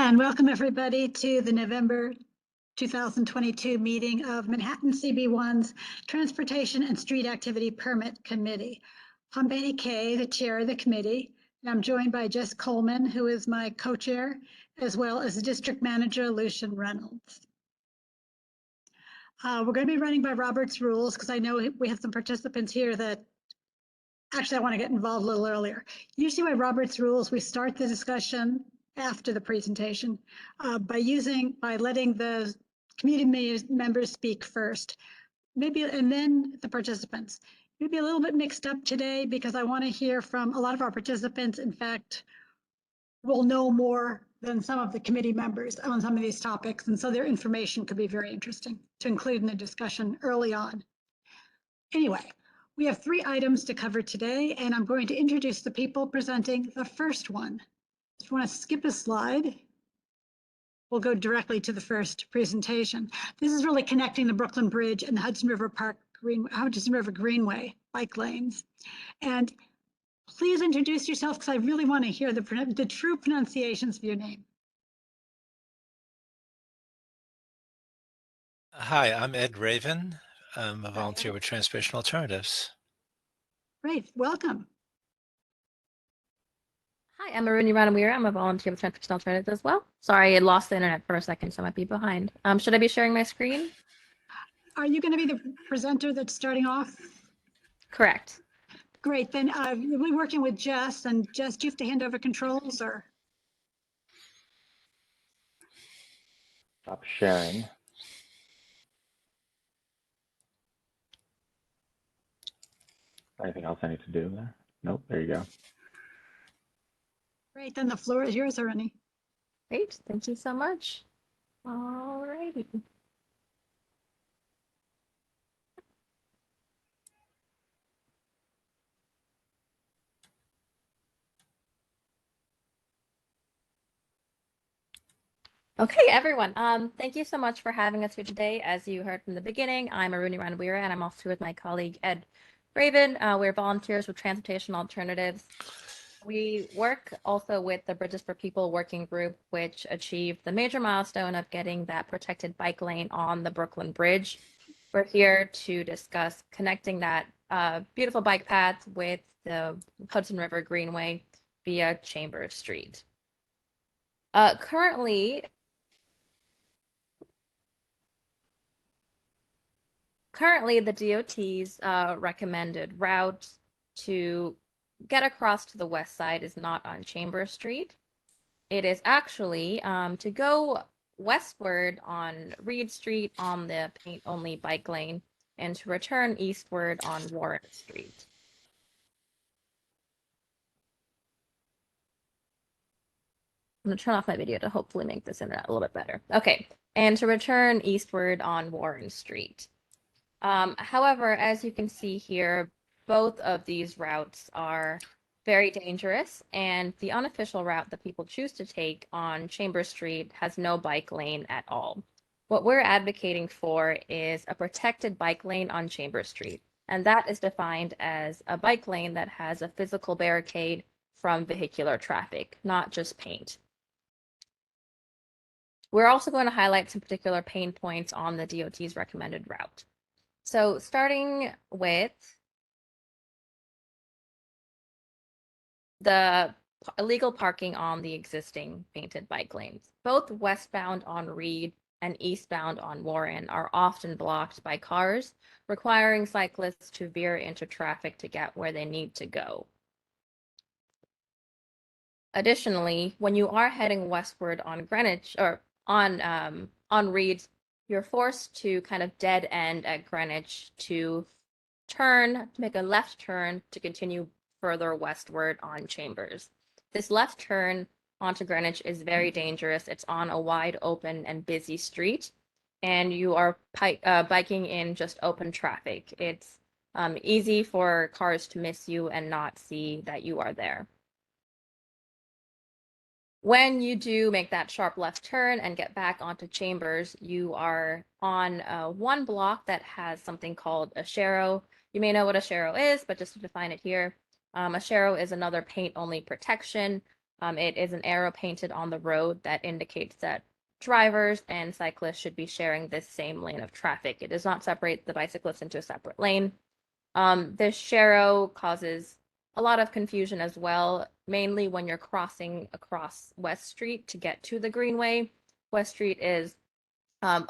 And welcome everybody to the November 2022 meeting of Manhattan CB1's Transportation and Street Activity Permit Committee. I'm Betty Kay, the chair of the committee, and I'm joined by Jess Coleman, who is my co-chair, as well as the district manager, Lucian Reynolds. We're going to be running by Robert's rules because I know we have some participants here that actually I want to get involved a little earlier. Usually by Robert's rules, we start the discussion after the presentation by letting the community members speak first, and then the participants. Maybe a little bit mixed up today because I want to hear from a lot of our participants. In fact, will know more than some of the committee members on some of these topics, and so their information could be very interesting to include in the discussion early on. Anyway, we have 3 items to cover today, and I'm going to introduce the people presenting the first one. If you want to skip a slide, we'll go directly to the first presentation. This is really connecting the Brooklyn Bridge and the Hudson River Greenway bike lanes. And please introduce yourself because I really want to hear the true pronunciations of your name. Hi, I'm Ed Raven. I'm a volunteer with Transportation Alternatives. Great, welcome. Hi, I'm Aruni Ranawira. I'm a volunteer with Transportation Alternatives as well. Sorry, I lost the internet for a second, so I might be behind. Should I be sharing my screen? Are you going to be the presenter that's starting off? Correct. Great, then you'll be working with Jess, and Jess, do you have to hand over controls or? Stop sharing. Anything else I need to do there? Nope, there you go. Great, then the floor is yours, Aruni. Great, thank you so much. All righty. Okay, everyone. Thank you so much for having us here today. As you heard from the beginning, I'm Aruni Ranawira, and I'm also here with my colleague Ed Raven. We're volunteers with Transportation Alternatives. We work also with the Bridges for People working group, which achieved the major milestone of getting that protected bike lane on the Brooklyn Bridge. We're here to discuss connecting that beautiful bike path with the Hudson River Greenway via Chambers Street. Currently, the DOT's recommended route to get across to the west side is not on Chambers Street. It is actually to go westward on Reed Street on the paint-only bike lane and to return eastward on Warren Street. I'm going to turn off my video to hopefully make this internet a little bit better. Okay, and to return eastward on Warren Street. However, as you can see here, both of these routes are very dangerous, and the unofficial route that people choose to take on Chambers Street has no bike lane at all. What we're advocating for is a protected bike lane on Chambers Street, and that is defined as a bike lane that has a physical barricade from vehicular traffic, not just paint. We're also going to highlight some particular pain points on the DOT's recommended route. So starting with the illegal parking on the existing painted bike lanes. Both westbound on Reed and eastbound on Warren are often blocked by cars, requiring cyclists to veer into traffic to get where they need to go. Additionally, when you are heading westward on Greenwich or on Reed, you're forced to kind of dead end at Greenwich to make a left turn to continue further westward on Chambers. This left turn onto Greenwich is very dangerous. It's on a wide open and busy street, and you are biking in just open traffic. It's easy for cars to miss you and not see that you are there. When you do make that sharp left turn and get back onto Chambers, you are on one block that has something called a sharrow. You may know what a sharrow is, but just to define it here, a sharrow is another paint-only protection It is an arrow painted on the road that indicates that drivers and cyclists should be sharing this same lane of traffic. It does not separate the bicyclists into a separate lane. This sharrow causes a lot of confusion as well, mainly when you're crossing across West Street to get to the Greenway. West Street is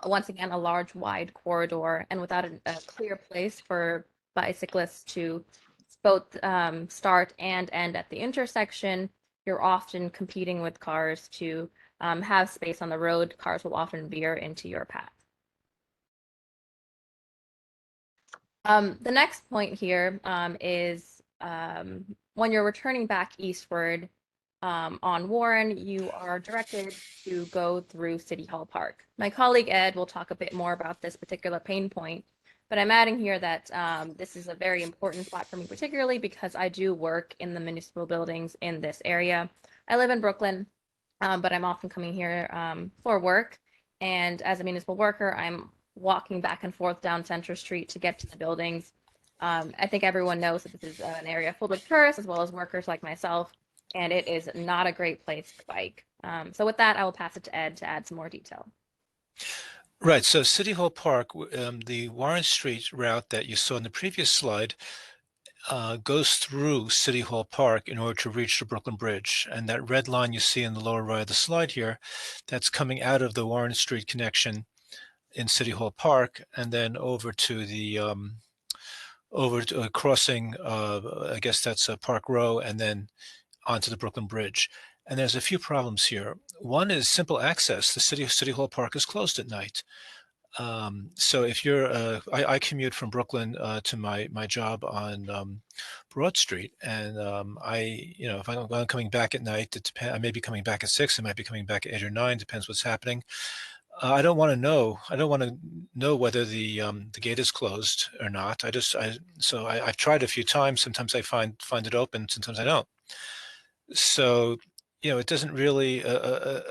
once again a large, wide corridor, and without a clear place for bicyclists to both start and end at the intersection, you're often competing with cars to have space on the road. Cars will often veer into your path. The next point here is when you're returning back eastward on Warren, you are directed to go through City Hall Park. My colleague Ed will talk a bit more about this particular pain point, but I'm adding here that this is a very important spot for me, particularly because I do work in the municipal buildings in this area. I live in Brooklyn, but I'm often coming here for work. And as a municipal worker, I'm walking back and forth down Center Street to get to the buildings. I think everyone knows that this is an area filled with tourists as well as workers like myself, and it is not a great place to bike. So with that, I will pass it to Ed to add some more detail. Right. So City Hall Park, the Warren Street route that you saw in the previous slide, goes through City Hall Park in order to reach the Brooklyn Bridge. And that red line you see in the lower right of the slide here, that's coming out of the Warren Street connection in City Hall Park, and then over to the crossing, I guess that's Park Row, and then onto the Brooklyn Bridge. And there's a few problems here. One is simple access. The City Hall Park is closed at night. So if you're, I commute from Brooklyn to my job on Broad Street, and if I'm coming back at night, I may be coming back at 6. I might be coming back at 8 or 9. Depends what's happening. I don't want to know. I don't want to know whether the gate is closed or not. I've tried a few times. Sometimes I find it open. Sometimes I don't. So, it doesn't really a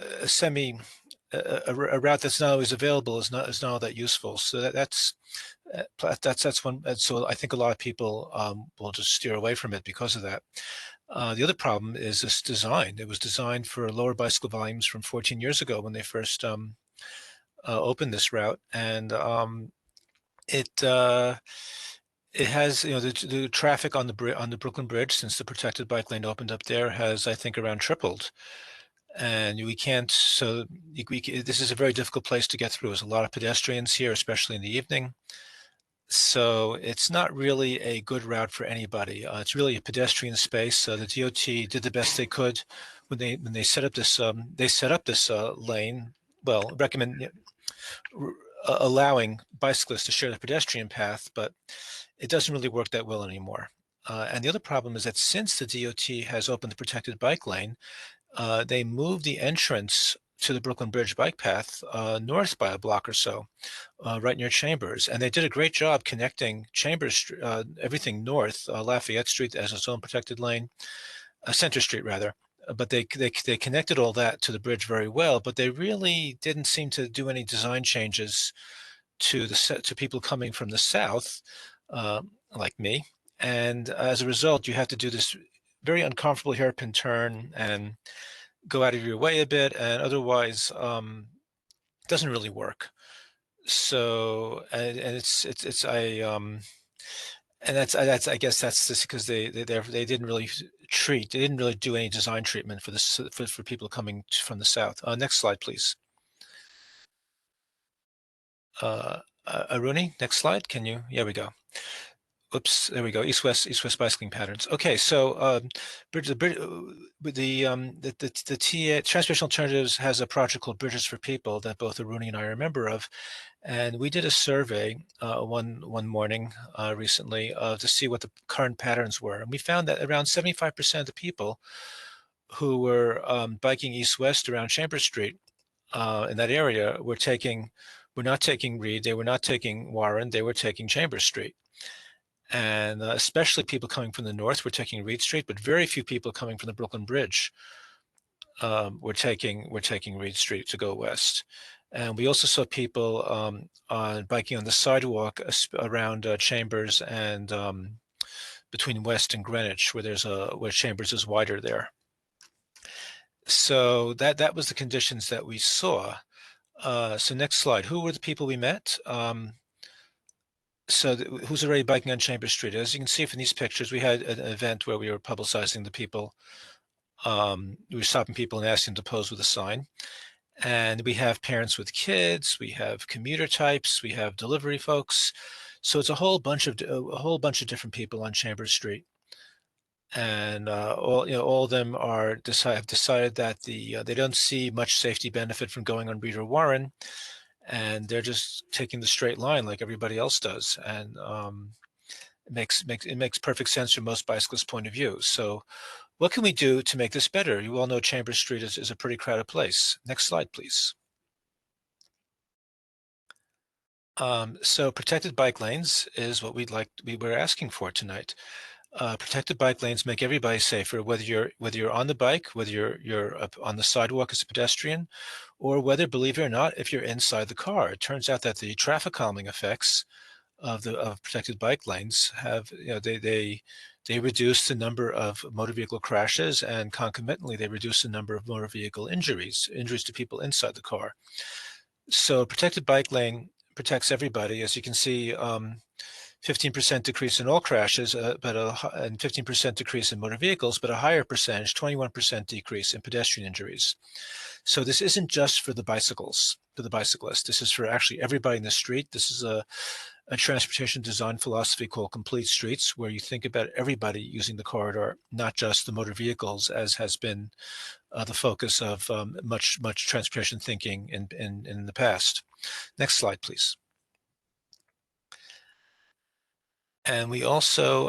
route that's not always available is not all that useful. So that's one. So I think a lot of people will just steer away from it because of that. The other problem is this design. It was designed for lower bicycle volumes from 14 years ago when they first opened this route, and it has, the traffic on the Brooklyn Bridge since the protected bike lane opened up there has, I think, around tripled. And we can't, this is a very difficult place to get through. There's a lot of pedestrians here, especially in the evening. So it's not really a good route for anybody. It's really a pedestrian space. The DOT did the best they could when they set up this lane. Well, recommend allowing bicyclists to share the pedestrian path, but it doesn't really work that well anymore. And the other problem is that since the DOT has opened the protected bike lane, they moved the entrance to the Brooklyn Bridge bike path north by a block or so, right near Chambers. And they did a great job connecting Chambers, everything north, Lafayette Street as its own protected lane, Center Street rather. But they connected all that to the bridge very well, but they really didn't seem to do any design changes to people coming from the south, like me. And as a result, you have to do this very uncomfortable hairpin turn and go out of your way a bit, and otherwise it doesn't really work. So and that's I guess that's just because they didn't really do any design treatment for this for people coming from the south. Next slide, please. Aruni, next slide. Can you? Yeah, we go. Oops, there we go. East-west bicycling patterns. Okay, so the TA Transportation Alternatives has a project called Bridges for People that both Aruni and I are a member of, and we did a survey one morning recently to see what the current patterns were, and we found that around 75% of the people who were biking east-west around Chambers Street in that area were not taking Reed, they were not taking Warren, they were taking Chambers Street. And especially people coming from the north were taking Reed Street, but very few people coming from the Brooklyn Bridge were taking Reed Street to go west. And we also saw people biking on the sidewalk around Chambers and between West and Greenwich, where Chambers is wider there. So that was the conditions that we saw. So next slide. Who were the people we met? So who's already biking on Chambers Street? As you can see from these pictures, we had an event where we were publicizing the people. We were stopping people and asking them to pose with a sign. And we have parents with kids, we have commuter types, we have delivery folks. So it's a whole bunch of different people on Chambers Street. And all of them have decided that they don't see much safety benefit from going on Reed or Warren, and they're just taking the straight line like everybody else does. And it makes perfect sense from most bicyclists' point of view. So what can we do to make this better? You all know Chambers Street is a pretty crowded place. Next slide, please. So protected bike lanes is what we were asking for tonight. Protected bike lanes make everybody safer, whether you're on the bike, whether you're up on the sidewalk as a pedestrian, or whether, believe it or not, if you're inside the car. It turns out that the traffic calming effects of protected bike lanes have, they reduce the number of motor vehicle crashes, and concomitantly they reduce the number of motor vehicle injuries to people inside the car. So protected bike lane protects everybody. As you can see, 15% decrease in all crashes, and 15% decrease in motor vehicles, but a higher percentage, 21% decrease in pedestrian injuries. So this isn't just for the bicyclists. This is for actually everybody in the street. This is a transportation design philosophy called Complete Streets, where you think about everybody using the corridor, not just the motor vehicles, as has been the focus of much transportation thinking in the past. Next slide, please. And we also,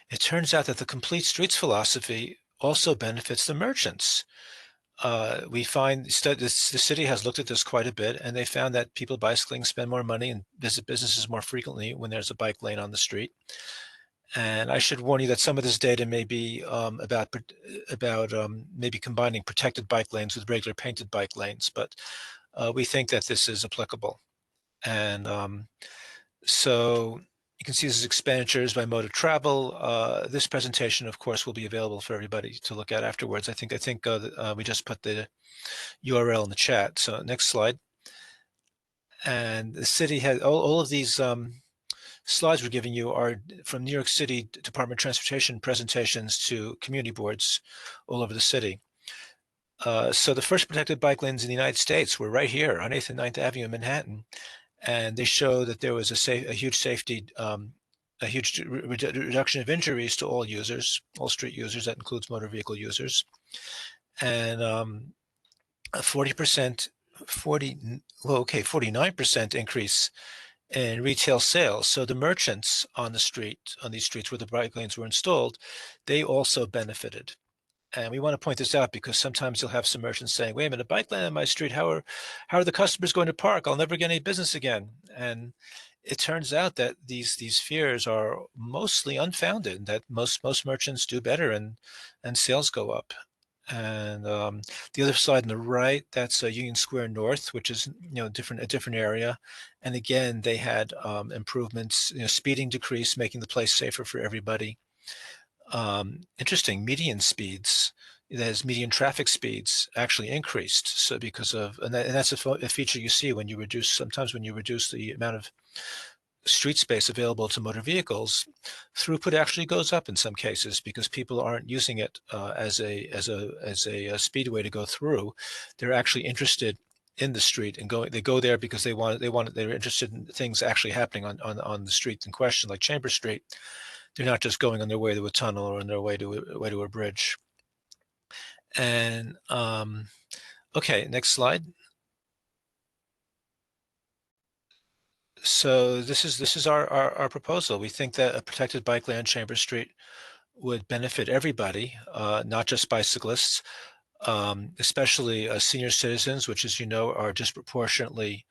it turns out that the Complete Streets philosophy also benefits the merchants. We find the city has looked at this quite a bit, and they found that people bicycling spend more money and visit businesses more frequently when there's a bike lane on the street. And I should warn you that some of this data may be about maybe combining protected bike lanes with regular painted bike lanes, but we think that this is applicable. And so you can see this is expenditures by mode of travel. This presentation, of course, will be available for everybody to look at afterwards. I think we just put the URL in the chat. So next slide. And the city has all of these slides we're giving you are from New York City Department of Transportation presentations to community boards all over the city. So the first protected bike lanes in the United States were right here on 8th and 9th Avenue in Manhattan. And they show that there was a huge safety, a huge reduction of injuries to all users, all street users. That includes motor vehicle users, and a 49% increase in retail sales. So the merchants on these streets where the bike lanes were installed, they also benefited. And we want to point this out because sometimes you'll have some merchants saying, wait a minute, a bike lane on my street, how are the customers going to park? I'll never get any business again. And it turns out that these fears are mostly unfounded, that most merchants do better and sales go up. And the other slide on the right, that's Union Square North, which is a different area. And again, they had improvements, speeding decreased, making the place safer for everybody. Interesting, median speeds, that is median traffic speeds, actually increased. So because of, and that's a feature you see when you reduce the amount of street space available to motor vehicles, throughput actually goes up in some cases because people aren't using it as a speedway to go through. They're actually interested in the street and they go there because they're interested in things actually happening on the street in question, like Chambers Street. They're not just going on their way to a tunnel or on their way to a bridge. And okay, next slide. So this is our proposal. We think that a protected bike lane on Chambers Street would benefit everybody, not just bicyclists, especially senior citizens, which, as you know, are disproportionately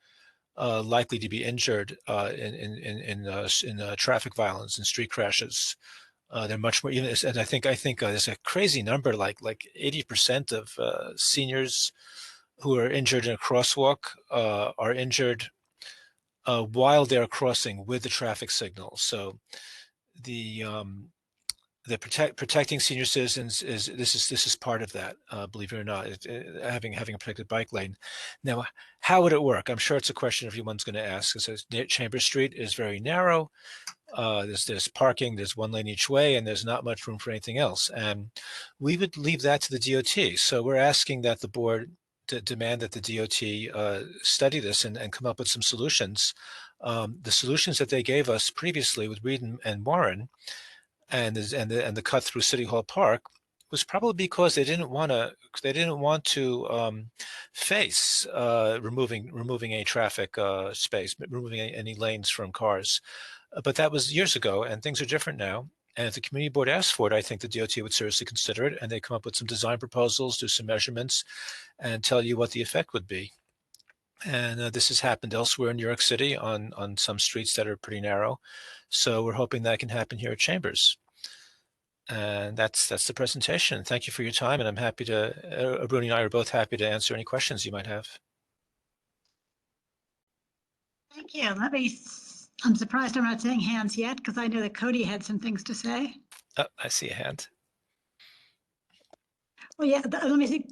likely to be injured in traffic violence and street crashes. They're much more, and I think there's a crazy number, like 80% of seniors who are injured in a crosswalk are injured while they're crossing with the traffic signal. So the protecting senior citizens this is part of that. Believe it or not, having a protected bike lane. Now, how would it work? I'm sure it's a question everyone's going to ask. It says Chambers Street is very narrow. There's parking. There's one lane each way, and there's not much room for anything else. And we would leave that to the DOT. So we're asking that the board demand that the DOT study this and come up with some solutions. The solutions that they gave us previously with Reed and Warren, and the cut through City Hall Park, was probably because they didn't want to face removing any traffic space, removing any lanes from cars. But that was years ago, and things are different now. And if the community board asks for it, I think the DOT would seriously consider it, and they come up with some design proposals, do some measurements, and tell you what the effect would be. And this has happened elsewhere in New York City on some streets that are pretty narrow. So we're hoping that can happen here at Chambers. And that's the presentation. Thank you for your time, and I'm happy to, Bruni and I are both happy to answer any questions you might have. Thank you. I'm surprised I'm not saying hands yet, because I know that Cody had some things to say. Oh, I see a hand. Well, yeah, let me see.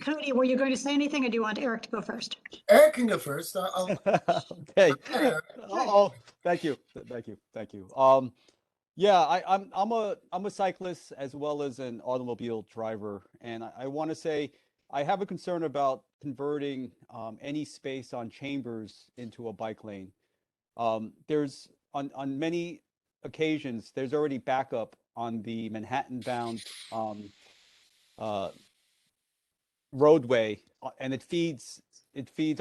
Cody, were you going to say anything, or do you want Eric to go first? Eric can go first. Okay. Eric. Oh, thank you. Yeah, I'm a cyclist as well as an automobile driver, and I want to say I have a concern about converting any space on Chambers into a bike lane. There's on many occasions there's already backup on the Manhattan-bound roadway, and it feeds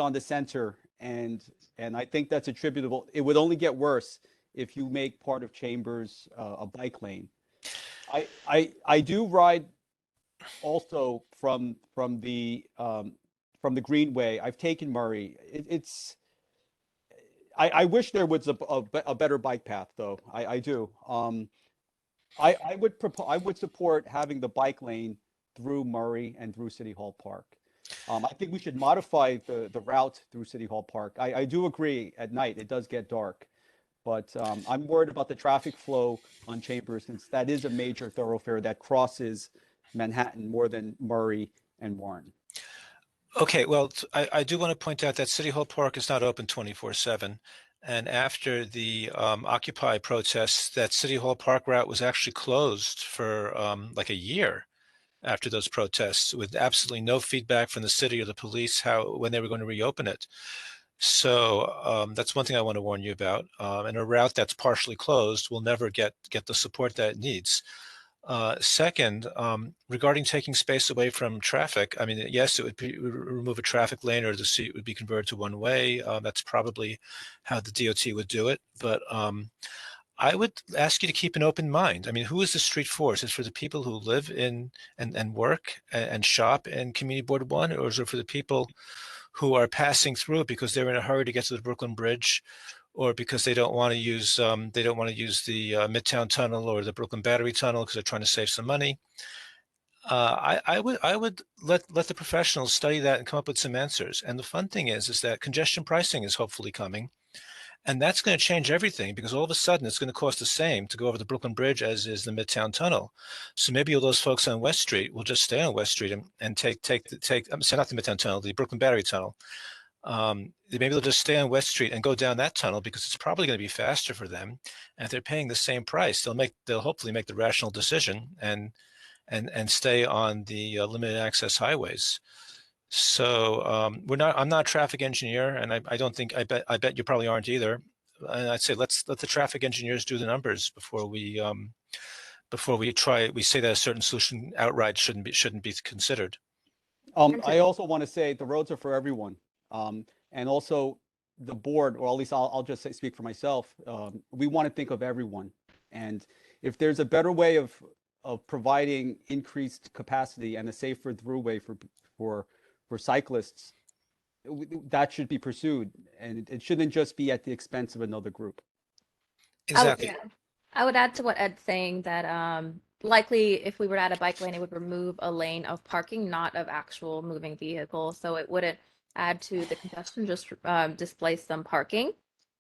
on the center, and I think that's attributable. It would only get worse if you make part of Chambers a bike lane. I do ride also from the Greenway. I've taken Murray. I wish there was a better bike path, though. I do. I would support having the bike lane through Murray and through City Hall Park. I think we should modify the route through City Hall Park. I do agree at night it does get dark, but I'm worried about the traffic flow on Chambers, since that is a major thoroughfare that crosses Manhattan more than Murray and Warren. Okay, well, I do want to point out that City Hall Park is not open 24/7. And after the Occupy protests, that City Hall Park route was actually closed for like a year after those protests, with absolutely no feedback from the city or the police when they were going to reopen it. So that's one thing I want to warn you about. And a route that's partially closed will never get the support that it needs. Second, regarding taking space away from traffic, I mean, yes, it would remove a traffic lane, or the street would be converted to one way. That's probably how the DOT would do it. But I would ask you to keep an open mind. I mean, who is the street for? Is it for the people who live in and work and shop in Community Board 1, or is it for the people who are passing through because they're in a hurry to get to the Brooklyn Bridge, or because they don't want to use the Midtown Tunnel or the Brooklyn Battery Tunnel because they're trying to save some money? I would let the professionals study that and come up with some answers. And the fun thing is that congestion pricing is hopefully coming, and that's going to change everything, because all of a sudden it's going to cost the same to go over the Brooklyn Bridge as is the Midtown Tunnel. So maybe all those folks on West Street will just stay on West Street and take I'm sorry, not the Midtown Tunnel, the Brooklyn Battery Tunnel. Maybe they'll just stay on West Street and go down that tunnel because it's probably going to be faster for them. And if they're paying the same price, they'll hopefully make the rational decision and stay on the limited access highways. So I'm not a traffic engineer, and I bet you probably aren't either. And I'd say let's let the traffic engineers do the numbers before we say that a certain solution outright shouldn't be considered. I also want to say the roads are for everyone. And also the board, or at least I'll just speak for myself. We want to think of everyone. And if there's a better way of providing increased capacity and a safer throughway for cyclists, that should be pursued, and it shouldn't just be at the expense of another group. Exactly. I would add to what Ed's saying that likely if we were to add a bike lane, it would remove a lane of parking, not of actual moving vehicles. So it wouldn't add to the congestion, just displace some parking.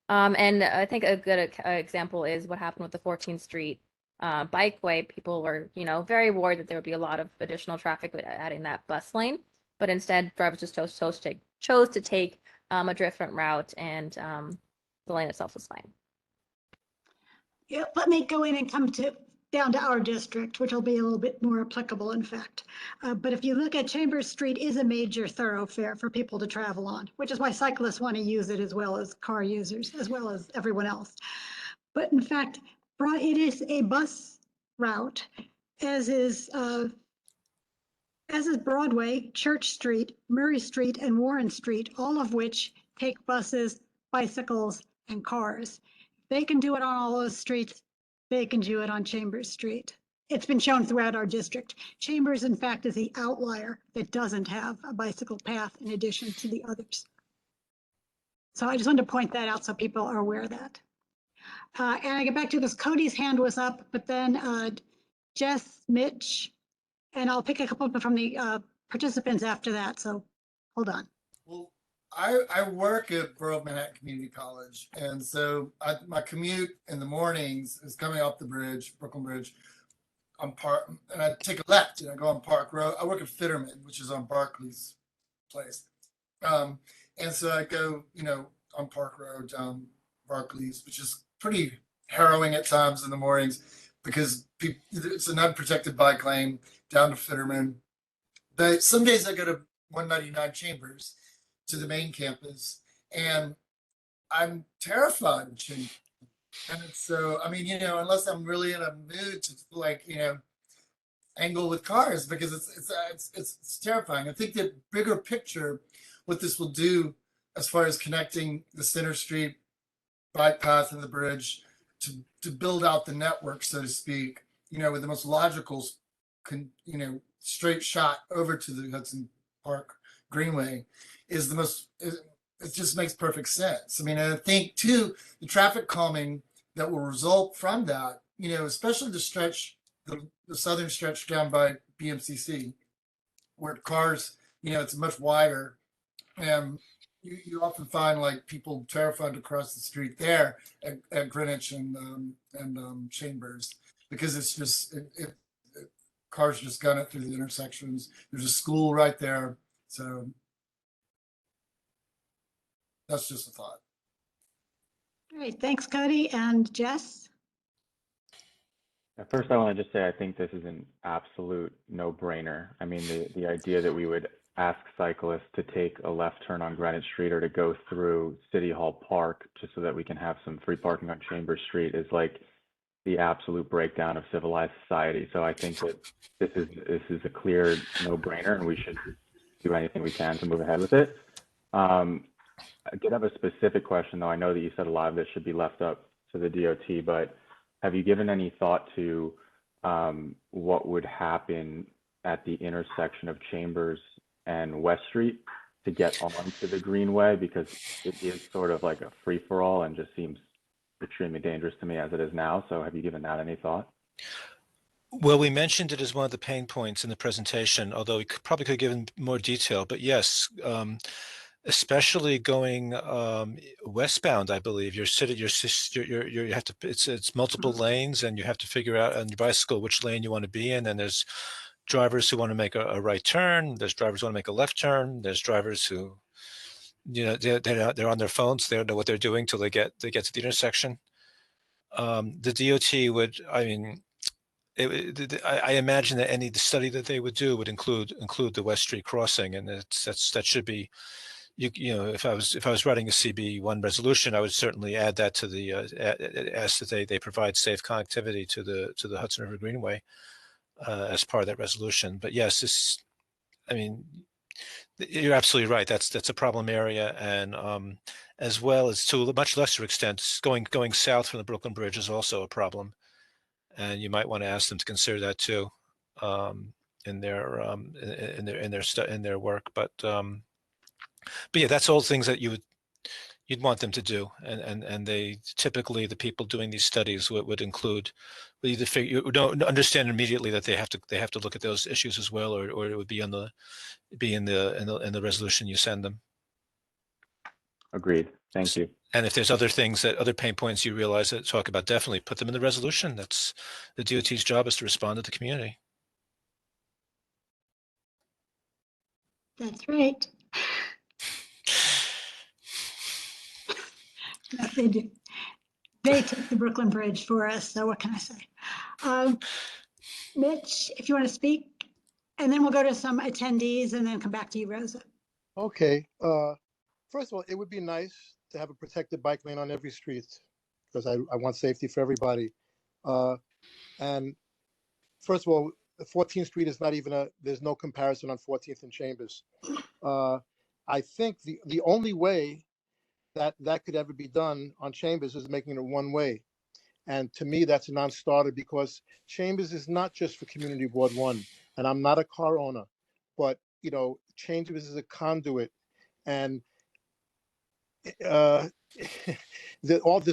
And I think a good example is what happened with the 14th Street bikeway, people were, very worried that there would be a lot of additional traffic with adding that bus lane. But instead, drivers just chose to take a different route, and the lane itself was fine. Yeah, let me go in and come down to our district, which will be a little bit more applicable, in fact. But if you look at Chambers Street is a major thoroughfare for people to travel on, which is why cyclists want to use it as well as car users, as well as everyone else. But in fact, it is a bus route, as is Broadway, Church Street, Murray Street, and Warren Street, all of which take buses, bicycles, and cars. They can do it on all those streets. They can do it on Chambers Street. It's been shown throughout our district. Chambers, in fact, is the outlier that doesn't have a bicycle path in addition to the others. So I just wanted to point that out so people are aware of that. And I get back to this, Cody's hand was up, but then Jess, Mitch, and I'll pick a couple from the participants after that. So hold on. Well, I work at Borough of Manhattan Community College, and so my commute in the mornings is coming up the bridge, Brooklyn Bridge, on Park, and I take a left and I go on Park Road. I work at Fitterman, which is on Barclays Place, and so I go, on Park Road down Barclays, which is pretty harrowing at times in the mornings because it's an unprotected bike lane down to Fitterman. But some days I go to 199 Chambers, to the main campus, and I'm terrified of Chambers. And so, unless I'm really in a mood to angle with cars, because it's terrifying. I think the bigger picture, what this will do as far as connecting the Center Street bike path and the bridge to build out the network, so to speak, with the most logical, straight shot over to the Hudson Park Greenway is the most, it just makes perfect sense. I think too, the traffic calming that will result from that, especially the stretch, the southern stretch down by BMCC, where cars, it's much wider, and you often find people terrified to cross the street there at Greenwich and Chambers, because it's just cars just gun it through the intersections. There's a school right there, so that's just a thought. All right, thanks, Cody. And Jess? At first, I want to just say I think this is an absolute no-brainer. The idea that we would ask cyclists to take a left turn on Greenwich Street or to go through City Hall Park just so that we can have some free parking on Chambers Street is like the absolute breakdown of civilized society. So I think that this is a clear no-brainer, and we should do anything we can to move ahead with it. I did have a specific question, though. I know that you said a lot of this should be left up to the DOT, but have you given any thought to what would happen at the intersection of Chambers and West Street to get onto the Greenway? Because it is sort of like a free-for-all and just seems extremely dangerous to me as it is now. So have you given that any thought? Well, we mentioned it as one of the pain points in the presentation, although we probably could have given more detail. But yes, especially going westbound, I believe you have to. It's multiple lanes, and you have to figure out on your bicycle which lane you want to be in. And there's drivers who want to make a right turn. There's drivers who want to make a left turn. There's drivers who, they're on their phones. They don't know what they're doing till they get to the intersection. The DOT would, I imagine that any study that they would do would include the West Street crossing, and that should be, if I was writing a CB1 resolution, I would certainly add that to the ask that they provide safe connectivity to the Hudson River Greenway as part of that resolution. But yes, you're absolutely right. That's a problem area, and as well as to a much lesser extent, going south from the Brooklyn Bridge is also a problem. And you might want to ask them to consider that too, in their work. But yeah, that's all things that you'd want them to do, and they typically, the people doing these studies would include, would either you don't understand immediately that they have to look at those issues as well, or it would be in the resolution you send them. Agreed. Thank you. And if there's other things other pain points you realize that talk about, definitely put them in the resolution. That's the DOT's job, is to respond to the community. That's right. Yes, they do. They took the Brooklyn Bridge for us, so what can I say? Mitch, if you want to speak, and then we'll go to some attendees and then come back to you, Rosa. Okay, first of all, it would be nice to have a protected bike lane on every street because I want safety for everybody. And first of all, 14th Street is not even there's no comparison on 14th and Chambers. I think the only way that could ever be done on Chambers is making it one way. And to me, that's a non-starter because Chambers is not just for Community Ward 1. And I'm not a car owner, but you know, Chambers is a conduit. And there's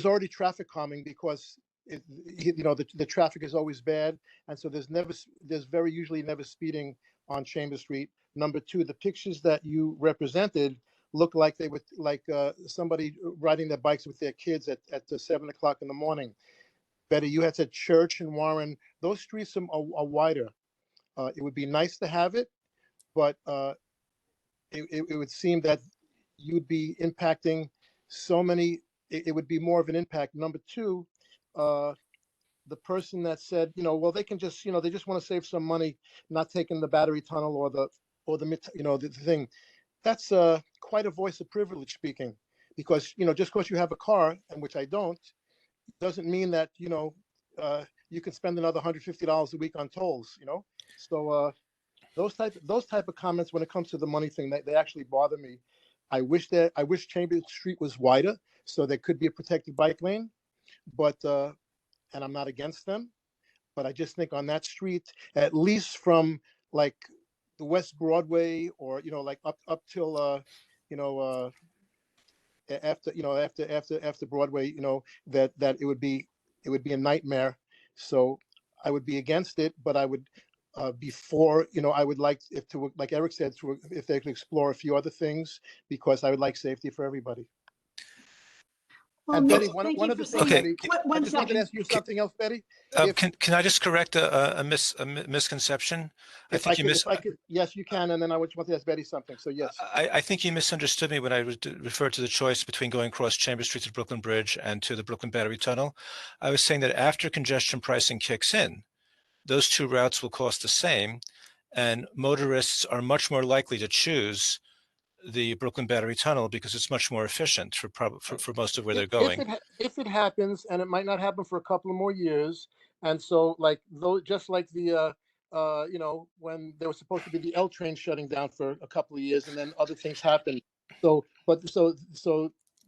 already traffic calming because the traffic is always bad, and so there's very usually never speeding on Chambers Street. Number two, the pictures that you represented look like they were like somebody riding their bikes with their kids at 7 o'clock in the morning. Betty, you had said Church and Warren; those streets are wider. It would be nice to have it, but it would seem that you'd be impacting so many. It would be more of an impact. Number two, the person that said, well, they can just, they just want to save some money, not taking the battery tunnel or the thing. That's quite a voice of privilege speaking, because just because you have a car, and which I don't, doesn't mean that you can spend another $150 a week on tolls. So those type of comments when it comes to the money thing, they actually bother me. I wish Chambers Street was wider so there could be a protected bike lane, but and I'm not against them, but I just think on that street, at least from like the West Broadway or like up till after Broadway, that it would be a nightmare. So I would be against it, but I would before, I would like like Eric said, if they could explore a few other things, because I would like safety for everybody. Well, And Mitch, Betty, one thank you other for thing, saying- Betty, One I just wanted to second. ask you something else, Betty. Can I just correct a misconception? If I could, yes, you can. And then I just want to ask Betty something. So yes. I think you misunderstood me when I referred to the choice between going across Chambers Street to the Brooklyn Bridge and to the Brooklyn Battery Tunnel. I was saying that after congestion pricing kicks in, those two routes will cost the same, and motorists are much more likely to choose the Brooklyn Battery Tunnel because it's much more efficient for most of where they're going. If it happens, and it might not happen for a couple of more years, and so like just like the when there was supposed to be the L train shutting down for a couple of years, and then other things happened. So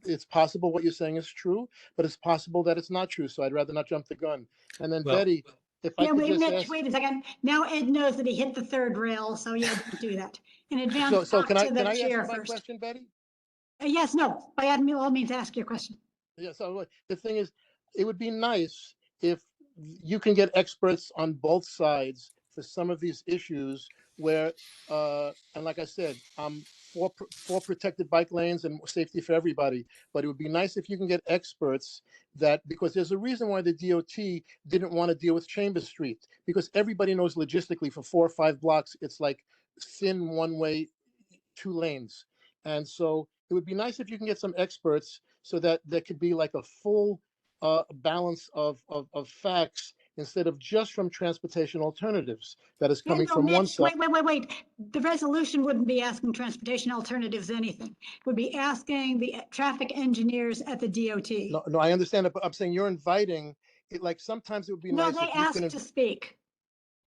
it's possible what you're saying is true, but it's possible that it's not true. So I'd rather not jump the gun. And then Betty, if I could just Mitch, ask, wait a second. Now Ed knows that he hit the third rail, so yeah, don't do that. In advance, so talk can to I the ask chair you my first. question, Betty? Yes, no, by all means, ask your question. Yeah, so the thing is, it would be nice if you can get experts on both sides for some of these issues where, and like I said, I'm for protected bike lanes and safety for everybody, but it would be nice if you can get experts because there's a reason why the DOT didn't want to deal with Chambers Street, because everybody knows logistically for 4 or 5 blocks, it's like thin one way, 2 lanes. And so it would be nice if you can get some experts so that there could be like a full balance of facts instead of just from transportation alternatives that is coming from one Mitch, side. wait. The resolution wouldn't be asking transportation alternatives anything. It would be asking the traffic engineers at the DOT. No, I understand it, but I'm saying you're inviting it. Like sometimes it would be No, nice they if you asked can. to speak.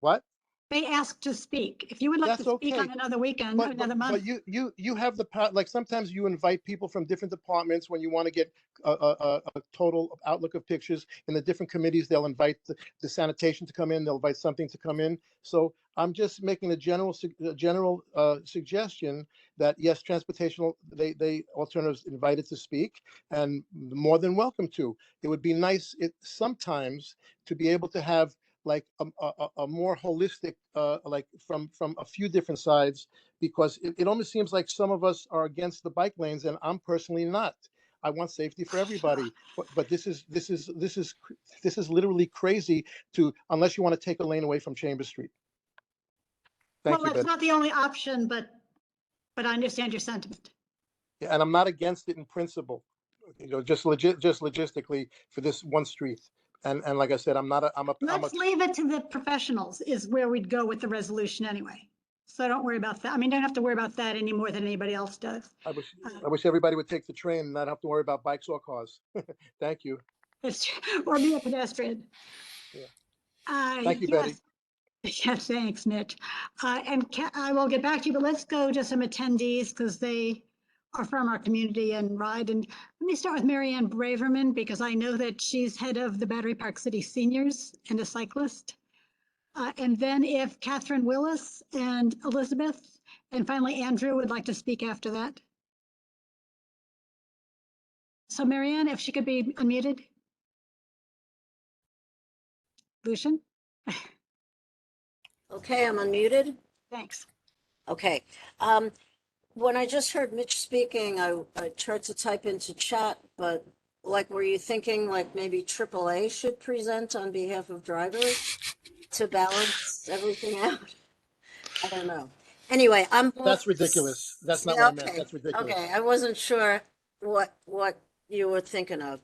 What? They asked to speak. If you would like That's to speak okay. on another weekend, But another month. you have the power. Like sometimes you invite people from different departments when you want to get a total outlook of pictures. In the different committees, they'll invite the sanitation to come in. They'll invite something to come in. So I'm just making a general suggestion that yes, transportational they alternatives invited to speak and more than welcome to. It would be nice sometimes to be able to have like a more holistic, like from a few different sides, because it almost seems like some of us are against the bike lanes, and I'm personally not. I want safety for everybody. But this is literally crazy unless you want to take a lane away from Chambers Street. Thank Well, you, that's Betty. not the only option, but I understand your sentiment. Yeah, and I'm not against it in principle, just logistically for this one street. And like I said, I'm a Let's leave it to the professionals is where we'd go with the resolution anyway. So don't worry about that. I mean, don't have to worry about that any more than anybody else does. I wish everybody would take the train and not have to worry about bikes or cars. Thank you. Or be a pedestrian. Yeah. Thank you, Betty. Yeah, thanks, Mitch. And I will get back to you, but let's go to some attendees because they are from our community and ride. And let me start with Marianne Braverman because I know that she's head of the Battery Park City Seniors and a cyclist. And then if Catherine Willis and Elizabeth, and finally Andrew would like to speak after that. So Marianne, if she could be unmuted. Lucian, Okay, I'm unmuted. thanks. Okay. When I just heard Mitch speaking, I tried to type into chat, but like, were you thinking like maybe AAA should present on behalf of drivers to balance everything out? I don't know. Anyway, That's ridiculous. That's not Yeah, what I meant. okay. That's ridiculous. Okay, I wasn't sure what you were thinking of.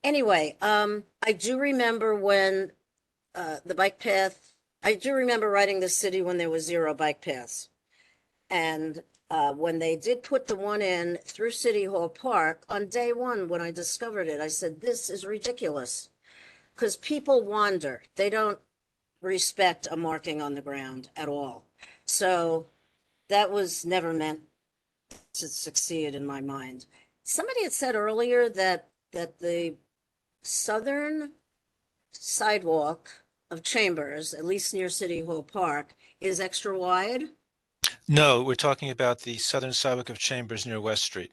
Anyway, I do remember when the bike path, I do remember riding the city when there was 0 bike paths. And when they did put the one in through City Hall Park, on day one, when I discovered it, I said, this is ridiculous. Because people wander. They don't respect a marking on the ground at all. So that was never meant to succeed in my mind. Somebody had said earlier that the southern sidewalk of Chambers, at least near City Hall Park, is extra wide. No, we're talking about the southern sidewalk of Chambers near West Street.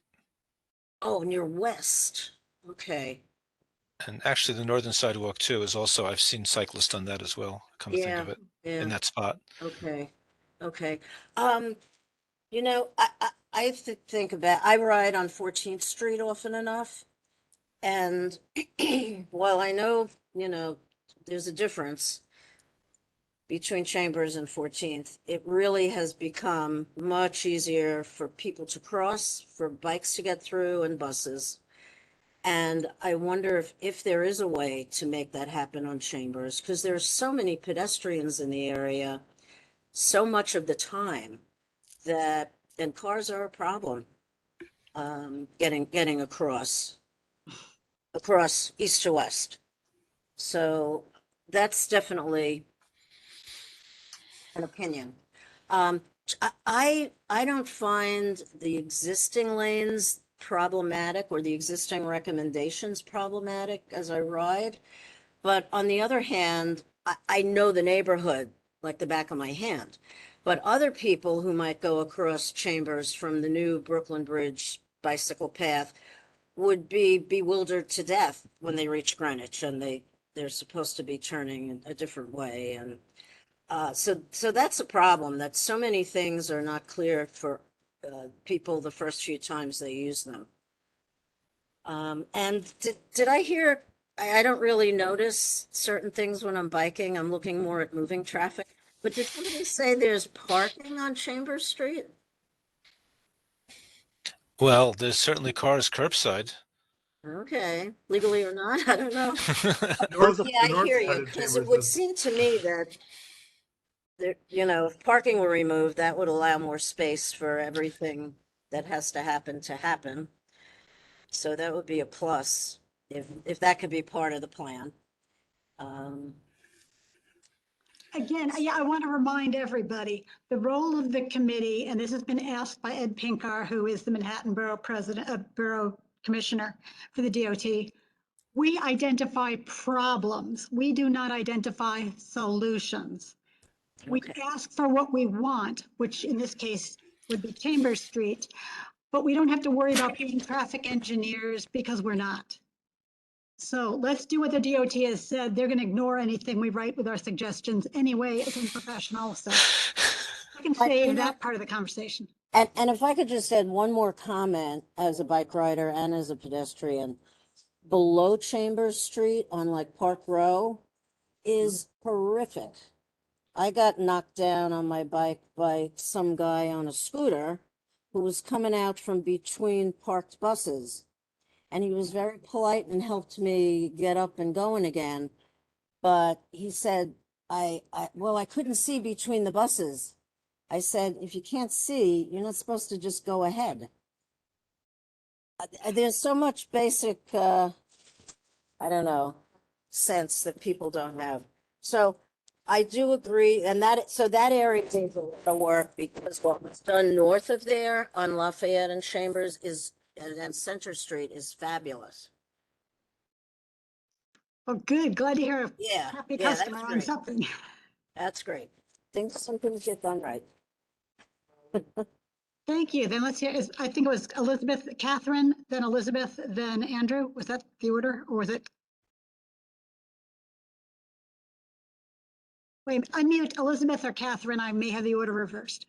Oh, near West. Okay. And actually the northern sidewalk too is also, I've seen cyclists on that as well, come to think Yeah, of it, yeah. in that spot. Okay. Okay. You know, I have to think about, I ride on 14th Street often enough. And while I know, you know, there's a difference between Chambers and 14th, it really has become much easier for people to cross, for bikes to get through, and buses. And I wonder if there is a way to make that happen on Chambers, because there's so many pedestrians in the area so much of the time that, and cars are a problem, getting across east to west. So that's definitely an opinion. I don't find the existing lanes problematic or the existing recommendations problematic as I ride. But on the other hand, I know the neighborhood like the back of my hand. But other people who might go across Chambers from the new Brooklyn Bridge bicycle path would be bewildered to death when they reach Greenwich and they're supposed to be turning a different way. And so that's a problem, that so many things are not clear for people the first few times they use them. And did I hear, I don't really notice certain things when I'm biking. I'm looking more at moving traffic. But did somebody say there's parking on Chambers Street? Well, there's certainly cars curbside. Okay, legally or not, I don't know. Those are- Yeah, I hear you, because it would seem to me that there, you know, if parking were removed, that would allow more space for everything that has to happen. So that would be a plus, if that could be part of the plan. Again, yeah, I want to remind everybody, the role of the committee, and this has been asked by Ed Pinkar, who is the Manhattan Borough Borough Commissioner for the DOT. We identify problems. We do not identify solutions. We Okay. ask for what we want, which in this case would be Chambers Street, but we don't have to worry about being traffic engineers because we're not. So let's do what the DOT has said. They're going to ignore anything we write with our suggestions anyway as unprofessional. So we can But, you save know, that part of the conversation. And if I could just add one more comment as a bike rider and as a pedestrian, below Chambers Street on like Park Row is horrific. I got knocked down on my bike by some guy on a scooter who was coming out from between parked buses. And he was very polite and helped me get up and going again. But he said, well, I couldn't see between the buses. I said, if you can't see, you're not supposed to just go ahead. There's so much basic, I don't know, sense that people don't have. So I do agree, and so that area needs a lot of work because what was done north of there on Lafayette and Chambers and Center Street is fabulous. Well, good. Glad to hear a Yeah, happy yeah, that's customer on great. something. That's great. Some things get done right. Thank you. Then let's hear, I think it was Elizabeth, Catherine, then Elizabeth, then Andrew. Was that the order or was it? Wait, unmute Elizabeth or Catherine. I may have the order reversed.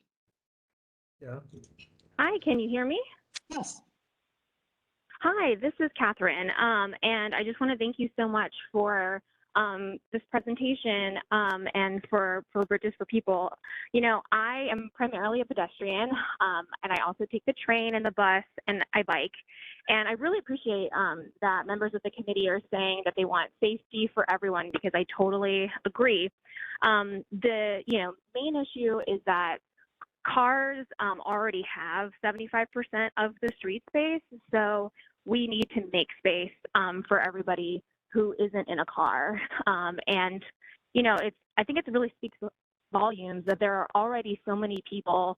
Hi, can you hear me? Yes. Hi, this is Catherine, and I just want to thank you so much for this presentation and for Bridges for People. You know, I am primarily a pedestrian, and I also take the train and the bus, and I bike. And I really appreciate that members of the committee are saying that they want safety for everyone, because I totally agree. The main issue is that cars already have 75% of the street space, so we need to make space for everybody who isn't in a car. And I think it really speaks volumes that there are already so many people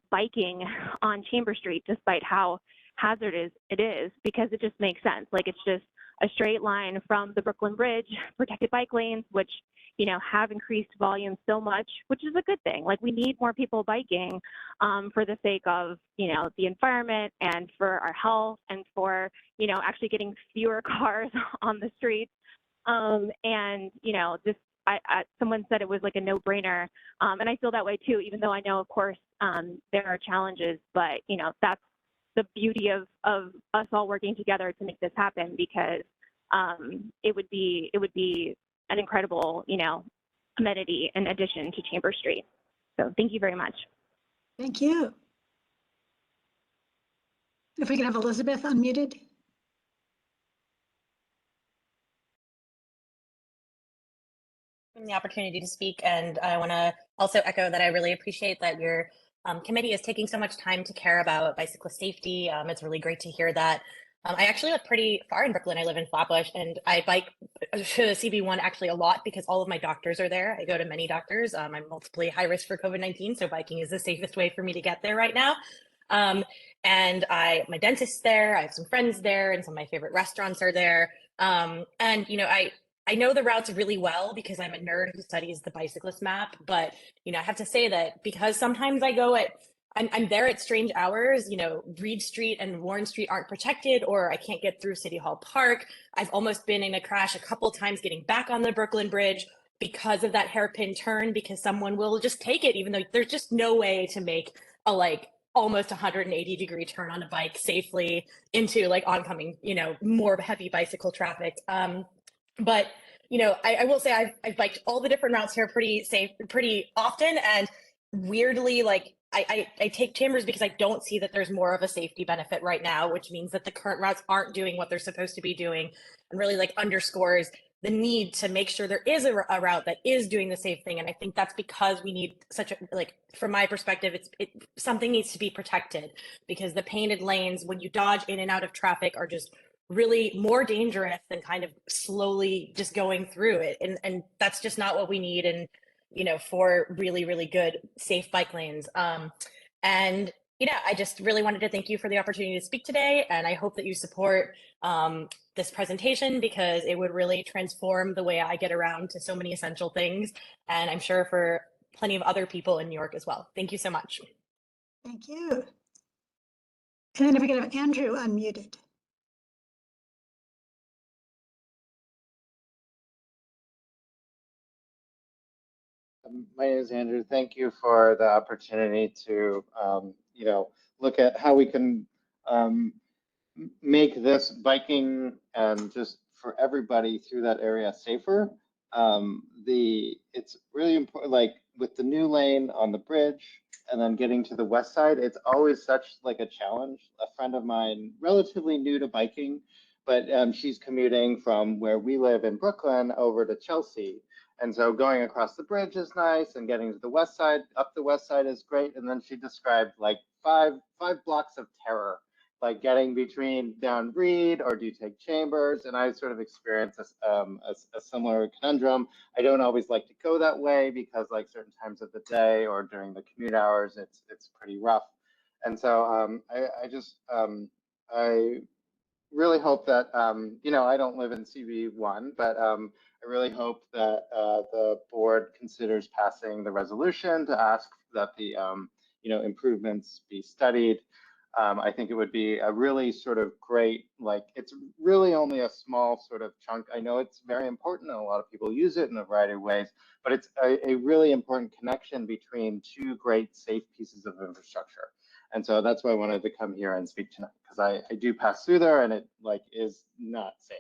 biking on Chamber Street, despite how hazardous it is, because it just makes sense. Like, it's just a straight line from the Brooklyn Bridge, protected bike lanes, which have increased volume so much, which is a good thing. Like, we need more people biking for the sake of, the environment and for our health and for, actually getting fewer cars on the streets. Someone said it was like a no-brainer. And I feel that way too, even though I know, of course, there are challenges, but, that's the beauty of us all working together to make this happen, because it would be an incredible, amenity in addition to Chamber Street. So thank you very much. Thank you. If we can have Elizabeth unmuted. The opportunity to speak, and I want to also echo that I really appreciate that your committee is taking so much time to care about bicyclist safety. It's really great to hear that. I actually live pretty far in Brooklyn. I live in Flatbush, and I bike to CB1 actually a lot because all of my doctors are there. I go to many doctors. I'm multiply high risk for COVID-19, so biking is the safest way for me to get there right now. And my dentist's there. I have some friends there, and some of my favorite restaurants are there. And I know the routes really well because I'm a nerd who studies the bicyclist map, but I have to say that because sometimes I'm there at strange hours, Reed Street and Warren Street aren't protected, or I can't get through City Hall Park. I've almost been in a crash a couple times getting back on the Brooklyn Bridge because of that hairpin turn, because someone will just take it, even though there's just no way to make a almost 180-degree turn on a bike safely into oncoming, more heavy bicycle traffic. But I will say I've biked all the different routes here pretty often, and weirdly, I take Chambers because I don't see that there's more of a safety benefit right now, which means that the current routes aren't doing what they're supposed to be doing, and really underscores the need to make sure there is a route that is doing the safe thing. And I think that's because we need from my perspective, something needs to be protected, because the painted lanes, when you dodge in and out of traffic, are just really more dangerous than kind of slowly just going through it. And that's just not what we need. And, for really, really good, safe bike lanes. And I just really wanted to thank you for the opportunity to speak today. And I hope that you support this presentation, because it would really transform the way I get around to so many essential things. And I'm sure for plenty of other people in New York as well. Thank you so much. Thank you. And then if we can have Andrew unmuted. My name is Andrew. Thank you for the opportunity to you know, look at how we can make this biking and just for everybody through that area safer. It's really important, like with the new lane on the bridge and then getting to the west side, it's always such like a challenge. A friend of mine, relatively new to biking, but she's commuting from where we live in Brooklyn over to Chelsea. And so going across the bridge is nice, and getting to the west side, up the west side is great. And then she described like five blocks of terror, like getting between down Reed or do you take Chambers? And I sort of experienced a similar conundrum. I don't always like to go that way because like certain times of the day or during the commute hours, it's pretty rough. And so I really hope that, you know, I don't live in CB1, but I really hope that the board considers passing the resolution to ask that the, you know, improvements be studied. I think it would be a really sort of great, like, it's really only a small sort of chunk. I know it's very important and a lot of people use it in a variety of ways, but it's a really important connection between two great safe pieces of infrastructure. And so that's why I wanted to come here and speak tonight, because I do pass through there and it like is not safe.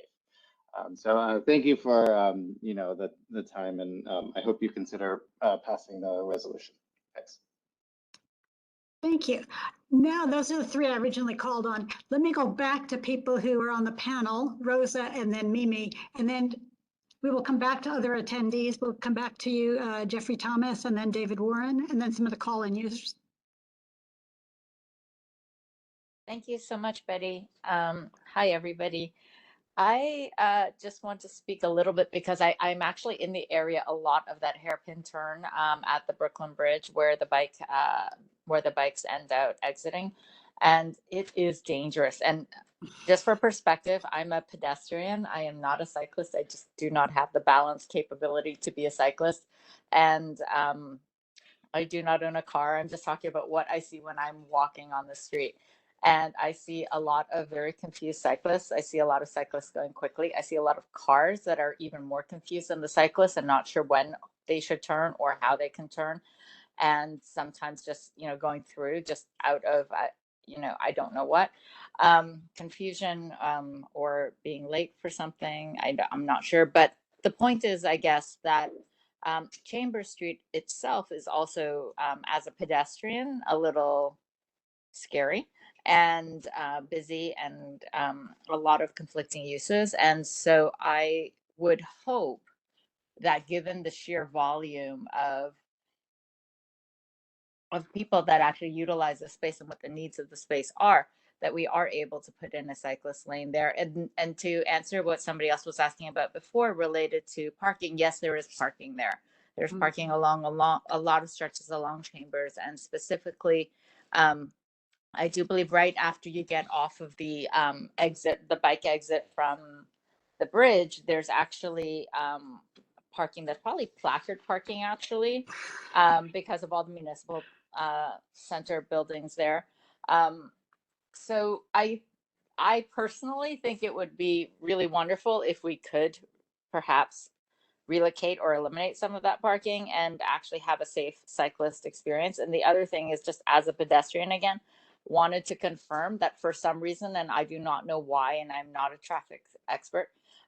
So thank you for you know, the time, and I hope you consider passing the resolution. Thanks. Thank you. Now, those are the three I originally called on. Let me go back to people who are on the panel, Rosa and then Mimi, and then we will come back to other attendees. We'll come back to you, Jeffrey Thomas, and then David Warren, and then some of the call-in users. Thank you so much, Betty. Hi, everybody. I just want to speak a little bit because I'm actually in the area a lot of that hairpin turn at the Brooklyn Bridge where the bikes end out exiting, and it is dangerous. And just for perspective, I'm a pedestrian. I am not a cyclist. I just do not have the balance capability to be a cyclist, and I do not own a car. I'm just talking about what I see when I'm walking on the street. And I see a lot of very confused cyclists. I see a lot of cyclists going quickly. I see a lot of cars that are even more confused than the cyclists and not sure when they should turn or how they can turn. And sometimes just, you know, going through just out of, you know, I don't know what, confusion or being late for something. I'm not sure. But the point is, I guess, that Chambers Street itself is also, as a pedestrian, a little scary and busy and a lot of conflicting uses. And so I would hope that given the sheer volume of people that actually utilize the space and what the needs of the space are, that we are able to put in a cyclist lane there. And to answer what somebody else was asking about before related to parking, yes, there is parking there. There's parking along a lot of stretches along Chambers, and specifically, I do believe right after you get off of the the bike exit from the bridge, there's actually parking that's probably placard parking actually, because of all the municipal center buildings there. So I personally think it would be really wonderful if we could perhaps relocate or eliminate some of that parking and actually have a safe cyclist experience. And the other thing is, just as a pedestrian again, wanted to confirm that for some reason, and I do not know why, and I'm not a traffic expert,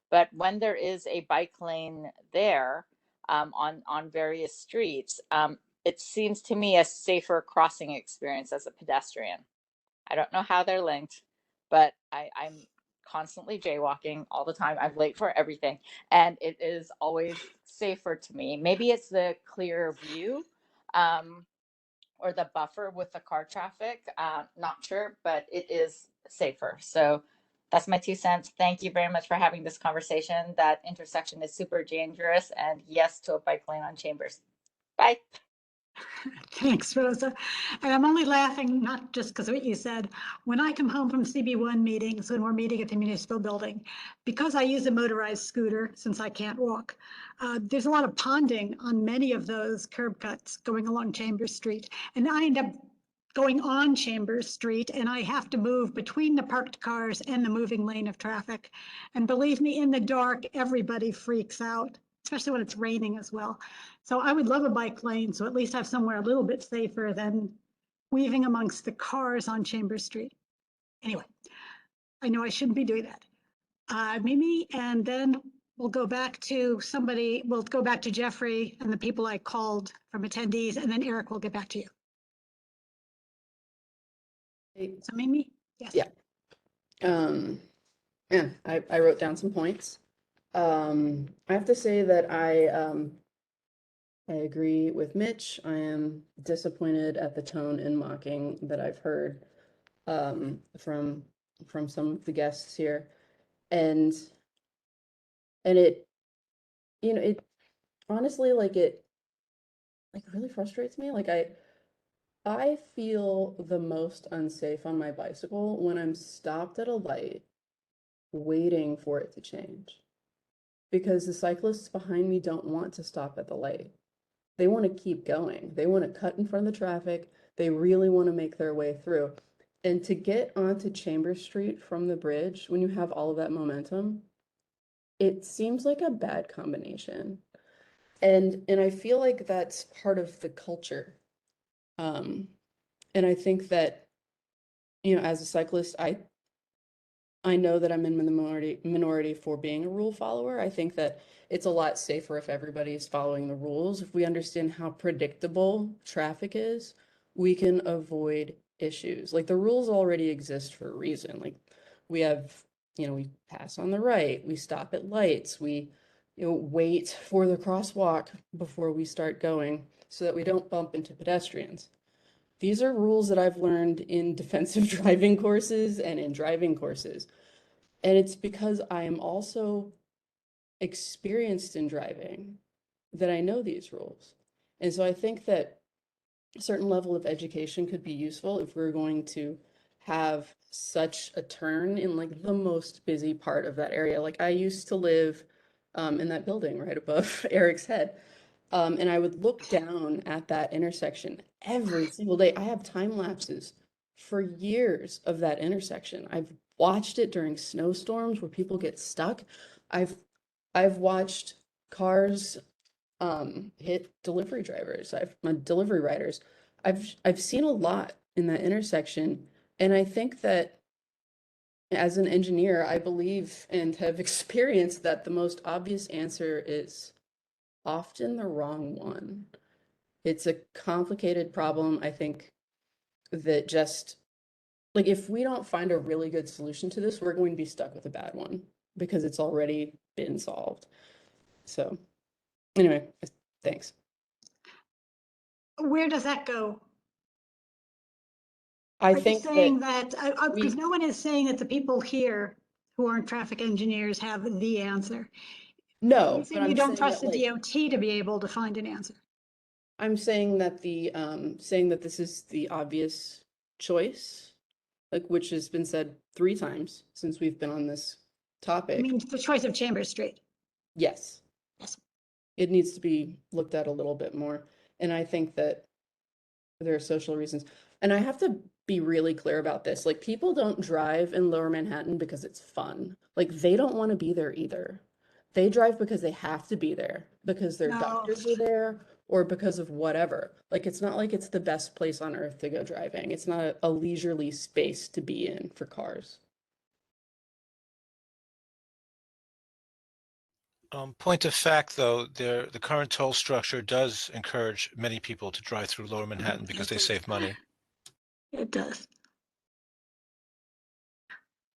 but when there is a bike lane there on various streets, it seems to me a safer crossing experience as a pedestrian. I don't know how they're linked, but I'm constantly jaywalking all the time. I'm late for everything, and it is always safer to me. Maybe it's the clear view, or the buffer with the car traffic. Not sure, but it is safer. So that's my 2 cents. Thank you very much for having this conversation. That intersection is super dangerous, and yes to a bike lane on Chambers. Bye. Thanks, Rosa. And I'm only laughing, not just because of what you said. When I come home from CB1 meetings, when we're meeting at the municipal building, because I use a motorized scooter since I can't walk, there's a lot of ponding on many of those curb cuts going along Chambers Street. And I end up going on Chambers Street, and I have to move between the parked cars and the moving lane of traffic. And believe me, in the dark, everybody freaks out, especially when it's raining as well. So I would love a bike lane, so at least have somewhere a little bit safer than weaving amongst the cars on Chambers Street. Anyway, I know I shouldn't be doing that. Mimi, and then we'll go back to somebody, we'll go back to Jeffrey and the people I called from attendees, and then Eric will get back to you. So Mimi? Yes. Yeah. Yeah, I wrote down some points. I have to say that I agree with Mitch. I am disappointed at the tone and mocking that I've heard from some of the guests here. And it, you know, it honestly, like it really frustrates me. Like I feel the most unsafe on my bicycle when I'm stopped at a light waiting for it to change. Because the cyclists behind me don't want to stop at the light. They want to keep going. They want to cut in front of the traffic. They really want to make their way through. And to get onto Chambers Street from the bridge, when you have all of that momentum, it seems like a bad combination. And I feel like that's part of the culture. And I think that, you know, as a cyclist, I know that I'm in the minority for being a rule follower. I think that it's a lot safer if everybody's following the rules. If we understand how predictable traffic is, we can avoid issues. Like the rules already exist for a reason. Like we have, you know, we pass on the right, we stop at lights, we, you know, wait for the crosswalk before we start going so that we don't bump into pedestrians. These are rules that I've learned in defensive driving courses and in driving courses. And it's because I am also experienced in driving that I know these rules. And so I think that a certain level of education could be useful if we're going to have such a turn in like the most busy part of that area. Like I used to live in that building right above Eric's head. And I would look down at that intersection every single day. I have time lapses for years of that intersection. I've watched it during snowstorms where people get stuck. I've watched cars hit delivery drivers. Delivery riders. I've seen a lot in that intersection, and I think that as an engineer, I believe and have experienced that the most obvious answer is often the wrong one. It's a complicated problem. I think that just like if we don't find a really good solution to this, we're going to be stuck with a bad one because it's already been solved. So anyway, thanks. Where does that go? I Are you think saying that because no one is saying that the people here who aren't traffic engineers have the answer. no, You but saying you I'm don't saying trust that, the like, DOT to be able to find an answer. I'm saying that this is the obvious choice, like which has been said 3 times since we've been on this I topic. mean, the choice of Chambers Street. Yes. Yes. It needs to be looked at a little bit more. And I think that there are social reasons. And I have to be really clear about this. Like people don't drive in Lower Manhattan because it's fun. Like they don't want to be there either. They drive because they have to be there, because their No. doctors are there or because of whatever. Like it's not like it's the best place on earth to go driving. It's not a leisurely space to be in for cars. Point of fact, though, the current toll structure does encourage many people to drive through Lower Manhattan because they save money. It does.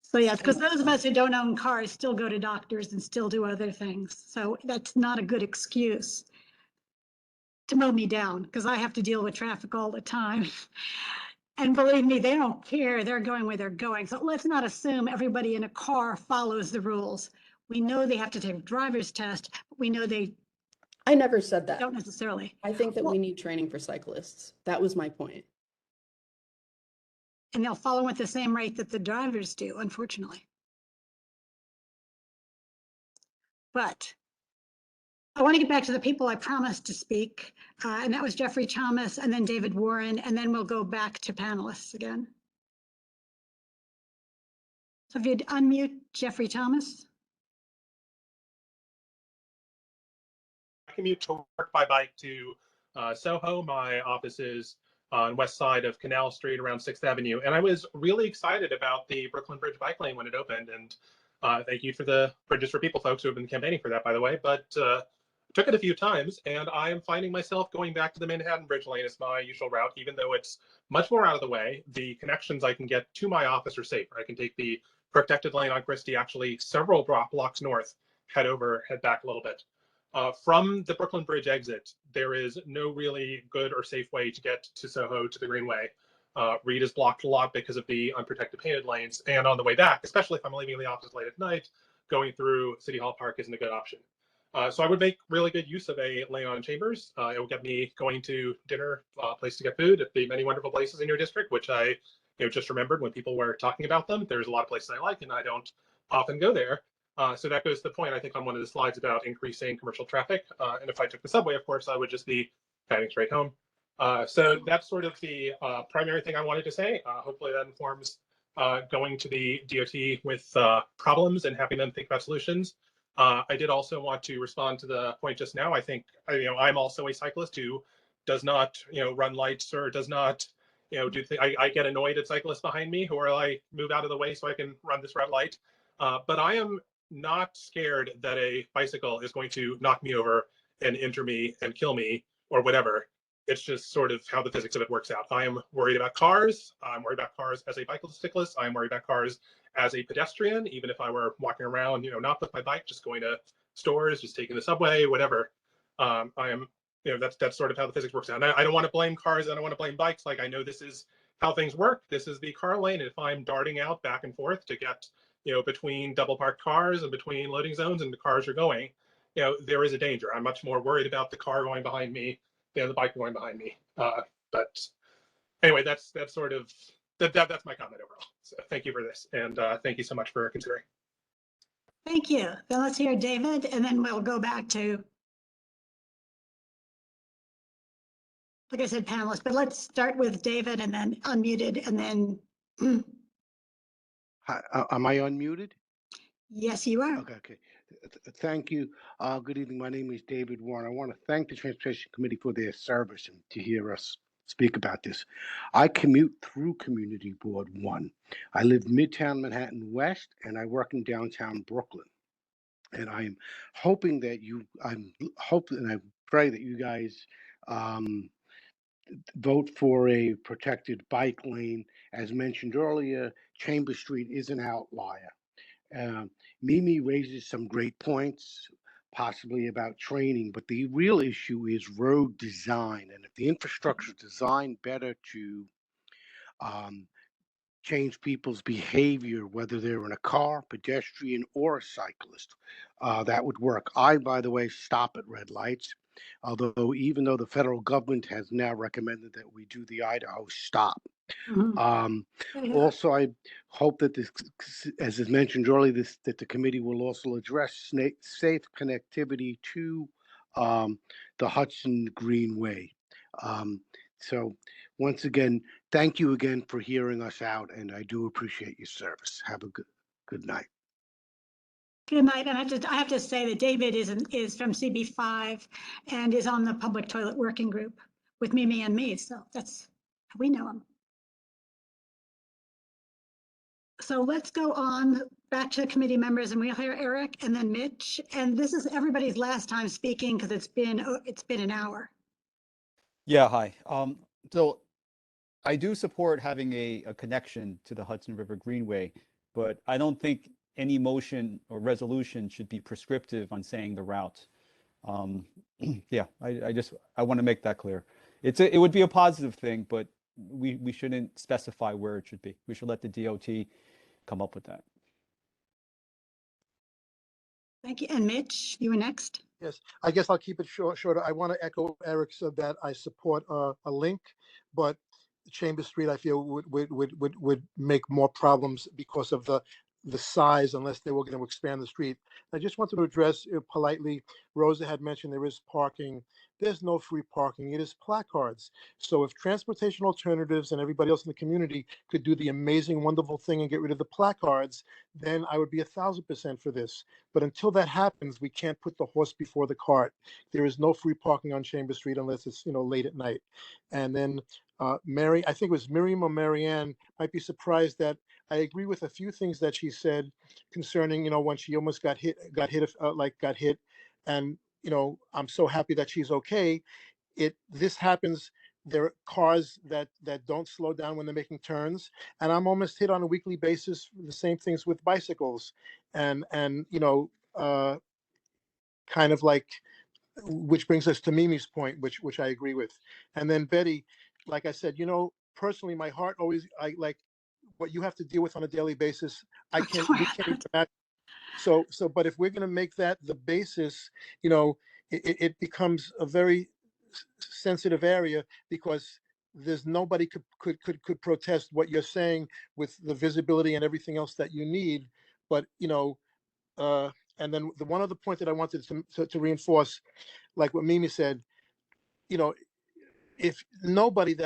So yeah, because those of us who don't own cars still go to doctors and still do other things. So that's not a good excuse to mow me down because I have to deal with traffic all the time. And believe me, they don't care. They're going where they're going. So let's not assume everybody in a car follows the rules. We know they have to take a driver's test, but we know they I never said that. don't necessarily. I think that Well, we need training for cyclists. That was my point. and they'll follow at the same rate that the drivers do, unfortunately. But I want to get back to the people I promised to speak, and that was Jeffrey Thomas and then David Warren, and then we'll go back to panelists again. So if you'd unmute Jeffrey Thomas. I commute to work by bike to Soho. My office is on west side of Canal Street around 6th Avenue. And I was really excited about the Brooklyn Bridge bike lane when it opened. And thank you for the Bridges for People folks who have been campaigning for that, by the way. But took it a few times, and I am finding myself going back to the Manhattan Bridge lane as my usual route, even though it's much more out of the way. The connections I can get to my office are safer. I can take the protected lane on Christie, actually several blocks north, head back a little bit. From the Brooklyn Bridge exit, there is no really good or safe way to get to Soho to the Greenway. Reed is blocked a lot because of the unprotected painted lanes. And on the way back, especially if I'm leaving the office late at night, going through City Hall Park isn't a good option. So I would make really good use of a lane on Chambers. It will get me going to dinner, place to get food at the many wonderful places in your district, which I just remembered when people were talking about them. There's a lot of places I like, and I don't often go there. So that goes to the point, I think, on one of the slides about increasing commercial traffic. And if I took the subway, of course, I would just be heading straight home. So that's sort of the primary thing I wanted to say. Hopefully that informs going to the DOT with problems and having them think about solutions. I did also want to respond to the point just now. I think, I'm also a cyclist who does not, run lights or does not, I get annoyed at cyclists behind me who are like, move out of the way so I can run this red light. But I am not scared that a bicycle is going to knock me over and injure me and kill me or whatever. It's just sort of how the physics of it works out. I am worried about cars. I'm worried about cars as a bicyclist. I'm worried about cars as a pedestrian, even if I were walking around, not with my bike, just going to stores, just taking the subway, whatever. I am, that's sort of how the physics works out. And I don't want to blame cars. I don't want to blame bikes. Like, I know this is how things work. This is the car lane. And if I'm darting out back and forth to get, between double parked cars and between loading zones and the cars are going, there is a danger. I'm much more worried about the car going behind me than the bike going behind me. But anyway, that's sort of, that's my comment overall. So thank you for this. And thank you so much for considering. Thank you. Then let's hear David, and then we'll go back to, like I said, panelists, but let's start with David and then unmuted and then. Hi, am I unmuted? Yes, you are. Okay. Thank you. Good evening. My name is David Warren. I want to thank the Transportation Committee for their service and to hear us speak about this. I commute through Community Board 1. I live Midtown Manhattan West, and I work in downtown Brooklyn. And I'm hoping that I pray that you guys vote for a protected bike lane. As mentioned earlier, Chambers Street is an outlier. Mimi raises some great points, possibly about training, but the real issue is road design. And if the infrastructure is designed better to change people's behavior, whether they're in a car, pedestrian, or a cyclist, that would work. I, by the way, stop at red lights. Although, even though the federal government has now recommended that we do the Idaho stop. Also, I hope that this, as is mentioned earlier, that the committee will also address safe connectivity to the Hudson Greenway. So once again, thank you again for hearing us out, and I do appreciate your service. Have a good night. Good night. And I have to say that David is from CB5 and is on the Public Toilet Working Group with Mimi and me. So that's how we know him. So let's go on back to committee members, and we'll hear Eric and then Mitch. And this is everybody's last time speaking because it's been an hour. Yeah, hi. So I do support having a connection to the Hudson River Greenway, but I don't think any motion or resolution should be prescriptive on saying the route. Yeah, I want to make that clear. It would be a positive thing, but we shouldn't specify where it should be. We should let the DOT come up with that. Thank you. And Mitch, you were next. Yes, I guess I'll keep it shorter. I want to echo Eric's that I support a link, but Chambers Street I feel would make more problems because of the size, unless they were going to expand the street. I just wanted to address politely, Rosa had mentioned there is parking. There's no free parking. It is placards. So if Transportation Alternatives and everybody else in the community could do the amazing, wonderful thing and get rid of the placards, then I would be 1,000% for this. But until that happens, we can't put the horse before the cart. There is no free parking on Chambers Street unless it's late at night. And then Mary, I think it was Miriam or Marianne, might be surprised that I agree with a few things that she said concerning, when she almost got hit, got hit. And, I'm so happy that she's okay. This happens. There are cars that don't slow down when they're making turns. And I'm almost hit on a weekly basis, the same things with bicycles. And, kind of like, which brings us to Mimi's point, which I agree with. And then Betty, like I said, personally, my heart always, I like what you have to deal with on a daily basis. We can't even imagine. But if we're going to make that the basis, it becomes a very sensitive area, because there's nobody could protest what you're saying with the visibility and everything else that you need. But and then the one other point that I wanted to reinforce, like what Mimi said, if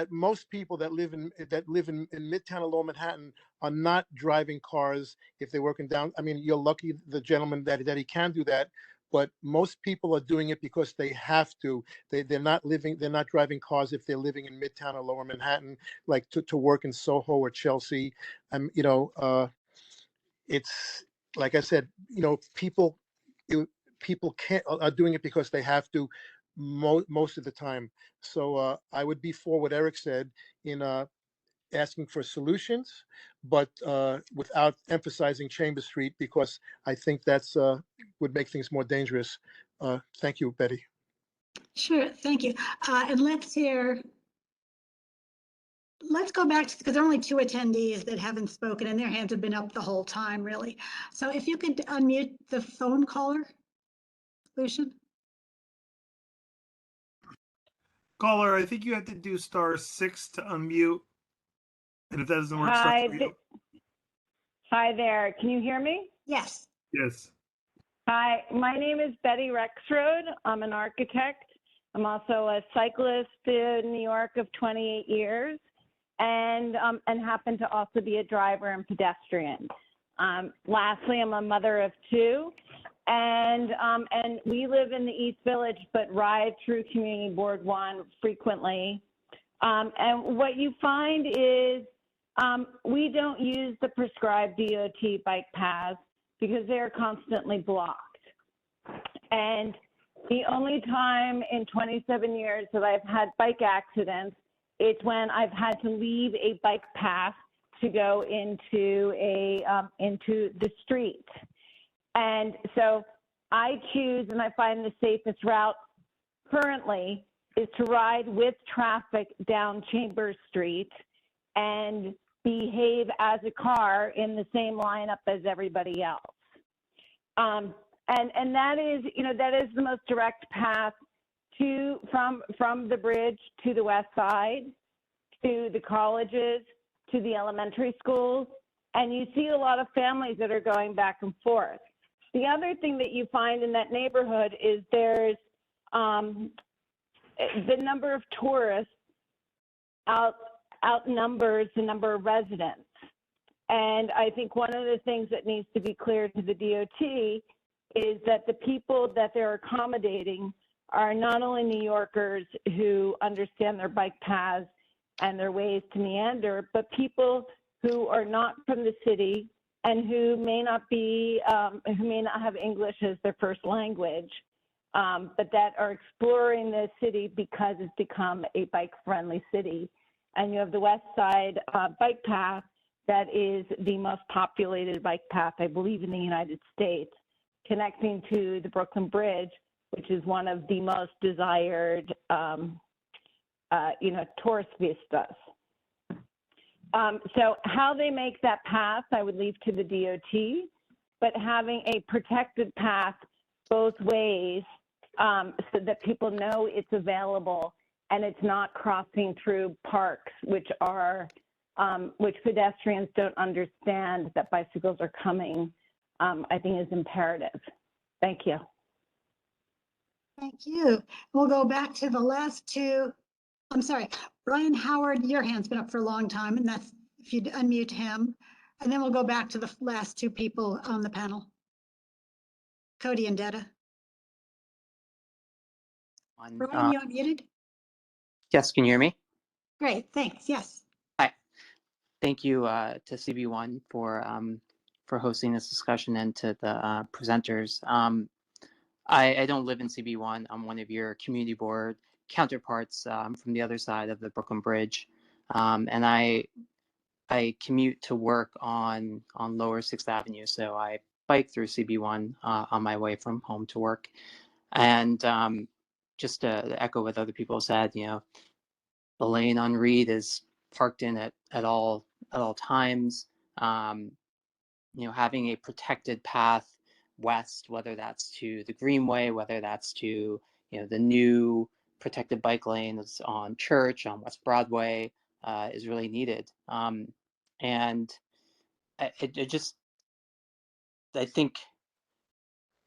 most people that live in Midtown or Lower Manhattan are not driving cars if they're working down. I mean, you're lucky, the gentleman, that he can do that, but most people are doing it because they have to. They're not driving cars if they're living in Midtown or Lower Manhattan, like to work in Soho or Chelsea. It's like I said, people are doing it because they have to, most of the time. So I would be for what Eric said in asking for solutions, but without emphasizing Chambers Street, because I think that's would make things more dangerous. Thank you, Betty. Sure, thank you. And let's go back to, because there are only 2 attendees that haven't spoken and their hands have been up the whole time, really. So if you could unmute the phone caller, Lucian. Caller, I think you have to do *6 to unmute. And if that doesn't work, Hi, *3. Hi there. Can you hear me? Yes. Yes. Hi, my name is Betty Rexroad. I'm an architect. I'm also a cyclist in New York of 28 years, and happen to also be a driver and pedestrian. Lastly, I'm a mother of 2. And we live in the East Village, but ride through Community Board 1 frequently. And what you find is we don't use the prescribed DOT bike paths because they are constantly blocked. And the only time in 27 years that I've had bike accidents, it's when I've had to leave a bike path to go into the street. And so I choose, and I find the safest route currently is to ride with traffic down Chambers Street and behave as a car in the same lineup as everybody else. And that is, that is the most direct path from the bridge to the west side, to the colleges, to the elementary schools. And you see a lot of families that are going back and forth. The other thing that you find in that neighborhood is there's the number of tourists outnumbers the number of residents. And I think one of the things that needs to be clear to the DOT is that the people that they're accommodating are not only New Yorkers who understand their bike paths and their ways to meander, but people who are not from the city and who may not have English as their first language, but that are exploring the city because it's become a bike-friendly city. And you have the West Side bike path that is the most populated bike path, I believe, in the United States, connecting to the Brooklyn Bridge, which is one of the most desired, tourist vistas. So how they make that path, I would leave to the DOT, but having a protected path both ways so that people know it's available and it's not crossing through parks, which pedestrians don't understand that bicycles are coming, I think is imperative. Thank you. Thank you. We'll go back to the last 2. I'm sorry, Brian Howard, your hand's been up for a long time, and that's if you'd unmute him. And then we'll go back to the last 2 people on the panel. Cody and Detta. Brian, you unmuted? Yes, can you hear me? Great, thanks. Yes. Hi, thank you to CB1 for hosting this discussion and to the presenters. I don't live in CB1. I'm one of your community board counterparts from the other side of the Brooklyn Bridge, and I commute to work on Lower 6th Avenue, so I bike through CB1 on my way from home to work. And just to echo what other people said, you know, the lane on Reed is parked in at all times. You know, having a protected path west, whether that's to the Greenway, whether that's to, you know, the new protected bike lanes on Church, on West Broadway, is really needed. And I think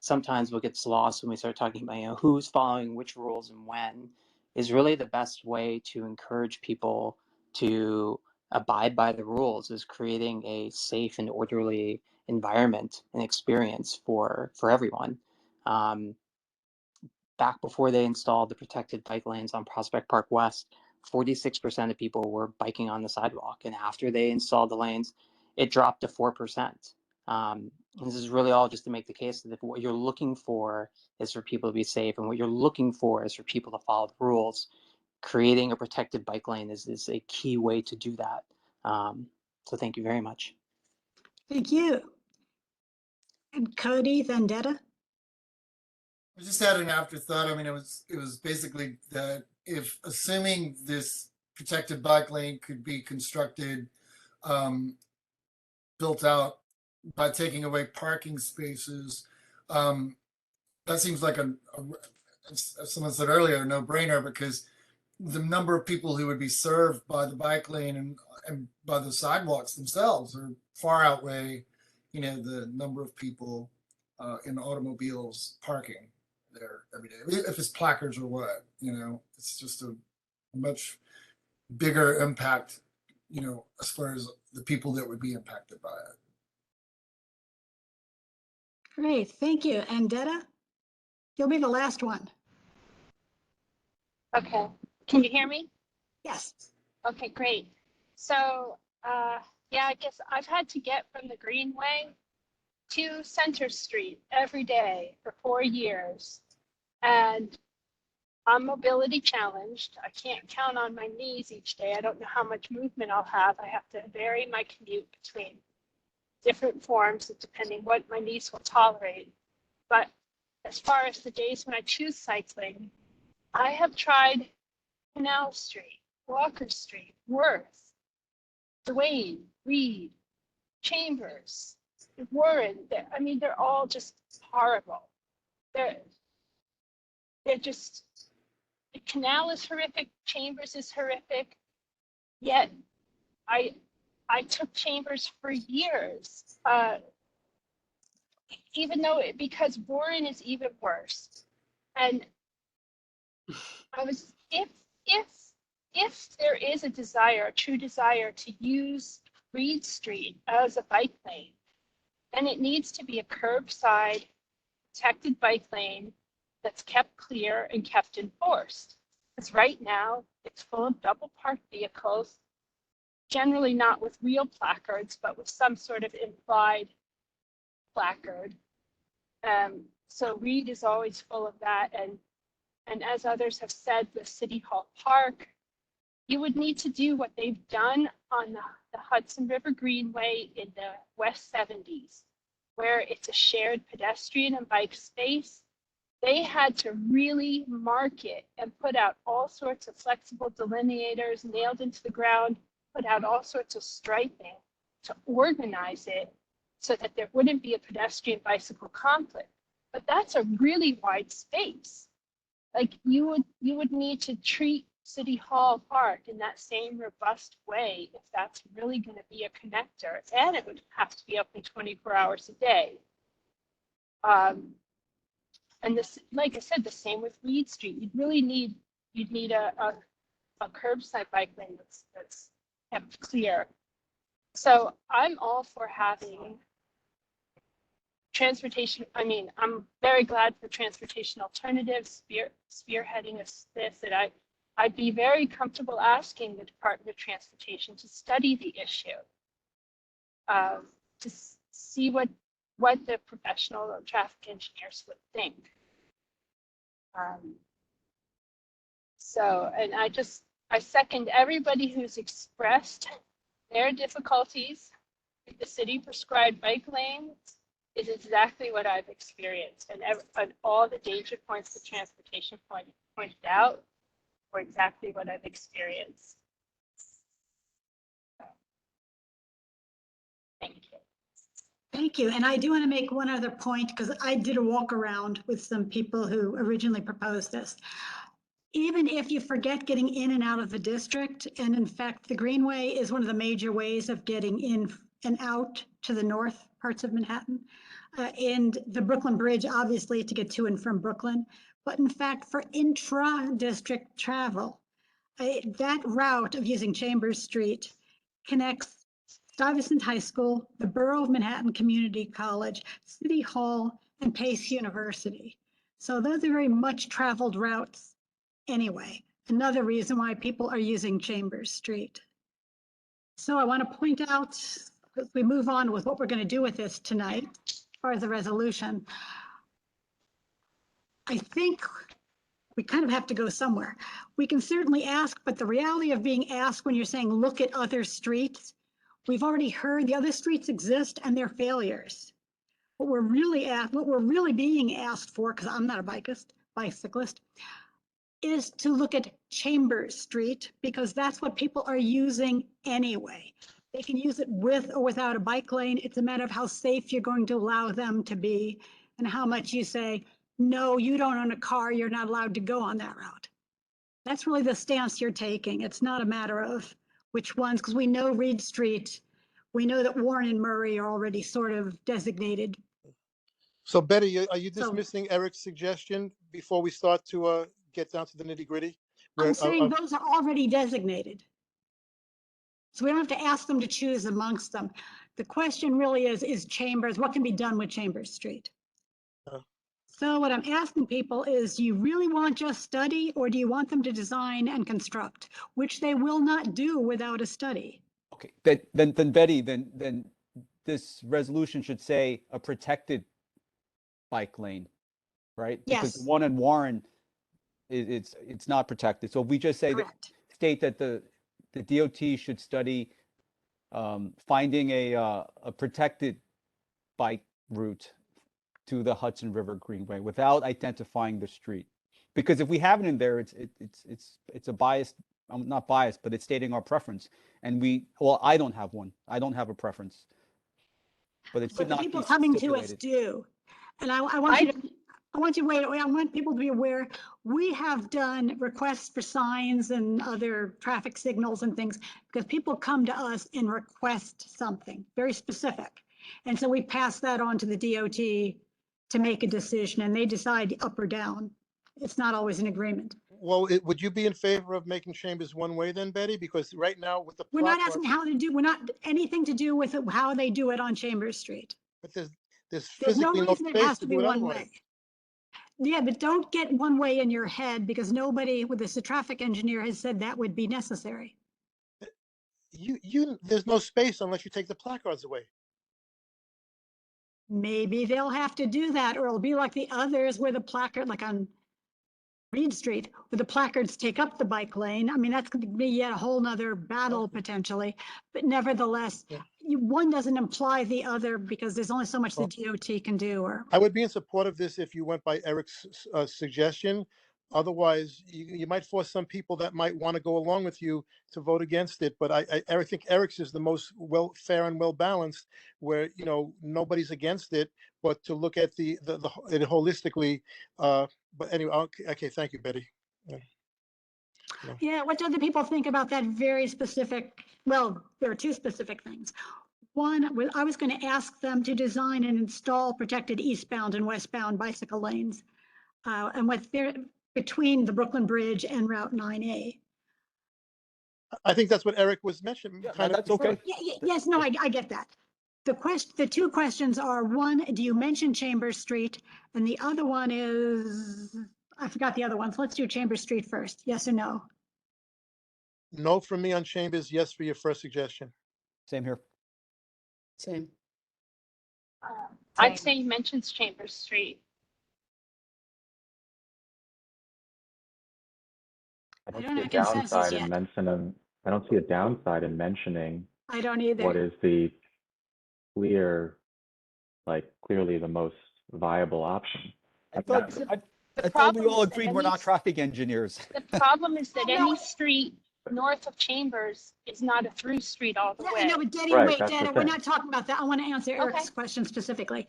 sometimes what gets lost when we start talking about, you know, who's following which rules and when, is really the best way to encourage people to abide by the rules, is creating a safe and orderly environment and experience for everyone. Back before they installed the protected bike lanes on Prospect Park West, 46% of people were biking on the sidewalk. And after they installed the lanes, it dropped to 4%. And this is really all just to make the case that if what you're looking for is for people to be safe, and what you're looking for is for people to follow the rules, creating a protected bike lane is a key way to do that. So thank you very much. Thank you. And Cody Vendetta? I just had an afterthought. I mean, it was basically that if assuming this protected bike lane could be constructed, built out by taking away parking spaces, that seems like as someone said earlier, a no-brainer, because the number of people who would be served by the bike lane and by the sidewalks themselves are far outweigh, you know, the number of people in automobiles parking there every day. If it's placards or what, you know, it's just a much bigger impact, you know, as far as the people that would be impacted by it. Great, thank you. And Detta? You'll be the last one. Okay, can you hear me? Yes. Okay, great. So, yeah, I guess I've had to get from the Greenway to Center Street every day for 4 years. And I'm mobility challenged. I can't count on my knees each day. I don't know how much movement I'll have. I have to vary my commute between different forms depending what my knees will tolerate. But as far as the days when I choose cycling, I have tried Canal Street, Walker Street, Worth, Duane, Reed, Chambers, Warren. I mean, they're all just horrible. They're just, the Canal is horrific, Chambers is horrific, yet I took Chambers for years, even though because Warren is even worse. And I was, if there is a desire, a true desire to use Reed Street as a bike lane, then it needs to be a curbside protected bike lane that's kept clear and kept enforced. Because right now it's full of double parked vehicles, generally not with real placards, but with some sort of implied placard. So Reed is always full of that. And as others have said, the City Hall Park, you would need to do what they've done on the Hudson River Greenway in the West 70s, where it's a shared pedestrian and bike space. They had to really mark it and put out all sorts of flexible delineators nailed into the ground, put out all sorts of striping to organize it so that there wouldn't be a pedestrian bicycle conflict. But that's a really wide space. Like you would need to treat City Hall Park in that same robust way if that's really going to be a connector, and it would have to be open 24 hours a day. And this, like I said, the same with Reed Street. You'd need a curbside bike lane that's kept clear. So I'm all for having transportation. I mean, I'm very glad for transportation alternatives, spearheading this, and I'd be very comfortable asking the Department of Transportation to study the issue, to see what the professional traffic engineers would think. So, and I second everybody who's expressed their difficulties with the city prescribed bike lanes is exactly what I've experienced. And all the danger points the transportation pointed out were exactly what I've experienced. Thank you. Thank you. And I do want to make one other point because I did a walk around with some people who originally proposed this. Even if you forget getting in and out of the district, and in fact, the Greenway is one of the major ways of getting in and out to the north parts of Manhattan. And the Brooklyn Bridge, obviously, to get to and from Brooklyn. But in fact, for intra-district travel, that route of using Chambers Street connects Stuyvesant High School, the Borough of Manhattan Community College, City Hall, and Pace University. So those are very much traveled routes anyway. Another reason why people are using Chambers Street. So I want to point out, as we move on with what we're going to do with this tonight, as far as the resolution, I think we kind of have to go somewhere. We can certainly ask, but the reality of being asked when you're saying, look at other streets, we've already heard the other streets exist and they're failures. What we're really being asked for, because I'm not a bicyclist, is to look at Chambers Street, because that's what people are using anyway. They can use it with or without a bike lane. It's a matter of how safe you're going to allow them to be and how much you say, no, you don't own a car, you're not allowed to go on that route. That's really the stance you're taking. It's not a matter of which ones, because we know Reed Street, we know that Warren and Murray are already sort of designated. So Betty, are you dismissing Eric's suggestion before we start to get down to the nitty gritty? I'm saying those are already designated. So we don't have to ask them to choose amongst them. The question really is Chambers, what can be done with Chambers Street? So what I'm asking people is, do you really want just study, or do you want them to design and construct, which they will not do without a study? Okay, then Betty, then this resolution should say a protected bike lane, right? Because the Yes. one in Warren, it's not protected. So if we just say that, state that the DOT should study finding a protected bike route to the Hudson River Greenway without identifying the street. Because if we have it in there, it's a biased, I'm not biased, but it's stating our preference. And well, I don't have one. I don't have a preference. But it should But the not people be coming to us stipulated. do. And I want you to, I want people to be aware, we have done requests for signs and other traffic signals and things because people come to us and request something very specific. And so we pass that on to the DOT to make a decision, and they decide up or down. It's not always an agreement. Well, would you be in favor of making Chambers one way then, Betty? Because right now with the We're not placard- asking how to do, we're not anything to do with how they do it on Chambers Street. But there's There's no physically no reason it space has to to be do it one otherwise. way. Yeah, but don't get one way in your head, because nobody with this, the traffic engineer has said that would be necessary. There's no space unless you take the placards away. Maybe they'll have to do that, or it'll be like the others where the placard, like on Reed Street, where the placards take up the bike lane. I mean, that's going to be yet a whole nother battle potentially, but nevertheless, one doesn't imply the other because there's only so much the DOT can do. Or I would be in support of this if you went by Eric's suggestion. Otherwise, you might force some people that might want to go along with you to vote against it. But I think Eric's is the most fair and well balanced, where nobody's against it, but to look at it holistically. But anyway, okay, thank you, Betty. yeah, what do other people think about that very specific? Well, there are two specific things. One, I was going to ask them to design and install protected eastbound and westbound bicycle lanes, and what they're between the Brooklyn Bridge and Route 9A. I think that's what Eric was mentioning. That's okay. Yes, no, I get that. The two questions are, one, do you mention Chambers Street? And the other one is, I forgot the other one. So let's do Chambers Street first. Yes or no? No from me on Chambers, yes for your first suggestion. Same here. Same. I'd say mentions Chambers Street. I don't don't see a have consensus downside in yet. mentioning, I don't see a downside in mentioning I don't what either. is the clear, like clearly the most viable option. I thought The I thought we problem all is that agreed we're any not traffic engineers. The problem is that No, any street north of Chambers is not a through street all the Yeah, I way. know, but Denny, Right, wait, that's the Dana, we're thing. not talking about that. I want to answer Okay. Eric's question specifically.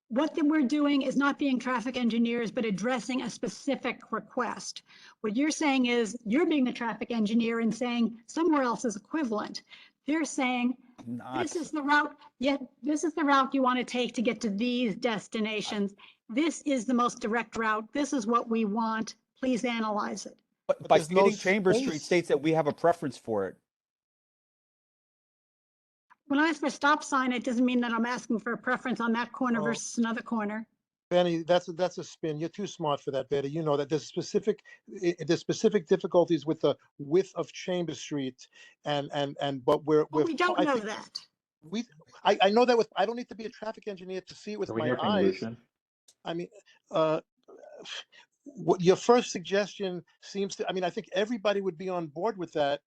What we're doing is not being traffic engineers, but addressing a specific request. What you're saying is you're being the traffic engineer and saying somewhere else is equivalent. They're saying Not. this is the route, yeah, this is the route you want to take to get to these destinations. This is the most direct route. This is what we want. Please analyze it. But by there's no stating Chambers Street space. states that we have a preference for it. When I ask for a stop sign, it doesn't mean that I'm asking for a preference on that corner Oh. versus another corner. Benny, that's a spin. You're too smart for that, Betty. You know that there's specific difficulties with the width of Chambers Street, but But we don't I know think that. I know that I don't need to be a traffic engineer to see it with Can we my hear from eyes. Lucian? I mean, what your first suggestion seems to, I mean, I think everybody would be on board with that.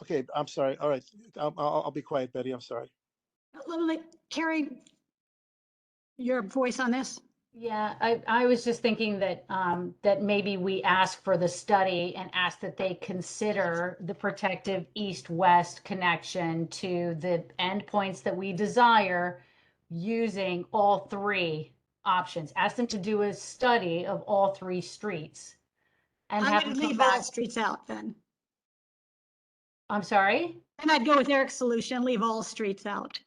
Okay, I'm sorry. All right, I'll be quiet, Betty. I'm sorry. Carrie, your voice on this? Yeah, I was just thinking that that maybe we ask for the study and ask that they consider the protective east-west connection to the endpoints that we desire using all three options. Ask them to do a study of all three streets. And I'm have going them to come leave all back. streets out then. I'm sorry? And I'd go with Eric's solution, leave all streets out.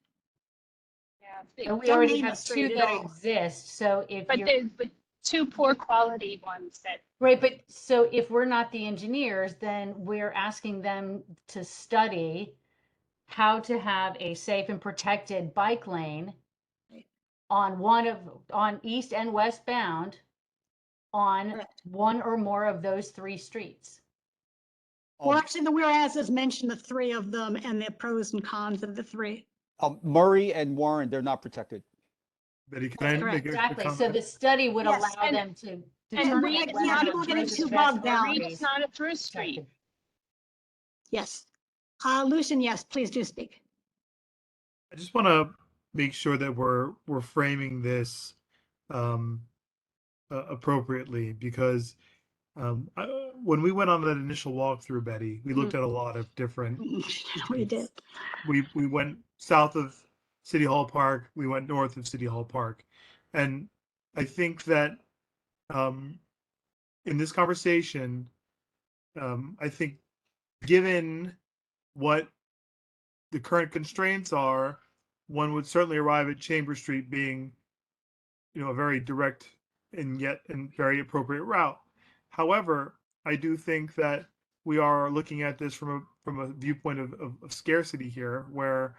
And we Don't already name a have two street at that all. exist, so if But you're. there's two poor quality ones that. Right, but so if we're not the engineers, then we're asking them to study how to have a safe and protected bike lane on east and westbound on one or more of those three streets. Well, actually, the whereas mentioned the three of them and the pros and cons of the three. Murray and Warren, they're not protected. Betty, can I make a Exactly, so comment? the study would Yes, allow and- them to And determine Reed is whether not or a not through those are too the street. best bogged down. Reed boundaries is not a through street. protected. Yes. Lucian, yes, please do speak. I just want to make sure that we're framing this appropriately, because when we went on that initial walkthrough, Betty, we looked at a lot of different. We did. We went south of City Hall Park. We went north of City Hall Park, and I think that in this conversation, I think given what the current constraints are, one would certainly arrive at Chambers Street being, a very direct and very appropriate route. However, I do think that we are looking at this from a viewpoint of scarcity here, where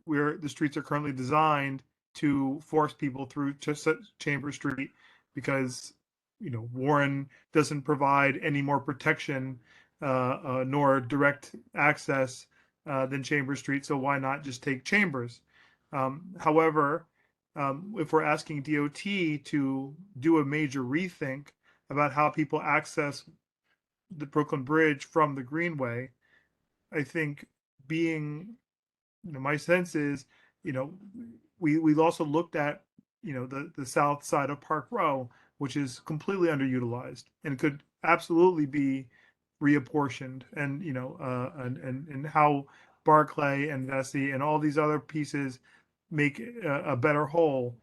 the streets are currently designed to force people through Chambers Street because Warren doesn't provide any more protection nor direct access than Chambers Street. So why not just take Chambers? However, if we're asking DOT to do a major rethink about how people access the Brooklyn Bridge from the Greenway, I think my sense is, we've also looked at, the south side of Park Row, which is completely underutilized and could absolutely be reapportioned, and and how Barclay and Vesey and all these other pieces make a better whole.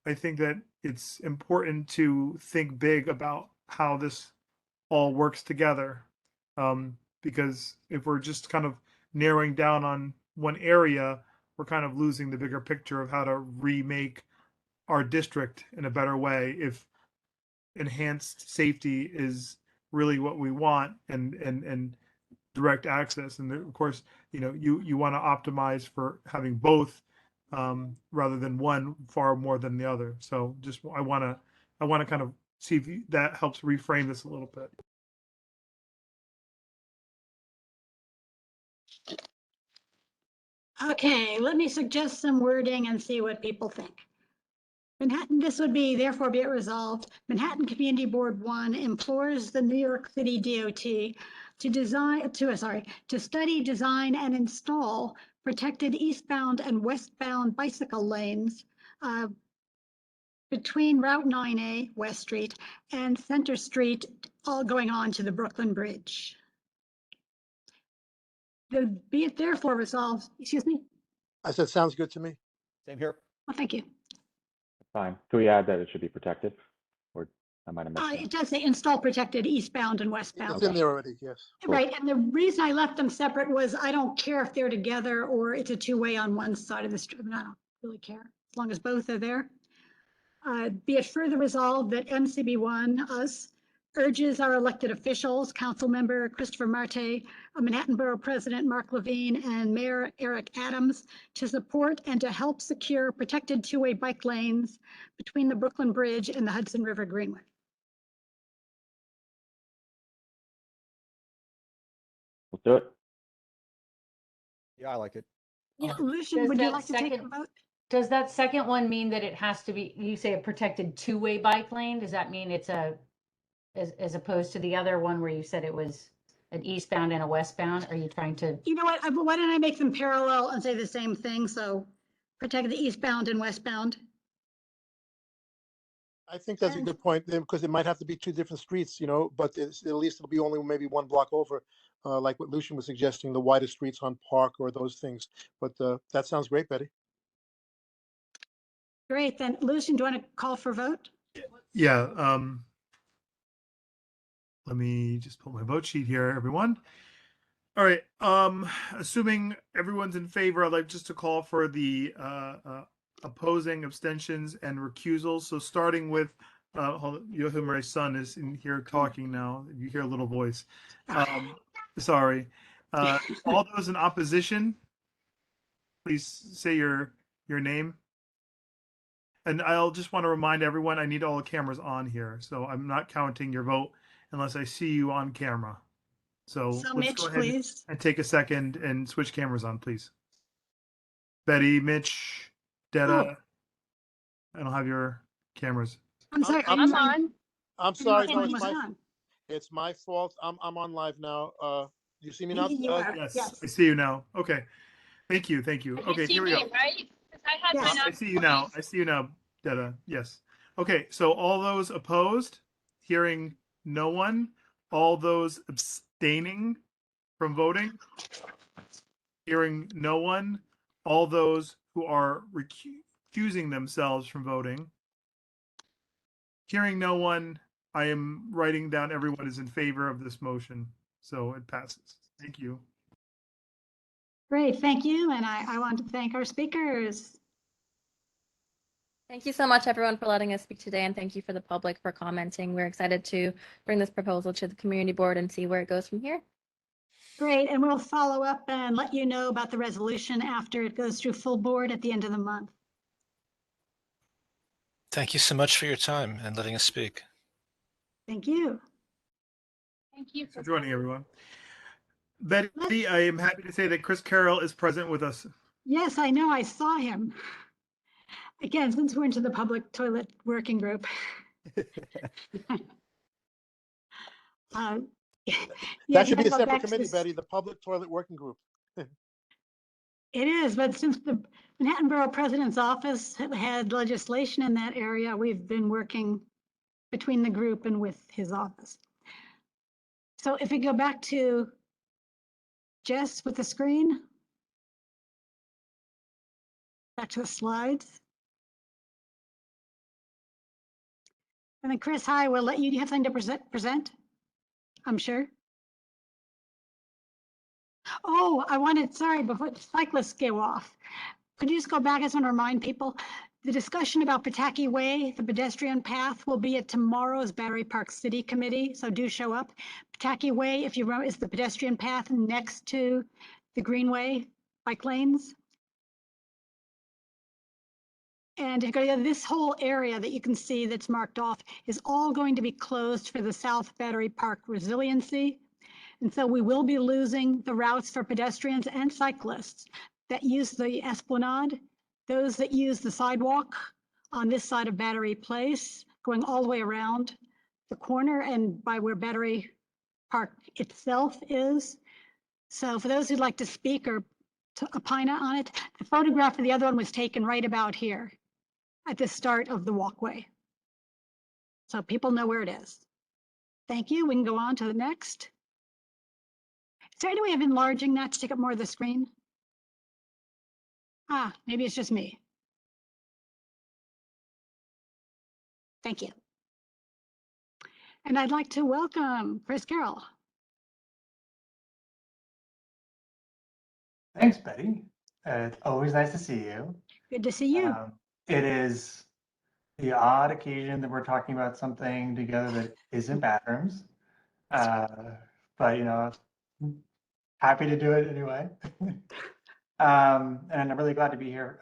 I think that it's important to think big about how this all works together, because if we're just kind of narrowing down on one area, we're kind of losing the bigger picture of how to remake our district in a better way if enhanced safety is really what we want, and direct access. And of course, you want to optimize for having both, rather than one far more than the other. So I want to kind of see if that helps reframe this a little bit. Okay, let me suggest some wording and see what people think. Manhattan, this would be, therefore be it resolved, Manhattan Community Board 1 implores the New York City DOT to study, design, and install protected eastbound and westbound bicycle lanes between Route 9A, West Street, and Center Street, all going on to the Brooklyn Bridge. Be it therefore resolved, excuse me? I said, sounds good to me. Same here. Well, thank you. Fine. Can we add that it should be protected? Or I might have missed It does say install protected eastbound and westbound. It's in there already, yes. Right, and the reason I left them separate was I don't care if they're together or it's a two-way on one side of the street. I mean, I don't really care, as long as both are there. Be it further resolved that MCB1, us, urges our elected officials, Councilmember Christopher Marte, Manhattan Borough President Mark Levine, and Mayor Eric Adams to support and to help secure protected two-way bike lanes between the Brooklyn Bridge and the Hudson River Greenway. Let's do it. Yeah, I like it. Yeah, Lucian, would you like to take a vote? Does that second one mean that it has to be, you say a protected two-way bike lane? Does that mean it's as opposed to the other one where you said it was an eastbound and a westbound? Are you trying to? You know what, why don't I make them parallel and say the same thing? So protect the eastbound and westbound. I think that's a good point, because it might have to be two different streets, but at least it'll be only maybe one block over, like what Lucian was suggesting, the wider streets on Park or those things. But that sounds great, Betty. Great, then Lucian, do you want to call for vote? Yeah, let me just pull my vote sheet here, everyone. All right, assuming everyone's in favor, I'd like just to call for the opposing, abstentions, and recusals. So starting with, Joachim, my son is in here talking now. You hear a little voice. Sorry. All those in opposition, please say your name. And I'll just want to remind everyone, I need all the cameras on here. So I'm not counting your vote unless I see you on camera. So let's Mitch, go ahead please. and take a second and switch cameras on, please. Betty, Mitch, Detta, I don't have your cameras. I'm sorry. I'm on. I'm sorry, Anyone no, was on. it's my fault. I'm on live now. You see me now? You are, Yes, I see you now. Okay. Thank you. Okay, here we go. Right? 'Cause I had Yes. mine I on see you now. twice. I see you now, Detta. Yes. Okay, so all those opposed, hearing no one, all those abstaining from voting, hearing no one, all those who are recusing themselves from voting, hearing no one, I am writing down everyone is in favor of this motion, so it passes. Thank you. Great, thank you. And I want to thank our speakers. Thank you so much, everyone, for letting us speak today, and thank you for the public for commenting. We're excited to bring this proposal to the community board and see where it goes from here. Great, and we'll follow up and let you know about the resolution after it goes through full board at the end of the month. Thank you so much for your time and letting us speak. Thank you. Thank you For joining, everyone. Betty, I am happy to say that Chris Carroll is present with us. Yes, I know, I saw him. Again, since we're into the public toilet working group. That should be a separate committee, Betty, the Public Toilet Working Group. It is, but since the Manhattan Borough President's Office had legislation in that area, we've been working between the group and with his office. So if we go back to Jess with the screen. Back to the slides. And then Chris, hi, we'll let you, do you have something to present? I'm sure. Oh, I wanted, sorry, before the cyclists go off, could you just go back? I just want to remind people, the discussion about Pataki Way, the pedestrian path, will be at tomorrow's Battery Park City Committee, so do show up. Pataki Way, if you remember, is the pedestrian path next to the Greenway bike lanes. And if you go to this whole area that you can see that's marked off is all going to be closed for the South Battery Park resiliency. And so we will be losing the routes for pedestrians and cyclists. that use the Esplanade, those that use the sidewalk on this side of Battery Place, going all the way around the corner and by where Battery Park itself is. So for those who'd like to speak or to opine on it, the photograph of the other one was taken right about here at the start of the walkway. So people know where it is. Thank you. We can go on to the next. Is there any way of enlarging that to take up more of the screen? Ah, maybe it's just me. Thank you. And I'd like to welcome Chris Carroll. Thanks, Betty. It's always nice to see you. Good to see you. It is the odd occasion that we're talking about something together that isn't bathrooms. But, you know, happy to do it anyway. And I'm really glad to be here.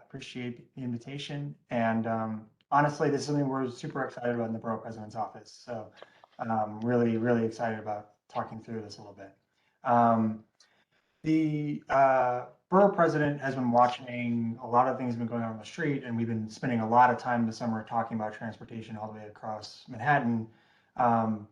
Appreciate the invitation. And honestly, this is something we're super excited about in the Borough President's Office. So really, really excited about talking through this a little bit. The Borough President has been watching a lot of things that have been going on the street, and we've been spending a lot of time this summer talking about transportation all the way across Manhattan.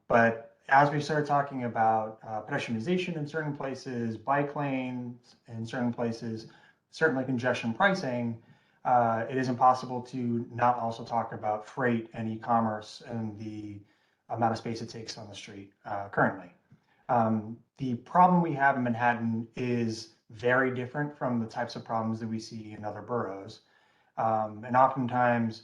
But as we started talking about pedestrianization in certain places, bike lanes in certain places, certainly congestion pricing, it is impossible to not also talk about freight and e-commerce and the amount of space it takes on the street currently. The problem we have in Manhattan is very different from the types of problems that we see in other boroughs. And oftentimes,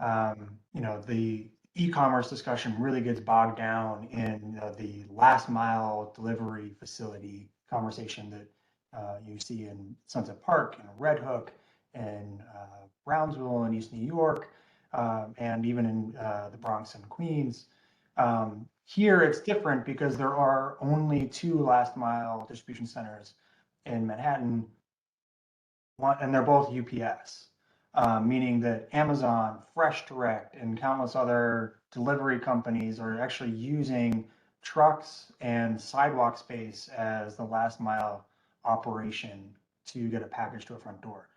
you know, the e-commerce discussion really gets bogged down in the last mile delivery facility conversation that you see in Sunset Park and Red Hook and Brownsville and East New York, and even in the Bronx and Queens. Here it's different because there are only 2 last mile distribution centers in Manhattan, and they're both UPS, meaning that Amazon, Fresh Direct, and countless other delivery companies are actually using trucks and sidewalk space as the last mile operation to get a package to a front door.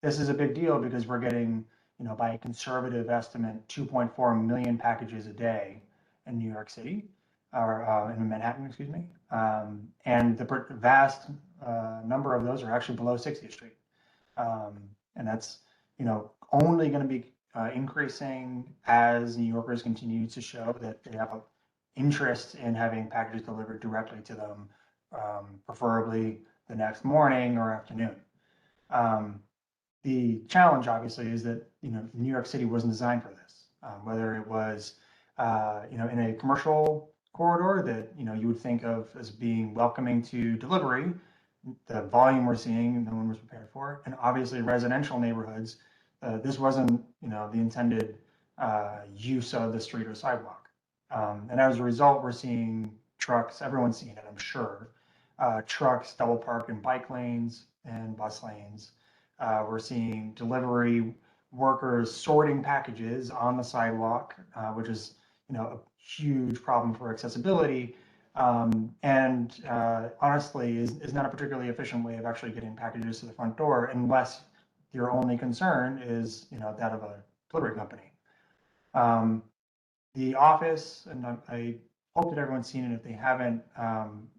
This is a big deal because we're getting, you know, by a conservative estimate, 2.4 million packages a day in New York City, or in Manhattan, excuse me. And the vast number of those are actually below 60th Street. And that's, you know, only going to be increasing as New Yorkers continue to show that they have an interest in having packages delivered directly to them, preferably the next morning or afternoon. The challenge, obviously, is that, you know, New York City wasn't designed for this. Whether it was, you know, in a commercial corridor that, you know, you would think of as being welcoming to delivery, the volume we're seeing, no one was prepared for, and obviously residential neighborhoods, this wasn't, you know, the intended use of the street or sidewalk. And as a result, we're seeing trucks, everyone's seeing it, I'm sure, trucks double park in bike lanes and bus lanes. We're seeing delivery workers sorting packages on the sidewalk, which is, you know, a huge problem for accessibility, and honestly is not a particularly efficient way of actually getting packages to the front door unless your only concern is, you know, that of a delivery company. The office, and I hope that everyone's seen it. If they haven't,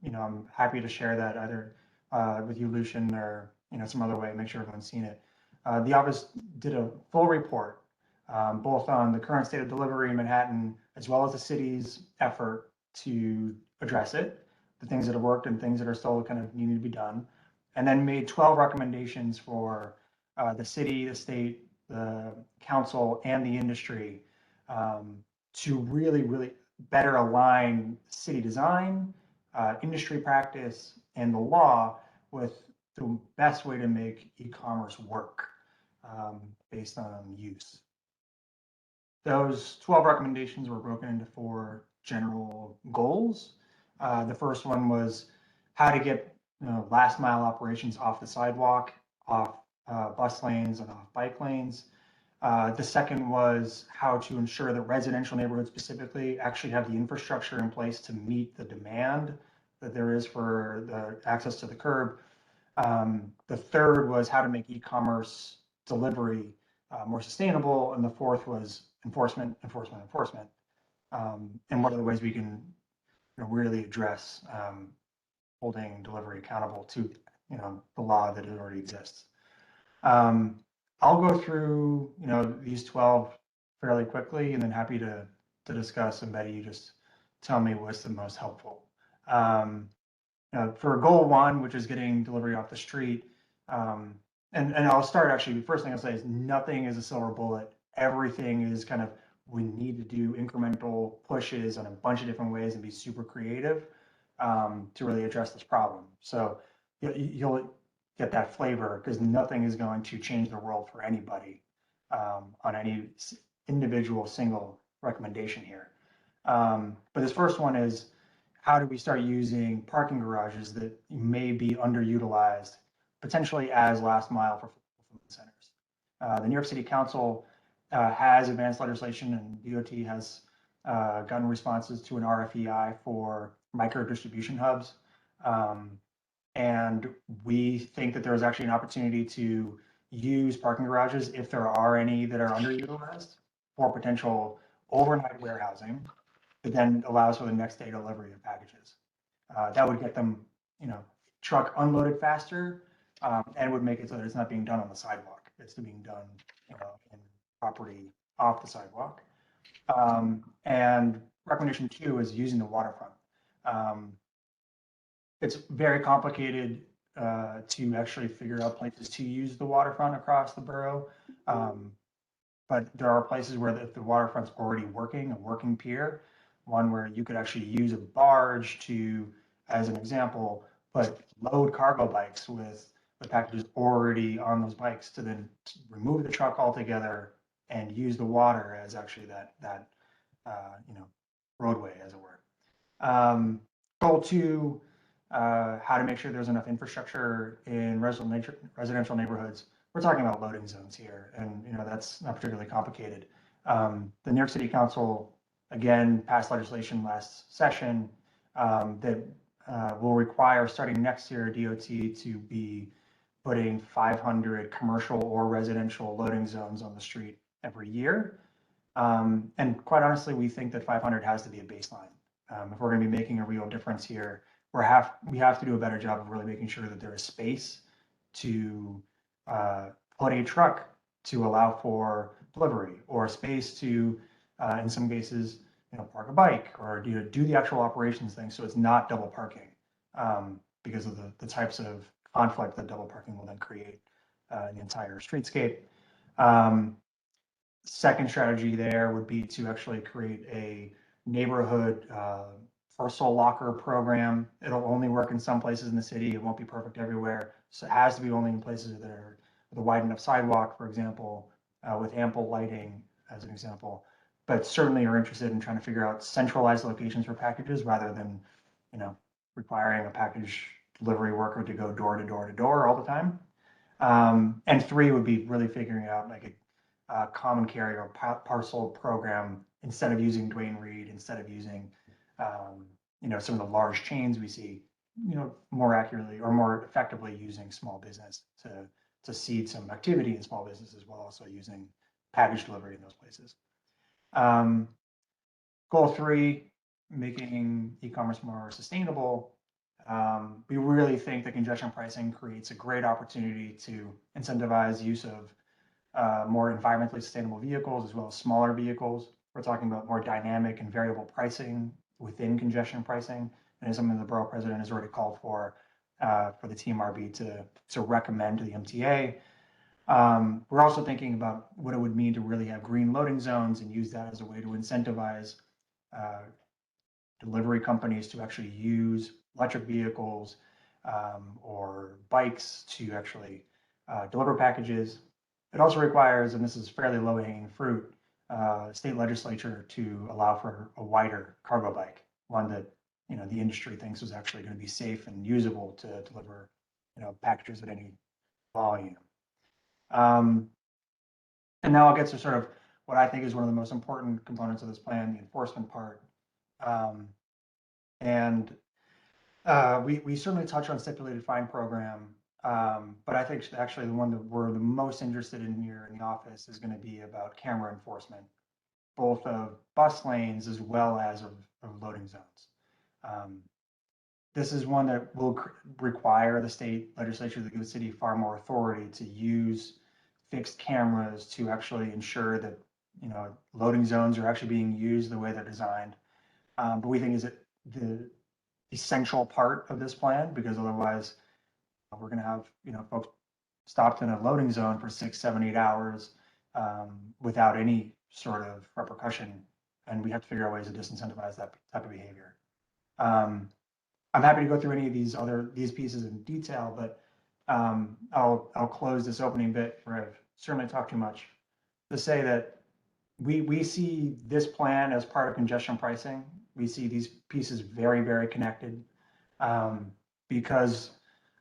you know, I'm happy to share that either with you, Lucian, or, you know, some other way, make sure everyone's seen it. The office did a full report, both on the current state of delivery in Manhattan, as well as the city's effort to address it, the things that have worked and things that are still kind of needing to be done, and then made 12 recommendations for the city, the state, the council, and the industry to really, really better align city design, industry practice, and the law with the best way to make e-commerce work based on use. Those 12 recommendations were broken into 4 general goals. The first one was how to get, you know, last mile operations off the sidewalk, off bus lanes, and off bike lanes. The second was how to ensure that residential neighborhoods specifically actually have the infrastructure in place to meet the demand that there is for the access to the curb. The third was how to make e-commerce delivery more sustainable. And the fourth was enforcement. And what are the ways we can really address holding delivery accountable to the law that already exists. I'll go through these 12 fairly quickly, and then happy to discuss. And Betty, you just tell me what's the most helpful. For goal 1, which is getting delivery off the street, and I'll start actually. The first thing I'll say is nothing is a silver bullet. Everything is kind of, we need to do incremental pushes on a bunch of different ways and be super creative to really address this problem. So you'll get that flavor, because nothing is going to change the world for anybody on any individual single recommendation here. But this first one is, how do we start using parking garages that may be underutilized, potentially as last mile for fulfillment centers? The New York City Council has advanced legislation, and DOT has gotten responses to an RFEI for micro distribution hubs. And we think that there's actually an opportunity to use parking garages, if there are any that are underutilized, for potential overnight warehousing that then allows for the next day delivery of packages. That would get them, truck unloaded faster, and would make it so that it's not being done on the sidewalk. It's being done in property off the sidewalk. And recommendation 2 is using the waterfront. It's very complicated to actually figure out places to use the waterfront across the borough. But there are places where if the waterfront's already working, a working pier, one where you could actually use a barge to, as an example, but load cargo bikes with the packages already on those bikes, to then remove the truck altogether and use the water as actually that roadway, as it were. Goal 2, how to make sure there's enough infrastructure in residential neighborhoods. We're talking about loading zones here, and that's not particularly complicated. The New York City Council, again, passed legislation last session that will require, starting next year, DOT to be putting 500 commercial or residential loading zones on the street every year. And quite honestly, we think that 500 has to be a baseline. If we're going to be making a real difference here, we have to do a better job of really making sure that there is space to put a truck to allow for delivery, or space to, in some cases, park a bike, or do the actual operations thing, so it's not double parking, because of the types of conflict that double parking will then create in the entire streetscape. Second strategy there would be to actually create a neighborhood parcel locker program. It'll only work in some places in the city. It won't be perfect everywhere. So it has to be only in places that are with a wide enough sidewalk, for example, with ample lighting, as an example. But certainly are interested in trying to figure out centralized locations for packages, rather than, requiring a package delivery worker to go door to door to door all the time. And 3 would be really figuring out like a common carrier parcel program, instead of using Duane Reade, instead of using some of the large chains we see, more accurately or more effectively using small business to seed some activity in small businesses, while also using package delivery in those places. Goal 3, making e-commerce more sustainable. We really think that congestion pricing creates a great opportunity to incentivize use of more environmentally sustainable vehicles, as well as smaller vehicles. We're talking about more dynamic and variable pricing within congestion pricing, and is something the borough president has already called for the TMRB to recommend to the MTA. We're also thinking about what it would mean to really have green loading zones, and use that as a way to incentivize delivery companies to actually use electric vehicles or bikes to actually deliver packages. It also requires, and this is fairly low-hanging fruit, state legislature to allow for a wider cargo bike, one that the industry thinks is actually going to be safe and usable to deliver packages at any volume. And now I'll get to sort of what I think is one of the most important components of this plan, the enforcement part. We certainly touch on stipulated fine program. But I think actually the one that we're the most interested in here in the office is going to be about camera enforcement, both of bus lanes as well as of loading zones. This is one that will require the state legislature to give the city far more authority to use fixed cameras to actually ensure that, you know, loading zones are actually being used the way they're designed. But we think is it the essential part of this plan, because otherwise we're going to have, you know, folks stopped in a loading zone for 6, 7, 8 hours without any sort of repercussion, and we have to figure out ways to disincentivize that type of behavior. I'm happy to go through any of these pieces in detail, but I'll close this opening bit where I've certainly talked too much to say that we see this plan as part of congestion pricing. We see these pieces very, very connected because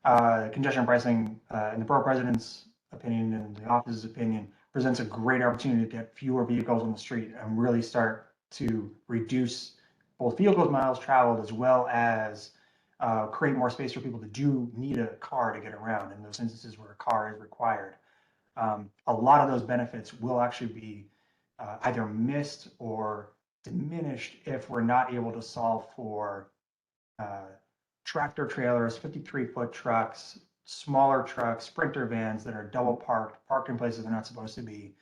congestion pricing, in the borough president's opinion and the office's opinion, presents a great opportunity to get fewer vehicles on the street and really start to reduce both vehicles miles traveled as well as create more space for people that do need a car to get around in those instances where a car is required. A lot of those benefits will actually be either missed or diminished if we're not able to solve for tractor trailers, 53-foot trucks, smaller trucks, Sprinter vans that are double parked in places they're not supposed to be.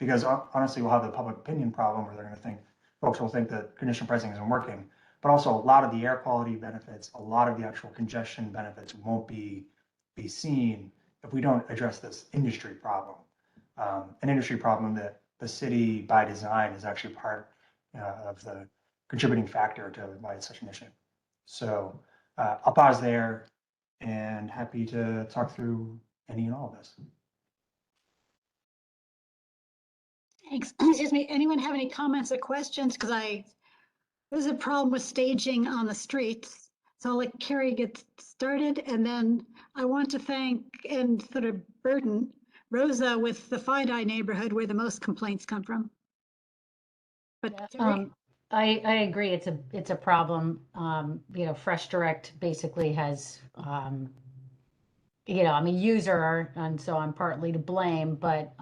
Because honestly, we'll have the public opinion problem where they're going to think, folks will think that congestion pricing isn't working. But also a lot of the air quality benefits, a lot of the actual congestion benefits won't be seen if we don't address this industry problem. An industry problem that the city by design is actually part of the contributing factor to why it's such an issue. So I'll pause there and happy to talk through any and all of this. Thanks. Excuse me. Anyone have any comments or questions? Because there's a problem with staging on the streets. So I'll let Carrie get started, and then I want to thank and sort of burden Rosa with the Fidei neighborhood where the most complaints come from. But Carrie? I agree. It's a problem. You know, Fresh Direct basically has, you know, I'm a user, and so I'm partly to blame, but,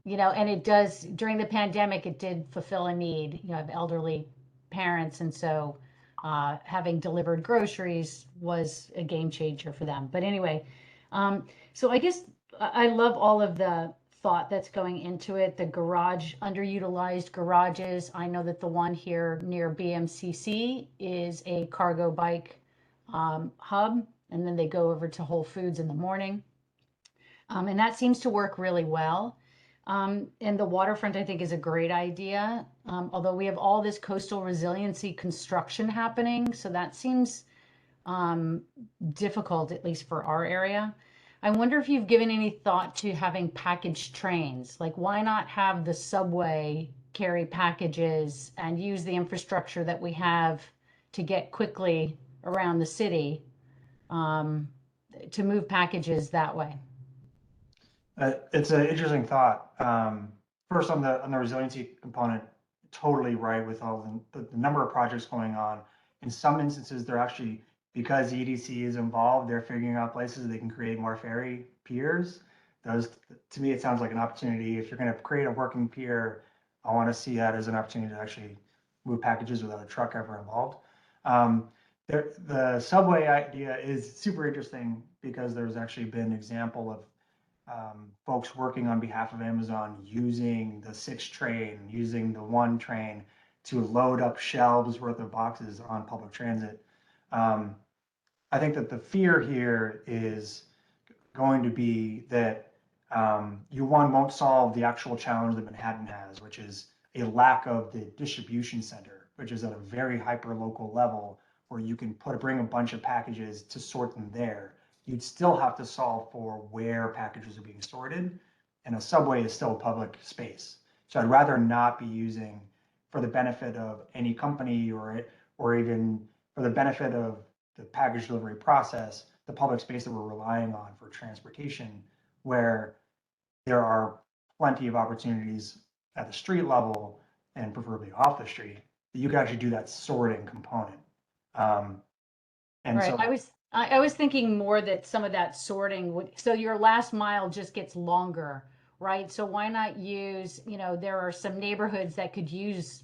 you know, and it does, during the pandemic, it did fulfill a need. You know, I have elderly parents, and so having delivered groceries was a game changer for them. But anyway, so I guess I love all of the thought that's going into it. The garage, underutilized garages. I know that the one here near BMCC is a cargo bike hub, and then they go over to Whole Foods in the morning. And that seems to work really well. And the waterfront, I think, is a great idea. Although we have all this coastal resiliency construction happening, so that seems difficult, at least for our area. I wonder if you've given any thought to having package trains. Like, why not have the subway carry packages and use the infrastructure that we have to get quickly around the city to move packages that way? It's an interesting thought. First, on the resiliency component, totally right with all the number of projects going on. In some instances, they're actually, because EDC is involved, they're figuring out places they can create more ferry piers. Those, to me, it sounds like an opportunity. If you're going to create a working pier, I want to see that as an opportunity to actually move packages without a truck ever involved. The subway idea is super interesting because there's actually been an example of folks working on behalf of Amazon using the 6 train, using the 1 train to load up shelves worth of boxes on public transit. I think that the fear here is going to be that you won't solve the actual challenge that Manhattan has, which is a lack of the distribution center, which is at a very hyper local level where you can bring a bunch of packages to sort them there. You'd still have to solve for where packages are being sorted, and a subway is still a public space. So I'd rather not be using, for the benefit of any company or even for the benefit of the package delivery process, the public space that we're relying on for transportation, where there are plenty of opportunities at the street level and preferably off the street that you can actually do that sorting component. And right. so I was thinking more that some of that sorting would, so your last mile just gets longer, right? So why not use, there are some neighborhoods that could use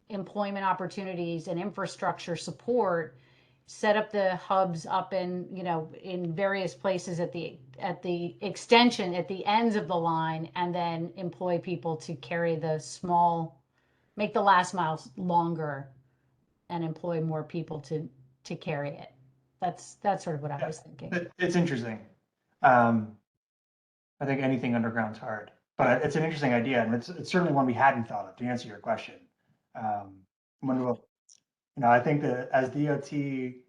employment opportunities and infrastructure support, set up the hubs up in various places at the extension, at the ends of the line, and then employ people to carry make the last miles longer and employ more people to carry it. That's sort of what I was thinking. It's interesting. I think anything underground's hard, but it's an interesting idea, and it's certainly one we hadn't thought of, to answer your question. I think that as DOT,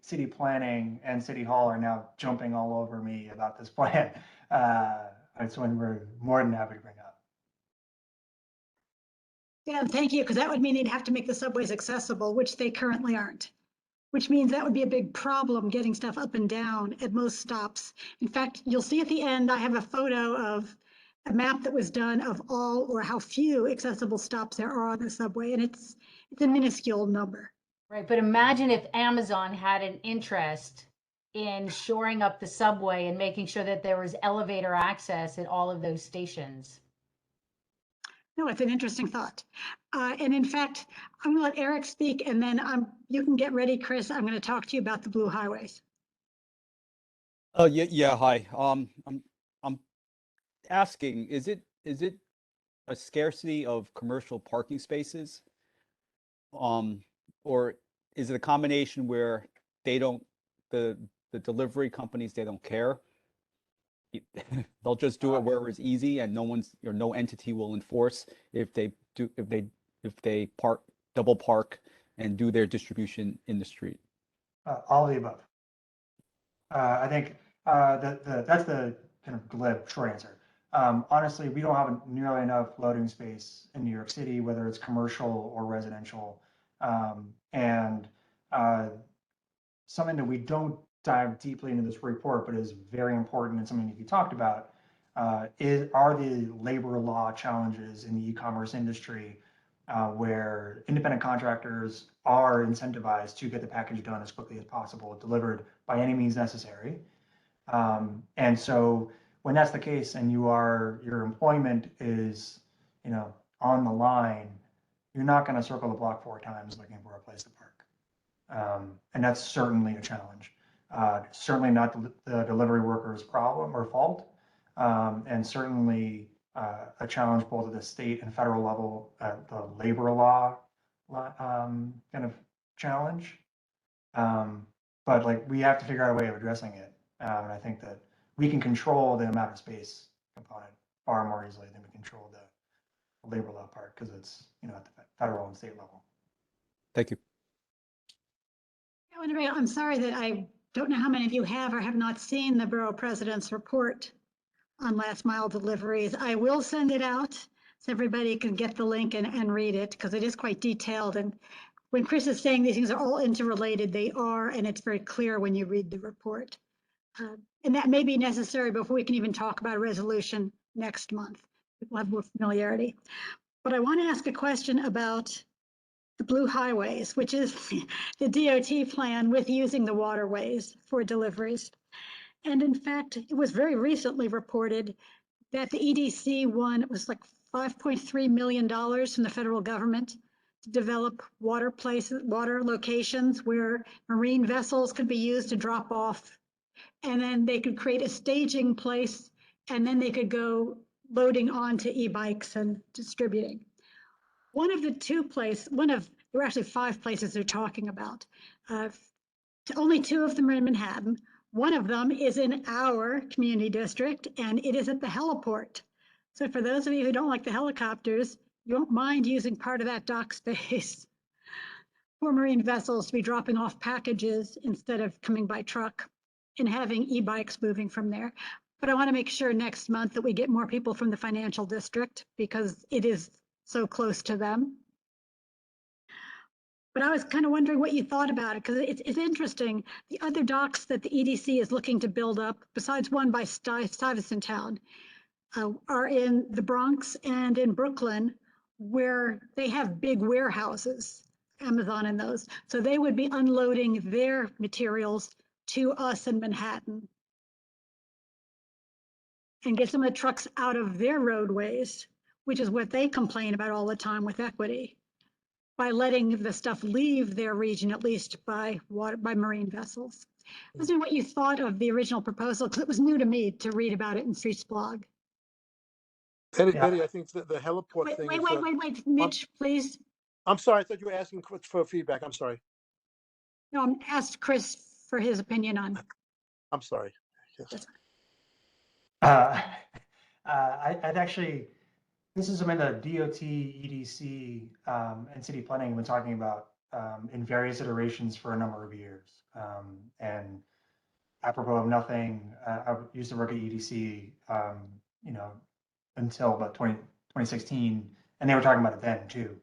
city planning, and city hall are now jumping all over me about this plan, it's one we're more than happy to bring up. Yeah, thank you, because that would mean they'd have to make the subways accessible, which they currently aren't. Which means that would be a big problem getting stuff up and down at most stops. In fact, you'll see at the end, I have a photo of a map that was done of all or how few accessible stops there are on the subway, and it's a minuscule number. Right, but imagine if Amazon had an interest in shoring up the subway and making sure that there was elevator access at all of those stations. No, it's an interesting thought. And in fact, I'm gonna let Eric speak, and then you can get ready, Chris. I'm gonna talk to you about the blue highways. Oh, yeah, hi. I'm asking, is it a scarcity of commercial parking spaces? Or is it a combination where the delivery companies, they don't care? They'll just do it wherever it's easy, and no entity will enforce if they double park and do their distribution in the street. All of the above. I think that's the kind of glib short answer. Honestly, we don't have nearly enough loading space in New York City, whether it's commercial or residential. And something that we don't dive deeply into this report, but is very important and something that you talked about, are the labor law challenges in the e-commerce industry, where independent contractors are incentivized to get the package done as quickly as possible, delivered by any means necessary. And so when that's the case, and your employment is, on the line, you're not going to circle the block 4 times looking for a place to park. And that's certainly a challenge. Certainly not the delivery worker's problem or fault, and certainly a challenge both at the state and federal level, the labor law kind of challenge. But we have to figure out a way of addressing it. And I think that we can control the amount of space component far more easily than we control the labor law part, because it's at the federal and state level. Thank you. I'm sorry that I don't know how many of you have or have not seen the Borough President's report on last mile deliveries. I will send it out so everybody can get the link and read it, because it is quite detailed. And when Chris is saying these things are all interrelated, they are, and it's very clear when you read the report. And that may be necessary before we can even talk about a resolution next month. People have more familiarity. But I want to ask a question about the blue highways, which is the DOT plan with using the waterways for deliveries. And in fact, it was very recently reported that the EDC won, it was like $5.3 million from the federal government to develop water locations where marine vessels could be used to drop off. And then they could create a staging place, and then they could go loading onto e-bikes and distributing. There were actually 5 places they're talking about. Only 2 of them are in Manhattan. One of them is in our community district, and it is at the heliport. So for those of you who don't like the helicopters, you won't mind using part of that dock space for marine vessels to be dropping off packages instead of coming by truck, and having e-bikes moving from there. But I want to make sure next month that we get more people from the financial district, because it is so close to them. But I was kind of wondering what you thought about it, because it's interesting. The other docks that the EDC is looking to build up, besides one by Stuyvesant Town, are in the Bronx and in Brooklyn, where they have big warehouses, Amazon and those. So they would be unloading their materials to us in Manhattan and get some of the trucks out of their roadways, which is what they complain about all the time with equity, by letting the stuff leave their region, at least by water, by marine vessels. I was wondering what you thought of the original proposal, because it was new to me to read about it in Streets blog. Betty, Yeah. Betty, I think the heliport Wait, thing wait, is. wait, Mitch, please. I'm sorry, I thought you were asking for feedback. I'm sorry. No, I'm asked Chris for his opinion on. I'm sorry. Yes. I'd actually, this is something that DOT, EDC, and city planning have been talking about in various iterations for a number of years. And apropos of nothing, I used to work at EDC, you know, until about 2016, and they were talking about it then too.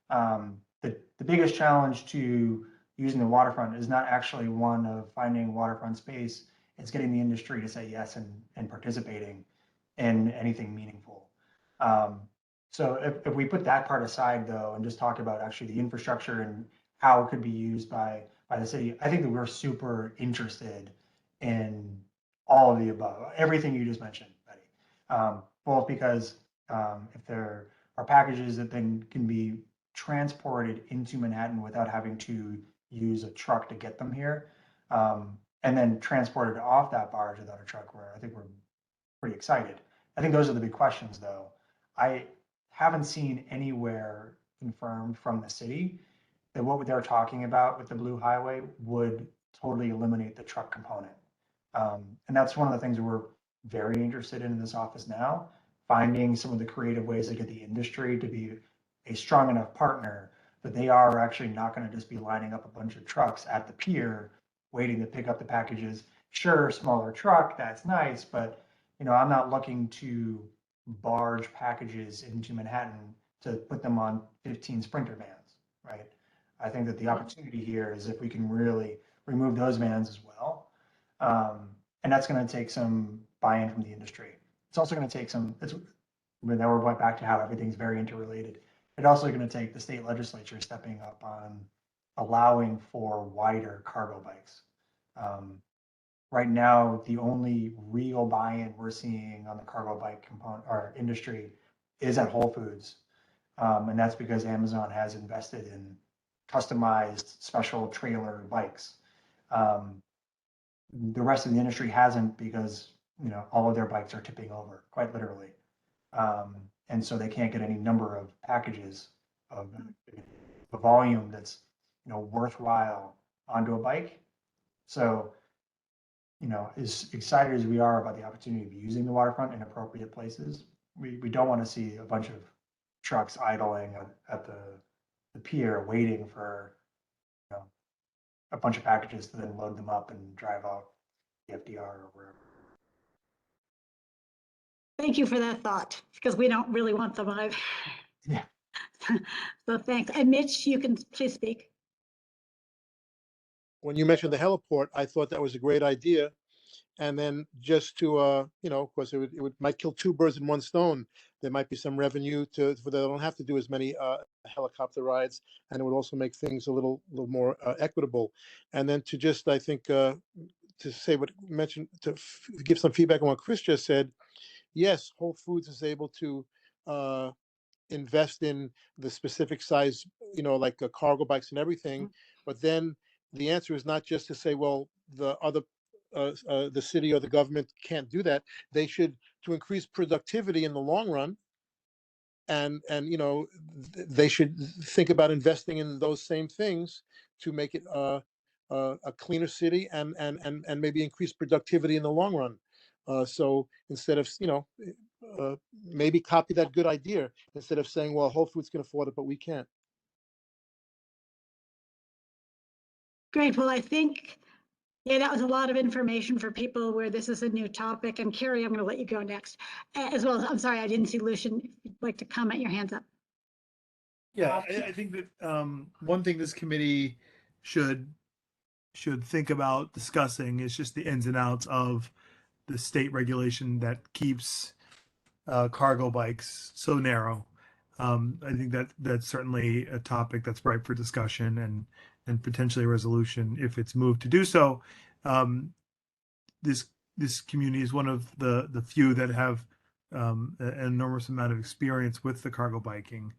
The biggest challenge to using the waterfront is not actually one of finding waterfront space, it's getting the industry to say yes and participating in anything meaningful. So if we put that part aside though, and just talk about actually the infrastructure and how it could be used by the city, I think that we're super interested in all of the above, everything you just mentioned, Betty. Both because if there are packages that then can be transported into Manhattan without having to use a truck to get them here, and then transported off that barge without a truck, where I think we're pretty excited. I think those are the big questions though. I haven't seen anywhere confirmed from the city that what they're talking about with the Blue Highway would totally eliminate the truck component. And that's one of the things we're very interested in this office now, finding some of the creative ways to get the industry to be a strong enough partner that they are actually not going to just be lining up a bunch of trucks at the pier waiting to pick up the packages. Sure, smaller truck, that's nice, but you know, I'm not looking to barge packages into Manhattan to put them on 15 Sprinter vans, right? I think that the opportunity here is if we can really remove those vans as well. And that's going to take some buy-in from the industry. It's also going to take some, now we're back to how everything's very interrelated. It's also going to take the state legislature stepping up on allowing for wider cargo bikes. Right now, the only real buy-in we're seeing on the cargo bike component or industry is at Whole Foods. And that's because Amazon has invested in customized special trailer bikes. The rest of the industry hasn't, because you know all of their bikes are tipping over, quite literally. And so they can't get any number of packages of the volume that's worthwhile onto a bike. So you know, as excited as we are about the opportunity of using the waterfront in appropriate places, we don't want to see a bunch of trucks idling at the pier waiting for a bunch of packages to then load them up and drive out the FDR or wherever. Thank you for that thought, because we don't really want them either. Yeah. So thanks. And Mitch, you can please speak. When you mentioned the heliport, I thought that was a great idea. And then just to, you know, of course, it might kill two birds in one stone. There might be some revenue for they don't have to do as many helicopter rides, and it would also make things a little more equitable. And then to just, I think, to say what mentioned, to give some feedback on what Chris just said. Yes, Whole Foods is able to invest in the specific size, you know, like cargo bikes and everything. But then the answer is not just to say, well, the other the city or the government can't do that. They should, to increase productivity in the long run, and you know, they should think about investing in those same things to make it a cleaner city and maybe increase productivity in the long run. So instead of, you know, maybe copy that good idea instead of saying, well, Whole Foods can afford it, but we can't. Great. Well, I think, yeah, that was a lot of information for people where this is a new topic. And Carrie, I'm going to let you go next. As well as, I'm sorry, I didn't see Lucian. If you'd like to comment, your hands up. Yeah, I think that one thing this committee should think about discussing is just the ins and outs of the state regulation that keeps cargo bikes so narrow. I think that that's certainly a topic that's ripe for discussion and potentially a resolution if it's moved to do so. This community is one of the few that have an enormous amount of experience with the cargo biking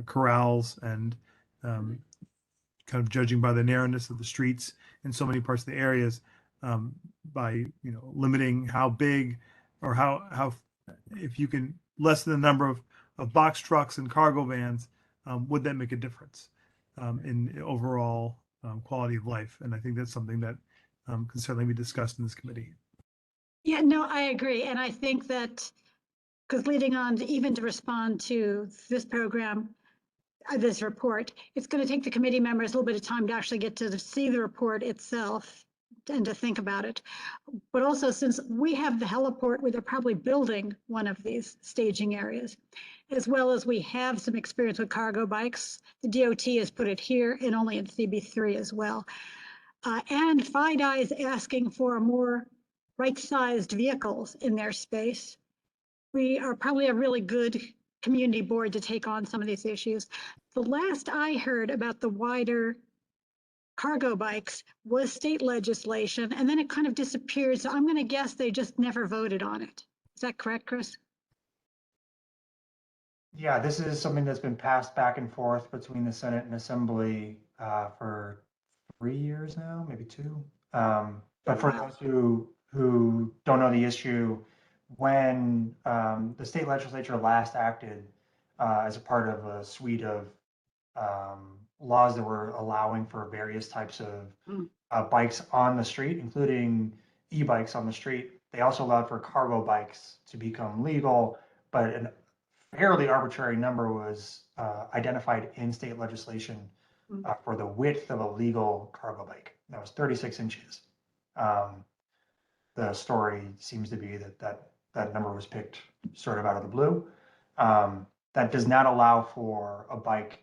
corrals, and kind of judging by the narrowness of the streets in so many parts of the areas, by limiting how big, or how if you can lessen the number of box trucks and cargo vans, would that make a difference in overall quality of life? And I think that's something that can certainly be discussed in this committee. Yeah, no, I agree. And I think that, because leading on even to respond to this program, this report, it's going to take the committee members a little bit of time to actually get to see the report itself and to think about it. But also, since we have the heliport where they're probably building one of these staging areas, as well as we have some experience with cargo bikes, the DOT has put it here and only in CB3 as well. And FIDI is asking for more right-sized vehicles in their space. We are probably a really good community board to take on some of these issues. The last I heard about the wider cargo bikes was state legislation, and then it kind of disappeared. So I'm going to guess they just never voted on it. Is that correct, Chris? Yeah, this is something that's been passed back and forth between the Senate and Assembly for 3 years now, maybe 2. But for those who don't know the issue, when the state legislature last acted as a part of a suite of laws that were allowing for various types of bikes on the street, including e-bikes on the street, they also allowed for cargo bikes to become legal, but a fairly arbitrary number was identified in state legislation for the width of a legal cargo bike. That was 36 inches. The story seems to be that number was picked sort of out of the blue. That does not allow for a bike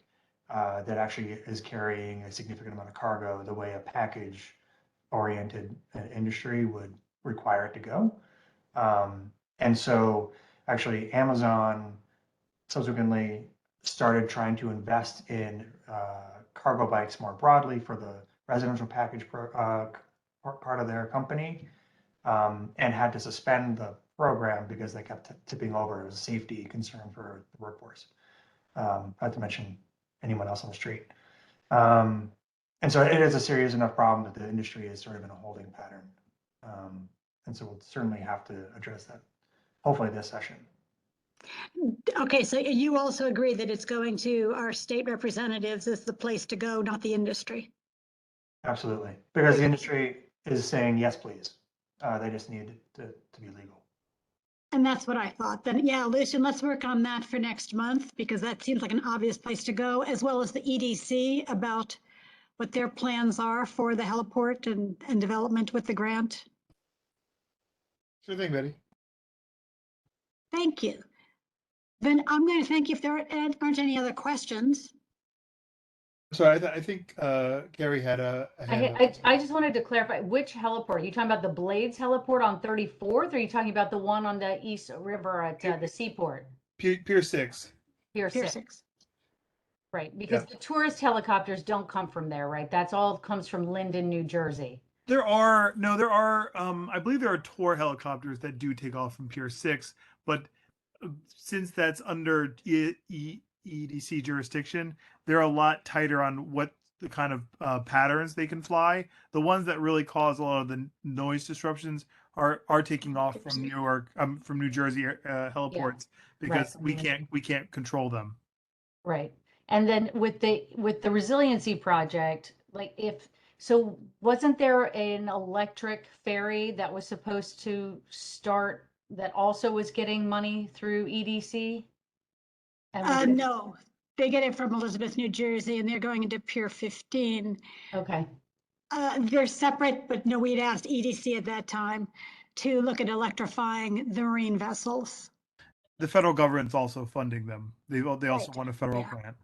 that actually is carrying a significant amount of cargo the way a package-oriented industry would require it to go. And so actually Amazon subsequently started trying to invest in cargo bikes more broadly for the residential package part of their company, and had to suspend the program because they kept tipping over as a safety concern for the workforce, not to mention anyone else on the street. And so it is a serious enough problem that the industry is sort of in a holding pattern. And so we'll certainly have to address that, hopefully this session. Okay, so you also agree that it's going to our state representatives as the place to go, not the industry? Absolutely, because the industry is saying, yes, please. They just need to be legal. And that's what I thought. Then, yeah, Lucian, let's work on that for next month, because that seems like an obvious place to go, as well as the EDC about what their plans are for the heliport and development with the grant. Sure thing, Betty. Thank you. Then I'm going to thank you if there aren't any other questions. So I think Gary had a. I just wanted to clarify, which heliport? Are you talking about the Blades heliport on 34th, or are you talking about the one on the East River at the seaport? Pier 6. Pier 6. Right, because the tourist helicopters don't come from there, right? That's all comes from Linden, New Jersey. There are, I believe there are tour helicopters that do take off from Pier 6, but since that's under EDC jurisdiction, they're a lot tighter on what the kind of patterns they can fly. The ones that really cause a lot of the noise disruptions are taking off from New York, from New Jersey heliports, because we can't control them. Right. And then with the resiliency project, so wasn't there an electric ferry that was supposed to start that also was getting money through EDC? No, they get it from Elizabeth, New Jersey, and they're going into Pier 15. Okay. They're separate, but no, we'd asked EDC at that time to look at electrifying the marine vessels. The federal government's also funding them. They also want a federal grant.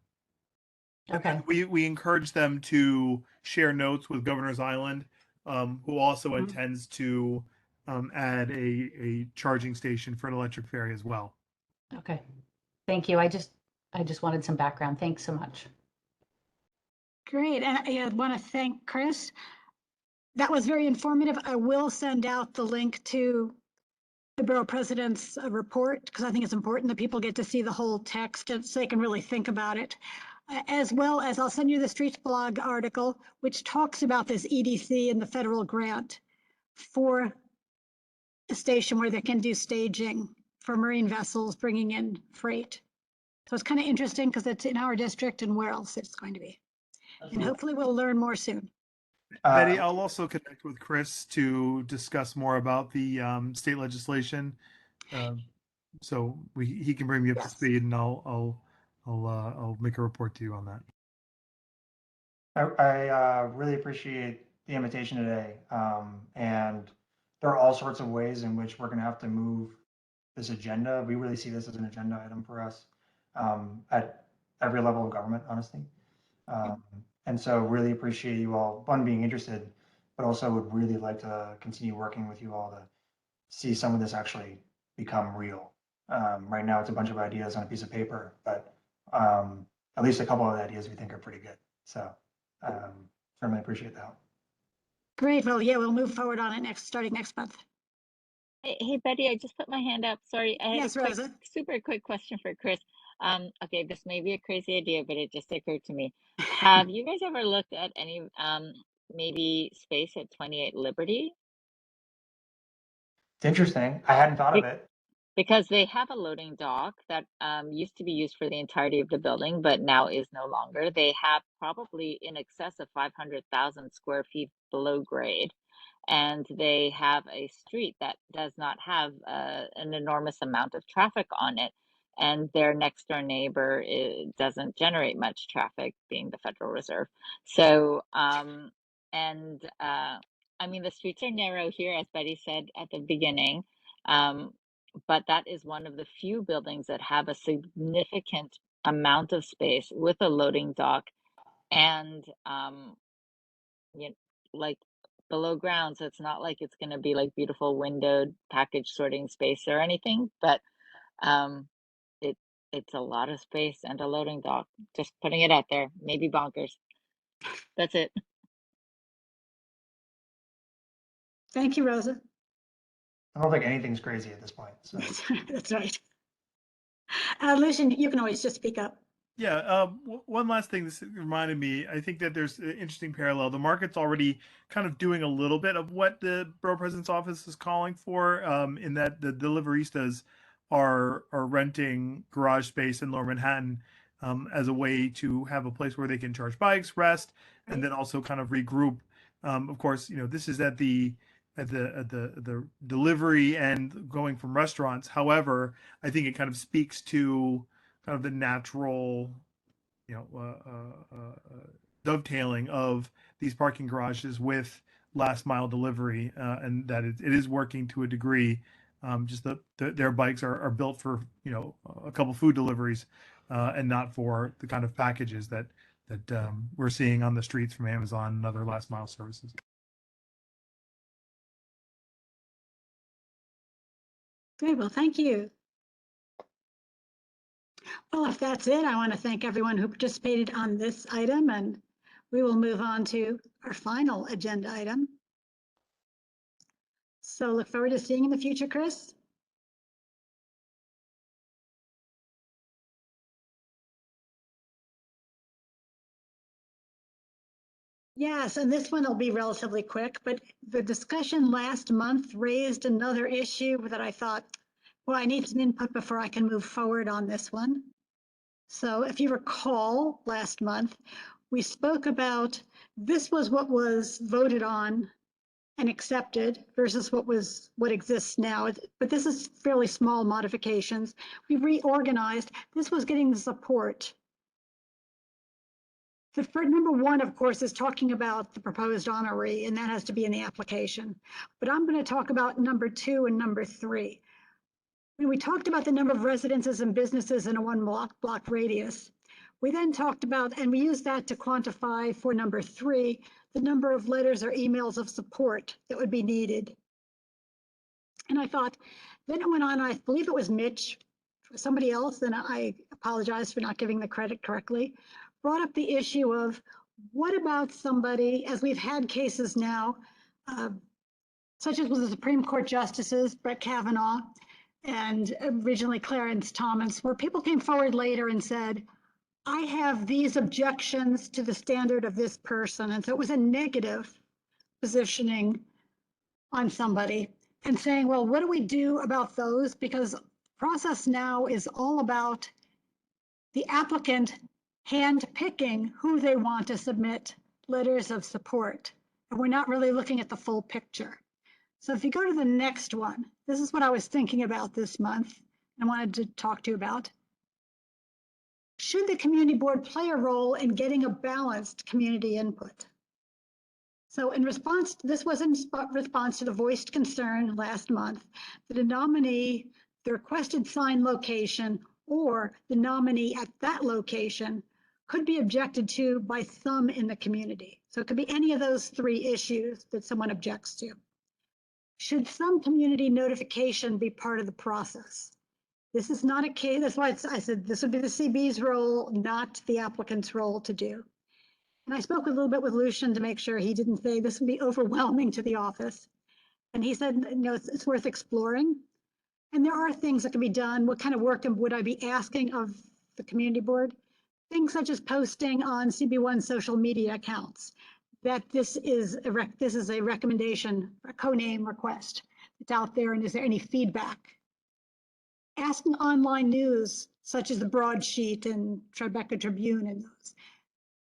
Okay. We encourage them to share notes with Governor's Island, who also intends to add a charging station for an electric ferry as well. Okay. Thank you. I just wanted some background. Thanks so much. Great. And I want to thank Chris. That was very informative. I will send out the link to the borough president's report, because I think it's important that people get to see the whole text and so they can really think about it. As well as I'll send you the Streets blog article, which talks about this EDC and the federal grant for a station where they can do staging for marine vessels bringing in freight. So it's kind of interesting because it's in our district and where else it's going to be. And hopefully we'll learn more soon. Betty, I'll also connect with Chris to discuss more about the state legislation. So he can bring me up to speed, and I'll make a report to you on that. I really appreciate the invitation today. And there are all sorts of ways in which we're going to have to move this agenda. We really see this as an agenda item for us at every level of government, honestly. And so really appreciate you all, one, being interested, but also would really like to continue working with you all to see some of this actually become real. Right now, it's a bunch of ideas on a piece of paper, but at least a couple of the ideas we think are pretty good. So certainly appreciate that. Great. Well, yeah, we'll move forward on it starting next month. Hey, Betty, I just put my hand up. Sorry, I had Yes, a quick, Rosa. super quick question for Chris. Okay, this may be a crazy idea, but it just occurred to me. Have you guys ever looked at any maybe space at 28 Liberty? It's interesting. I hadn't thought of it. Because they have a loading dock that used to be used for the entirety of the building, but now is no longer. They have probably in excess of 500,000 square feet below grade. And they have a street that does not have an enormous amount of traffic on it. And their next door neighbor doesn't generate much traffic, being the Federal Reserve. So, I mean, the streets are narrow here, as Betty said at the beginning. But that is one of the few buildings that have a significant amount of space with a loading dock and, you know, like below ground. So it's not like it's going to be like beautiful windowed package sorting space or anything, but it's a lot of space and a loading dock. Just putting it out there, maybe bonkers. That's it. Thank you, Rosa. I don't think anything's crazy at this point. So. That's right. Lucian, you can always just speak up. Yeah, one last thing this reminded me, I think that there's an interesting parallel. The market's already kind of doing a little bit of what the borough president's office is calling for, in that the deliveristas are renting garage space in Lower Manhattan as a way to have a place where they can charge bikes, rest, and then also kind of regroup. Of course, you know, this is at the delivery and going from restaurants. However, I think it kind of speaks to kind of the natural, you know, dovetailing of these parking garages with last mile delivery, and that it is working to a degree. Just their bikes are built for, you know, a couple food deliveries, and not for the kind of packages that we're seeing on the streets from Amazon and other last mile services. Great. Well, thank you. Well, if that's it, I want to thank everyone who participated on this item, and we will move on to our final agenda item. So look forward to seeing you in the future, Chris. Yes, and this one will be relatively quick, but the discussion last month raised another issue that I thought, well, I need some input before I can move forward on this one. So if you recall last month, we spoke about this was what was voted on and accepted versus what exists now. But this is fairly small modifications. We reorganized. This was getting the support. The number one, of course, is talking about the proposed honorary, and that has to be in the application. But I'm going to talk about number 2 and number 3. When we talked about the number of residences and businesses in a 1 block radius, we then talked about, and we used that to quantify for number 3, the number of letters or emails of support that would be needed. And I thought, then it went on, I believe it was Mitch, somebody else, and I apologize for not giving the credit correctly, brought up the issue of what about somebody, as we've had cases now, such as with the Supreme Court Justices, Brett Kavanaugh, and originally Clarence Thomas, where people came forward later and said, I have these objections to the standard of this person. And so it was a negative positioning on somebody and saying, well, what do we do about those? Because process now is all about the applicant hand-picking who they want to submit letters of support. And we're not really looking at the full picture. So if you go to the next one, this is what I was thinking about this month and wanted to talk to you about. Should the community board play a role in getting a balanced community input? So in response, this was in response to the voiced concern last month that a nominee, the requested sign location, or the nominee at that location could be objected to by some in the community. So it could be any of those three issues that someone objects to. Should some community notification be part of the process? This is not a case, that's why I said this would be the CB's role, not the applicant's role to do. And I spoke a little bit with Lucian to make sure he didn't say this would be overwhelming to the office. And he said, you know, it's worth exploring. And there are things that can be done. What kind of work would I be asking of the community board? Things such as posting on CB1 social media accounts, that this is a recommendation, a co-name request that's out there, and is there any feedback? Asking online news, such as the Broadsheet and Tribeca Tribune and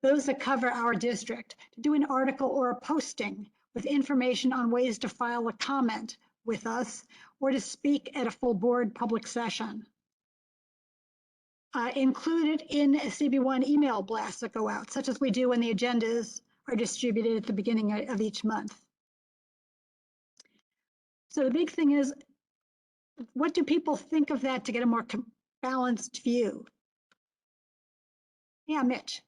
those that cover our district, to do an article or a posting with information on ways to file a comment with us or to speak at a full board public session. Included in a CB1 email blasts that go out, such as we do when the agendas are distributed at the beginning of each month. So the big thing is, what do people think of that to get a more balanced view? Yeah, Mitch.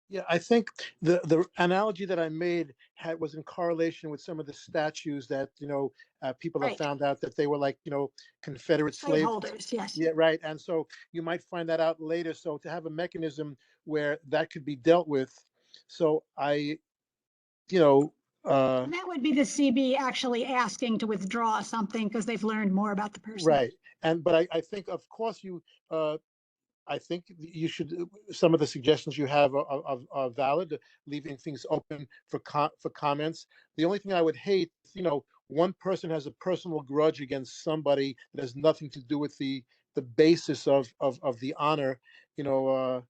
Yeah, I think the analogy that I made was in correlation with some of the statues that, you know, people have Right. found out that they were like, you know, Confederate slave Slaveholders, yes. Yeah, right. And so you might find that out later. So to have a mechanism where that could be dealt with. So I, you know, And that would be the CB actually asking to withdraw something because they've learned more about the person. right. But I think, of course, I think you should, some of the suggestions you have are valid, leaving things open for comments. The only thing I would hate, you know, one person has a personal grudge against somebody that has nothing to do with the basis of the honor. You know,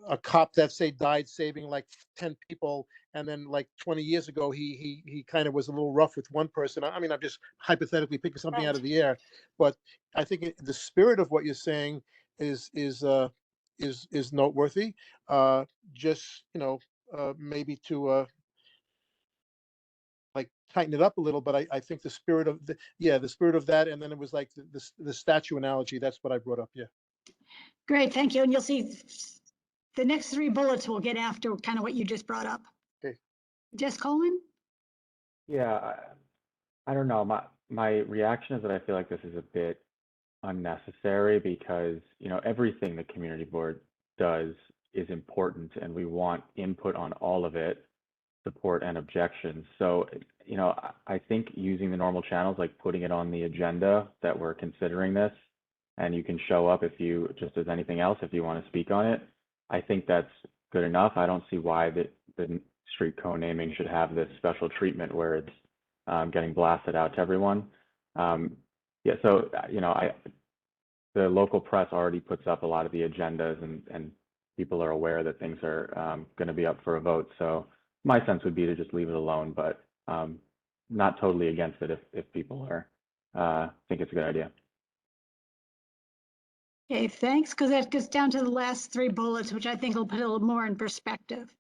a cop that say died saving like 10 people, and then like 20 years ago he kind of was a little rough with one person. I mean, I'm just hypothetically picking something out of the air, but I think the spirit of what you're saying is noteworthy. Just, you know, maybe to like tighten it up a little, but I think the spirit of the spirit of that, and then it was like the statue analogy. That's what I brought up. Yeah. Great, thank you. And you'll see the next three bullets will get after kind of what you just brought up. Okay. Jess Coleman? Yeah, I don't know. My reaction is that I feel like this is a bit unnecessary because, you know, everything the community board does is important and we want input on all of it, support and objections. So, you know, I think using the normal channels, like putting it on the agenda that we're considering this, and you can show up if you, just as anything else, if you want to speak on it, I think that's good enough. I don't see why the street co-naming should have this special treatment where it's getting blasted out to everyone. Yeah, so, you know, the local press already puts up a lot of the agendas and people are aware that things are going to be up for a vote. So my sense would be to just leave it alone, but not totally against it if people are think it's a good idea. Okay, thanks, because that gets down to the last three bullets, which I think will put a little more in perspective,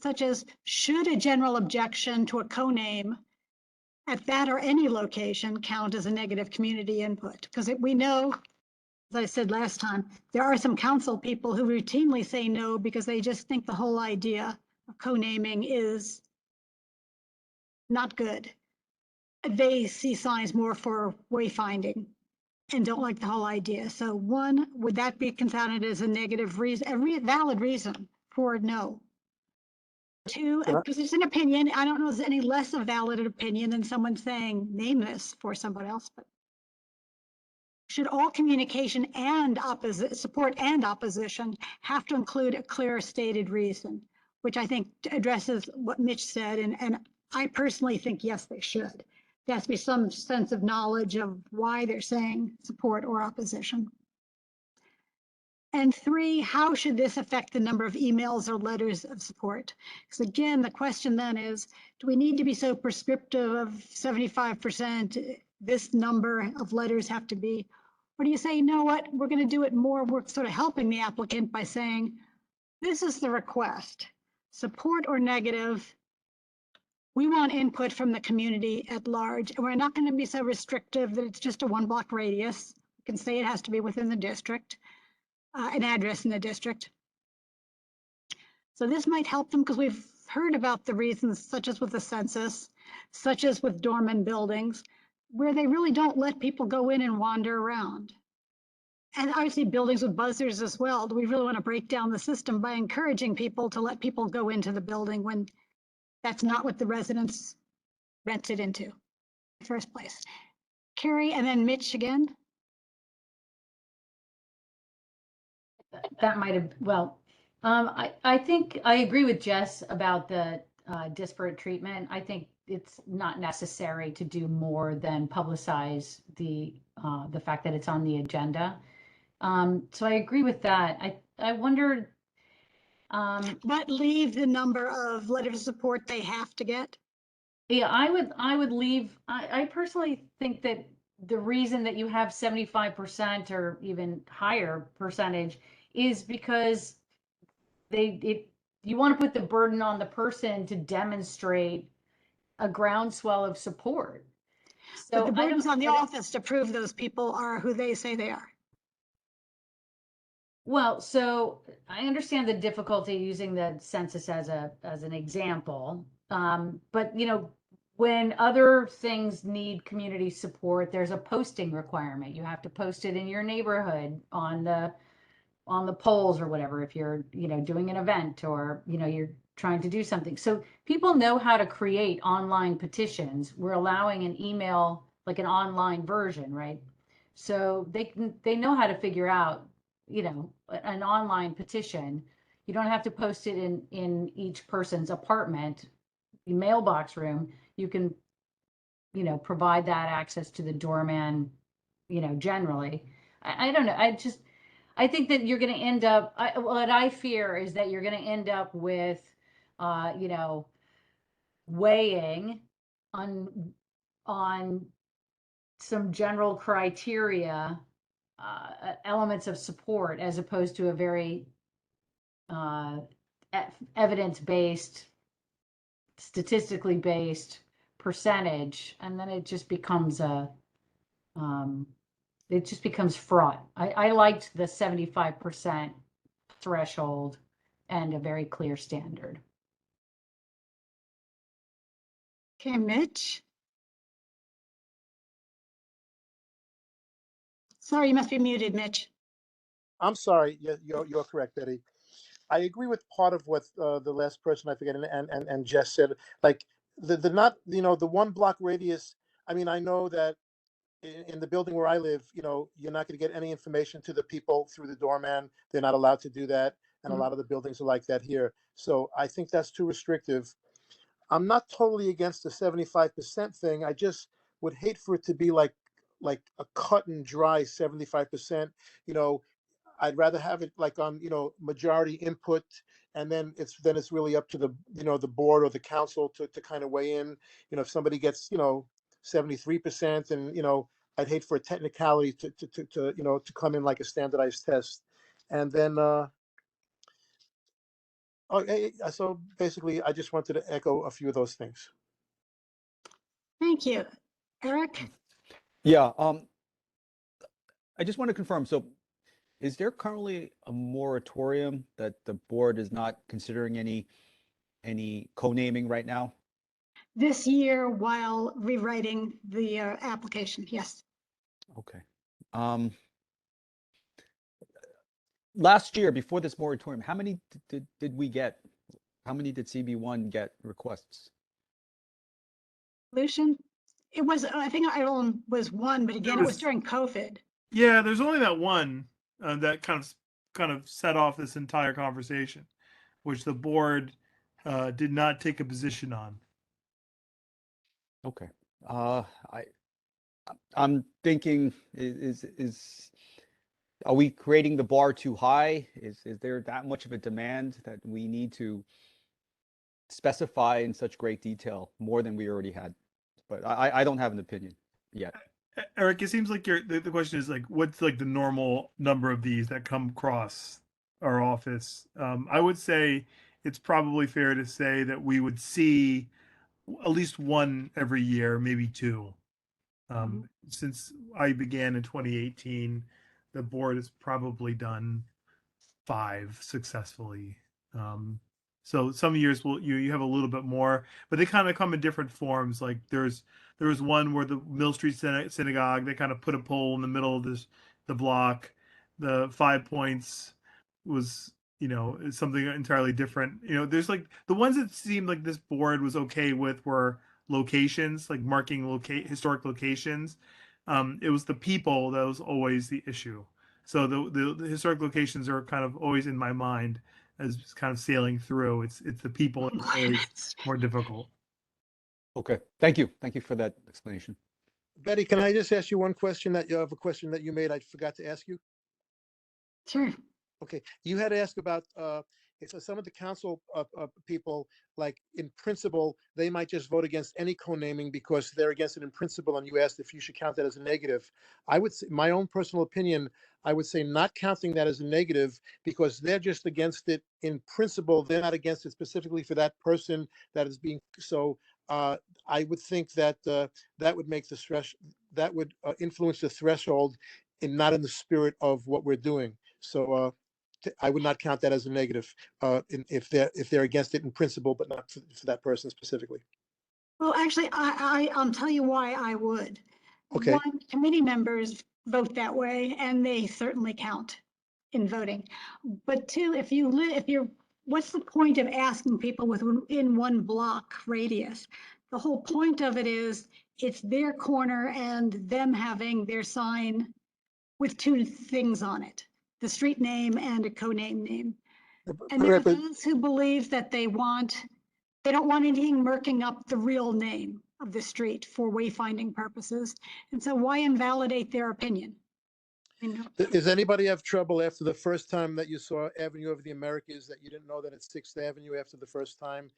such as, should a general objection to a co-name at that or any location count as a negative community input? Because we know, as I said last time, there are some council people who routinely say no because they just think the whole idea of co-naming is not good. They see signs more for wayfinding and don't like the whole idea. So one, would that be considered as a negative reason, a valid reason for no? Two, Can I- because it's an opinion. I don't know if there's any less a valid opinion than someone saying name this for someone else, but should all communication and support and opposition have to include a clear stated reason, which I think addresses what Mitch said, and I personally think yes, they should. There has to be some sense of knowledge of why they're saying support or opposition. And three, how should this affect the number of emails or letters of support? Because again, the question then is, do we need to be so prescriptive of 75%, this number of letters have to be? Or do you say, you know what, we're going to do it more, we're sort of helping the applicant by saying, this is the request, support or negative, we want input from the community at large, and we're not going to be so restrictive that it's just a 1 block radius. We can say it has to be within the district. An address in the district. So this might help them because we've heard about the reasons, such as with the census, such as with dormant buildings, where they really don't let people go in and wander around. And obviously buildings with buzzers as well. Do we really want to break down the system by encouraging people to let people go into the building when that's not what the residents rented into in the first place? Carrie and then Mitch again. That might have, well, I think I agree with Jess about the disparate treatment. I think it's not necessary to do more than publicize the fact that it's on the agenda. So I agree with that. I wondered. But leave the number of letters of support they have to get. Yeah, I would leave. I personally think that the reason that you have 75% or even higher percentage is because you want to put the burden on the person to demonstrate a groundswell of support. So But the burden's on the office to prove those people are who they say they are. Well, so I understand the difficulty using the census as an example. But when other things need community support, there's a posting requirement. You have to post it in your neighborhood on the polls or whatever, if you're, doing an event or, you're trying to do something. So people know how to create online petitions. We're allowing an email, like an online version, right? So they know how to figure out, an online petition. You don't have to post it in each person's apartment, mailbox room. You can, provide that access to the doorman, generally. I don't know. I think that you're going to end up, what I fear is that you're going to end up with, weighing on some general criteria, elements of support, as opposed to a very evidence-based, statistically based percentage, and then it just becomes fraught. I liked the 75% threshold and a very clear standard. Okay, Mitch. Sorry, you must be muted, Mitch. I'm sorry. You're correct, Betty. I agree with part of what the last person, I forget, and Jess said. Like the not, the 1 block radius. I mean, I know that in the building where I live, you're not going to get any information to the people through the doorman. They're not allowed to do that, and a lot of the buildings are like that here. So I think that's too restrictive. I'm not totally against the 75% thing. I just would hate for it to be like a cut and dry 75%. I'd rather have it like on, majority input, and then it's really up to the, the board or the council to kind of weigh in. If somebody gets, 73%, and, I'd hate for a technicality to come in like a standardized test. And then, so basically, I just wanted to echo a few of those things. Thank you. Eric? Yeah, I just want to confirm. So is there currently a moratorium that the board is not considering any co-naming right now? This year while rewriting the application, yes. Okay. Last year, before this moratorium, how many did we get? How many did CB1 get requests? Lucian, it was, I think Ireland was one, but again, it was was- during COVID. Yeah, there's only that one that kind of set off this entire conversation, which the board did not take a position on. Okay. I'm thinking are we creating the bar too high? Is there that much of a demand that we need to specify in such great detail more than we already had? But I don't have an opinion yet. Eric, it seems like the question is like, what's like the normal number of these that come across our office? I would say it's probably fair to say that we would see at least one every year, maybe two. Since I began in 2018, the board has probably done 5 successfully. So some years you have a little bit more, but they kind of come in different forms. Like there was one where the Mill Street Synagogue, they kind of put a pole in the middle of the block. The 5 Points was, is something entirely different. There's like the ones that seemed like this board was okay with were locations, like marking historic locations. It was the people that was always the issue. So the historic locations are kind of always in my mind as kind of sailing through. It's the people that are always more difficult. Okay, thank you for that explanation. Betty, can I just ask you one question that you have a question that you made I forgot to ask you? Sure. Okay, you had asked about if some of the council people, like in principle, they might just vote against any co-naming because they're against it in principle, and you asked if you should count that as a negative. I would say, my own personal opinion, I would say not counting that as a negative because they're just against it in principle. They're not against it specifically for that person that is being so. I would think that that would make that would influence the threshold, and not in the spirit of what we're doing. So. I would not count that as a negative if they're against it in principle, but not for that person specifically. Well, actually, I'll tell you why I would. Okay. One, committee members vote that way, and they certainly count in voting. But two, if you're, what's the point of asking people within 1 block radius? The whole point of it is it's their corner and them having their sign with 2 things on it, the street name and a co-name name. And there are those who believe that they don't want anything murking up the real name of the street for wayfinding purposes. And so why invalidate their opinion? Does anybody have trouble after the first time that you saw Avenue of the Americas that you didn't know that it's 6th Avenue after the first time?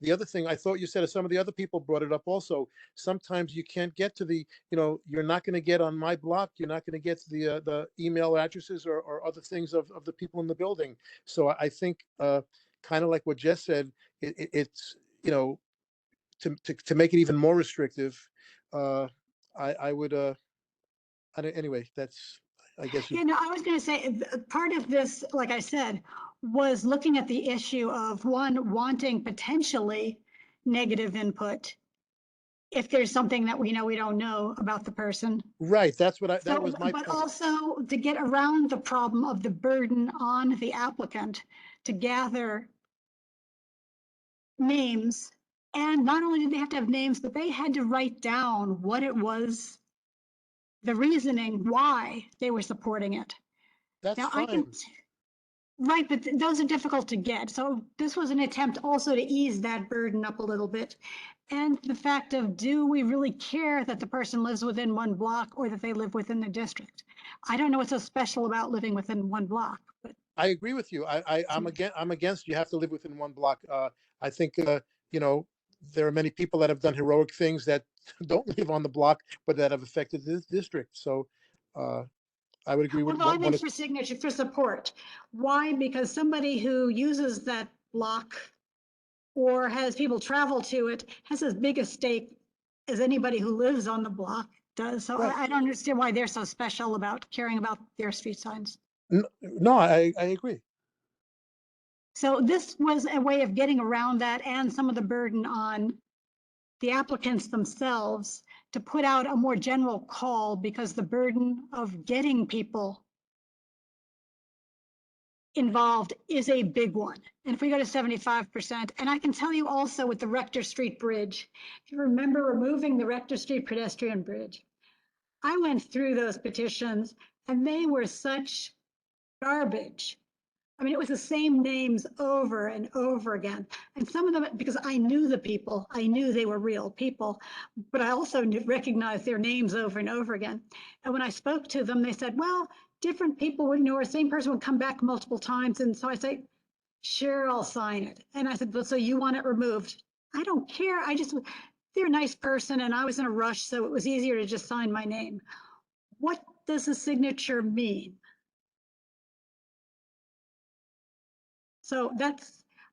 The other thing I thought you said, some of the other people brought it up also, sometimes you can't get to the, you're not going to get on my block, you're not going to get to the email addresses or other things of the people in the building. So I think kind of like what Jess said, it's, to make it even more restrictive, I would, anyway, that's, I guess. I was going to say part of this, like I said, was looking at the issue of one wanting potentially negative input if there's something that we don't know about the person. Right, that was my But point. also to get around the problem of the burden on the applicant to gather names. And not only did they have to have names, but they had to write down what it was, the reasoning why they were supporting it. That's now, fine. Right, but those are difficult to get. So this was an attempt also to ease that burden up a little bit. And the fact of, do we really care that the person lives within 1 block or that they live within the district? I don't know what's so special about living within 1 block, but I agree with you. I'm against you have to live within 1 block. I think, there are many people that have done heroic things that don't live on the block, but that have affected this district. So I would agree with although I meant for signature, for support. Why? Because somebody who uses that block or has people travel to it has as big a stake as anybody who lives on the block does. So Right. I don't understand why they're so special about caring about their street signs. No, I agree. So this was a way of getting around that and some of the burden on the applicants themselves to put out a more general call, because the burden of getting people involved is a big one. And if we go to 75%, and I can tell you also with the Rector Street Bridge, if you remember removing the Rector Street pedestrian bridge, I went through those petitions and they were such garbage. I mean, it was the same names over and over again. And some of them, because I knew the people, I knew they were real people, but I also recognized their names over and over again. And when I spoke to them, they said, well, different people would, or same person would come back multiple times. And so I say, sure, I'll sign it. And I said, well, so you want it removed? I don't care. They're a nice person and I was in a rush, so it was easier to just sign my name. What does a signature mean? So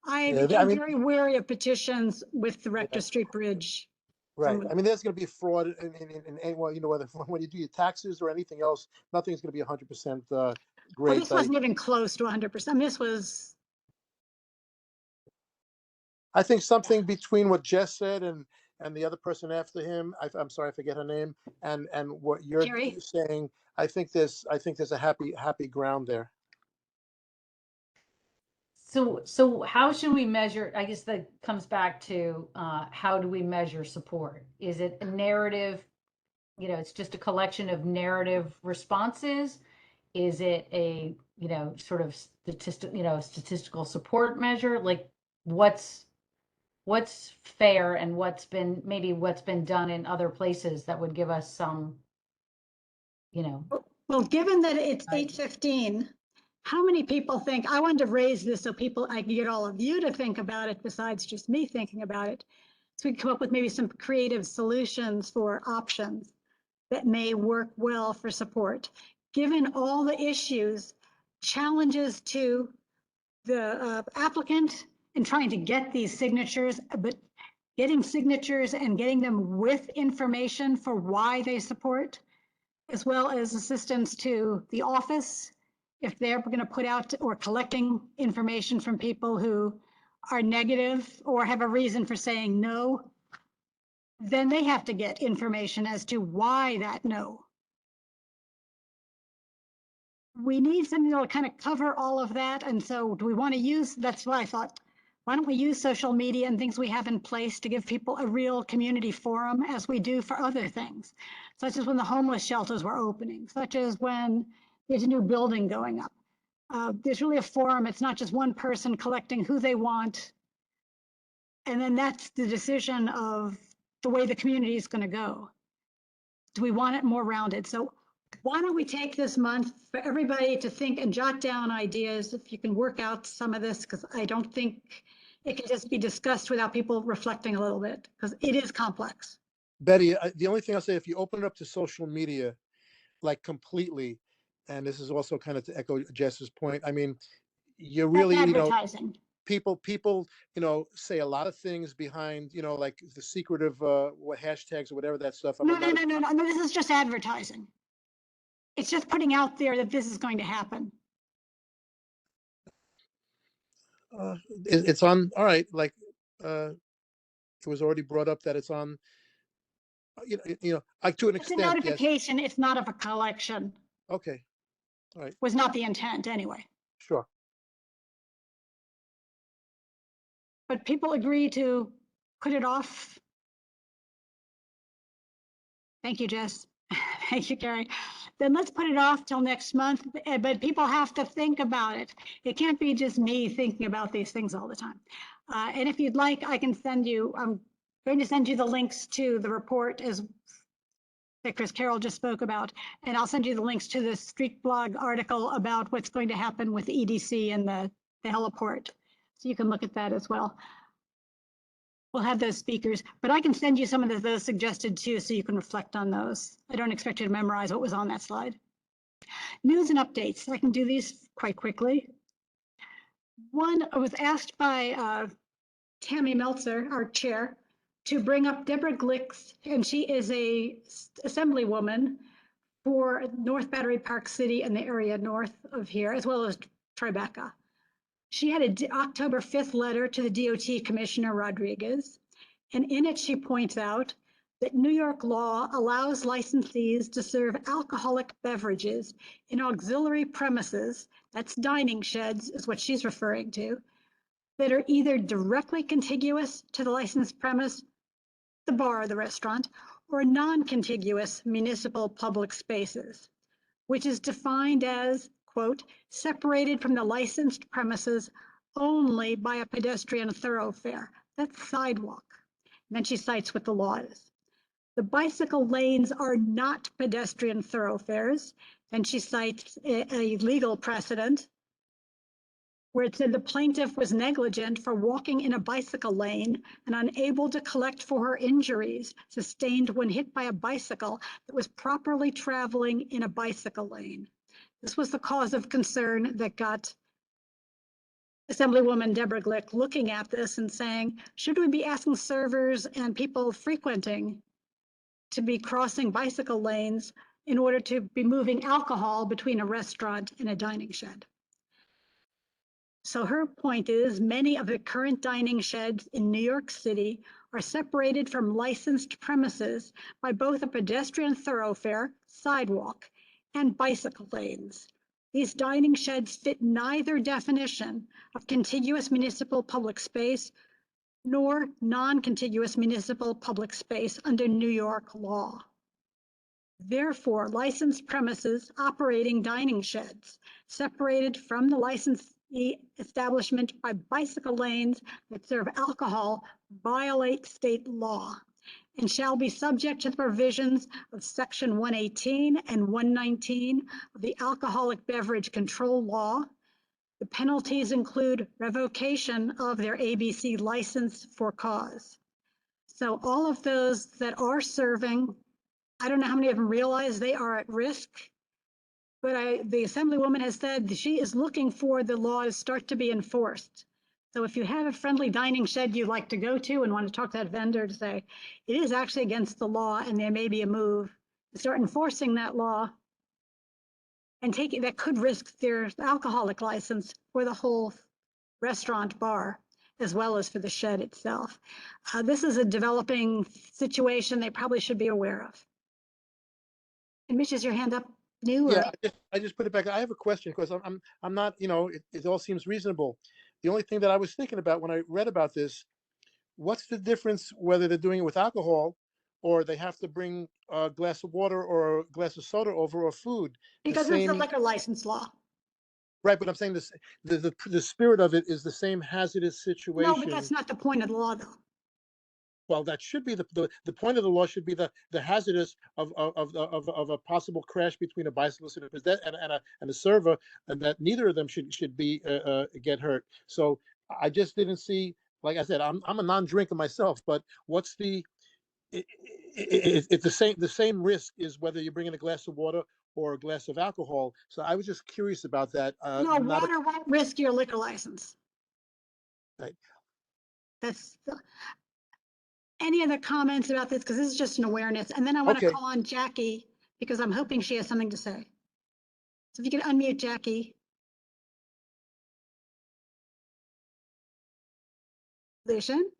I'm very wary of petitions with the Rector Street Bridge. Right. I mean, there's going to be fraud in well, whether when you do your taxes or anything else, nothing's going to be 100% Well, great. this wasn't even close to 100%. This was. I think something between what Jess said and the other person after him, I'm sorry, I forget her name, and what you're Jerry? saying, I think there's a happy ground there. So how should we measure? I guess that comes back to how do we measure support? Is it a narrative? It's just a collection of narrative responses. Is it a sort of statistical support measure? Like what's fair and what's been done in other places that would give us some, Well, given that it's 8:15, how many people think, I wanted to raise this so I can get all of you to think about it besides just me thinking about it. So we can come up with maybe some creative solutions for options that may work well for support. Given all the issues, challenges to the applicant in trying to get these signatures, but getting signatures and getting them with information for why they support, as well as assistance to the office if they're going to put out or collecting information from people who are negative or have a reason for saying no, then they have to get information as to why that no. We need something that will kind of cover all of that. And so do we want to use, that's why I thought, why don't we use social media and things we have in place to give people a real community forum as we do for other things, such as when the homeless shelters were opening, such as when there's a new building going up. There's really a forum. It's not just one person collecting who they want. And then that's the decision of the way the community is going to go. Do we want it more rounded? So why don't we take this month for everybody to think and jot down ideas if you can work out some of this, because I don't think it can just be discussed without people reflecting a little bit, because it is complex. Betty, the only thing I'll say, if you open it up to social media, like completely, and this is also kind of to echo Jess's point, I mean, you're really, advertising. People, say a lot of things behind, like the secretive, what hashtags or whatever that stuff. No, this is just advertising. It's just putting out there that this is going to happen. It's on, all right, like, it was already brought up that it's on, like to an It's a extent, yes. notification, it's not of a collection. Okay, all right, Was not the intent anyway. sure. But people agree to put it off. Thank you, Jess. Thank you, Gary. Then let's put it off till next month, but people have to think about it. It can't be just me thinking about these things all the time. And if you'd like, I can send you, I'm going to send you the links to the report that Chris Carroll just spoke about, and I'll send you the links to the Street Blog article about what's going to happen with the EDC and the heliport. So you can look at that as well. We'll have those speakers, but I can send you some of those suggested too, so you can reflect on those. I don't expect you to memorize what was on that slide. News and updates. I can do these quite quickly. One, I was asked by Tammy Meltzer, our chair, to bring up Deborah Glicks, and she is a assemblywoman for North Battery Park City and the area north of here, as well as Tribeca. She had an October 5th letter to the DOT Commissioner Rodriguez, and in it she points out that New York law allows licensees to serve alcoholic beverages in auxiliary premises, that's dining sheds is what she's referring to, that are either directly contiguous to the licensed premise, the bar or the restaurant, or non-contiguous municipal public spaces, which is defined as, quote, separated from the licensed premises only by a pedestrian thoroughfare. That's sidewalk. And then she cites what the law is. The bicycle lanes are not pedestrian thoroughfares. Then she cites a legal precedent where it said the plaintiff was negligent for walking in a bicycle lane and unable to collect for her injuries sustained when hit by a bicycle that was properly traveling in a bicycle lane. This was the cause of concern that got Assemblywoman Deborah Glick looking at this and saying, should we be asking servers and people frequenting to be crossing bicycle lanes in order to be moving alcohol between a restaurant and a dining shed? So her point is many of the current dining sheds in New York City are separated from licensed premises by both a pedestrian thoroughfare, sidewalk, and bicycle lanes. These dining sheds fit neither definition of contiguous municipal public space nor non-contiguous municipal public space under New York law. Therefore, licensed premises operating dining sheds separated from the licensed establishment by bicycle lanes that serve alcohol violate state law and shall be subject to the provisions of Section 118 and 119 of the Alcoholic Beverage Control Law. The penalties include revocation of their ABC license for cause. So all of those that are serving, I don't know how many of them realize they are at risk, but the Assemblywoman has said that she is looking for the law to start to be enforced. So if you have a friendly dining shed you'd like to go to and want to talk to that vendor to say, it is actually against the law and there may be a move to start enforcing that law and take it, that could risk their alcoholic license for the whole restaurant bar, as well as for the shed itself. This is a developing situation they probably should be aware of. And Mitch, is your hand up new? Yeah, I just put it back. I have a question because I'm not, you know, it all seems reasonable. The only thing that I was thinking about when I read about this, what's the difference whether they're doing it with alcohol or they have to bring a glass of water or a glass of soda over or food? Because it's the liquor license law. Right, but I'm saying this, the spirit of it is the same hazardous situation. No, but that's not the point of the law, though. Well, that should be the point of the law should be the hazardous of a possible crash between a bicyclist and a server, and that neither of them should be get hurt. So I just didn't see. Like I said, I'm a non-drinker myself, but what's it's the same risk is whether you're bringing a glass of water or a glass of alcohol. So I was just curious about that. No, water won't risk your liquor license. Right. That's any other comments about this? Because this is just an awareness. And then I want to call on Jackie because I'm hoping she has something to say. So if you could unmute Jackie. Lucian?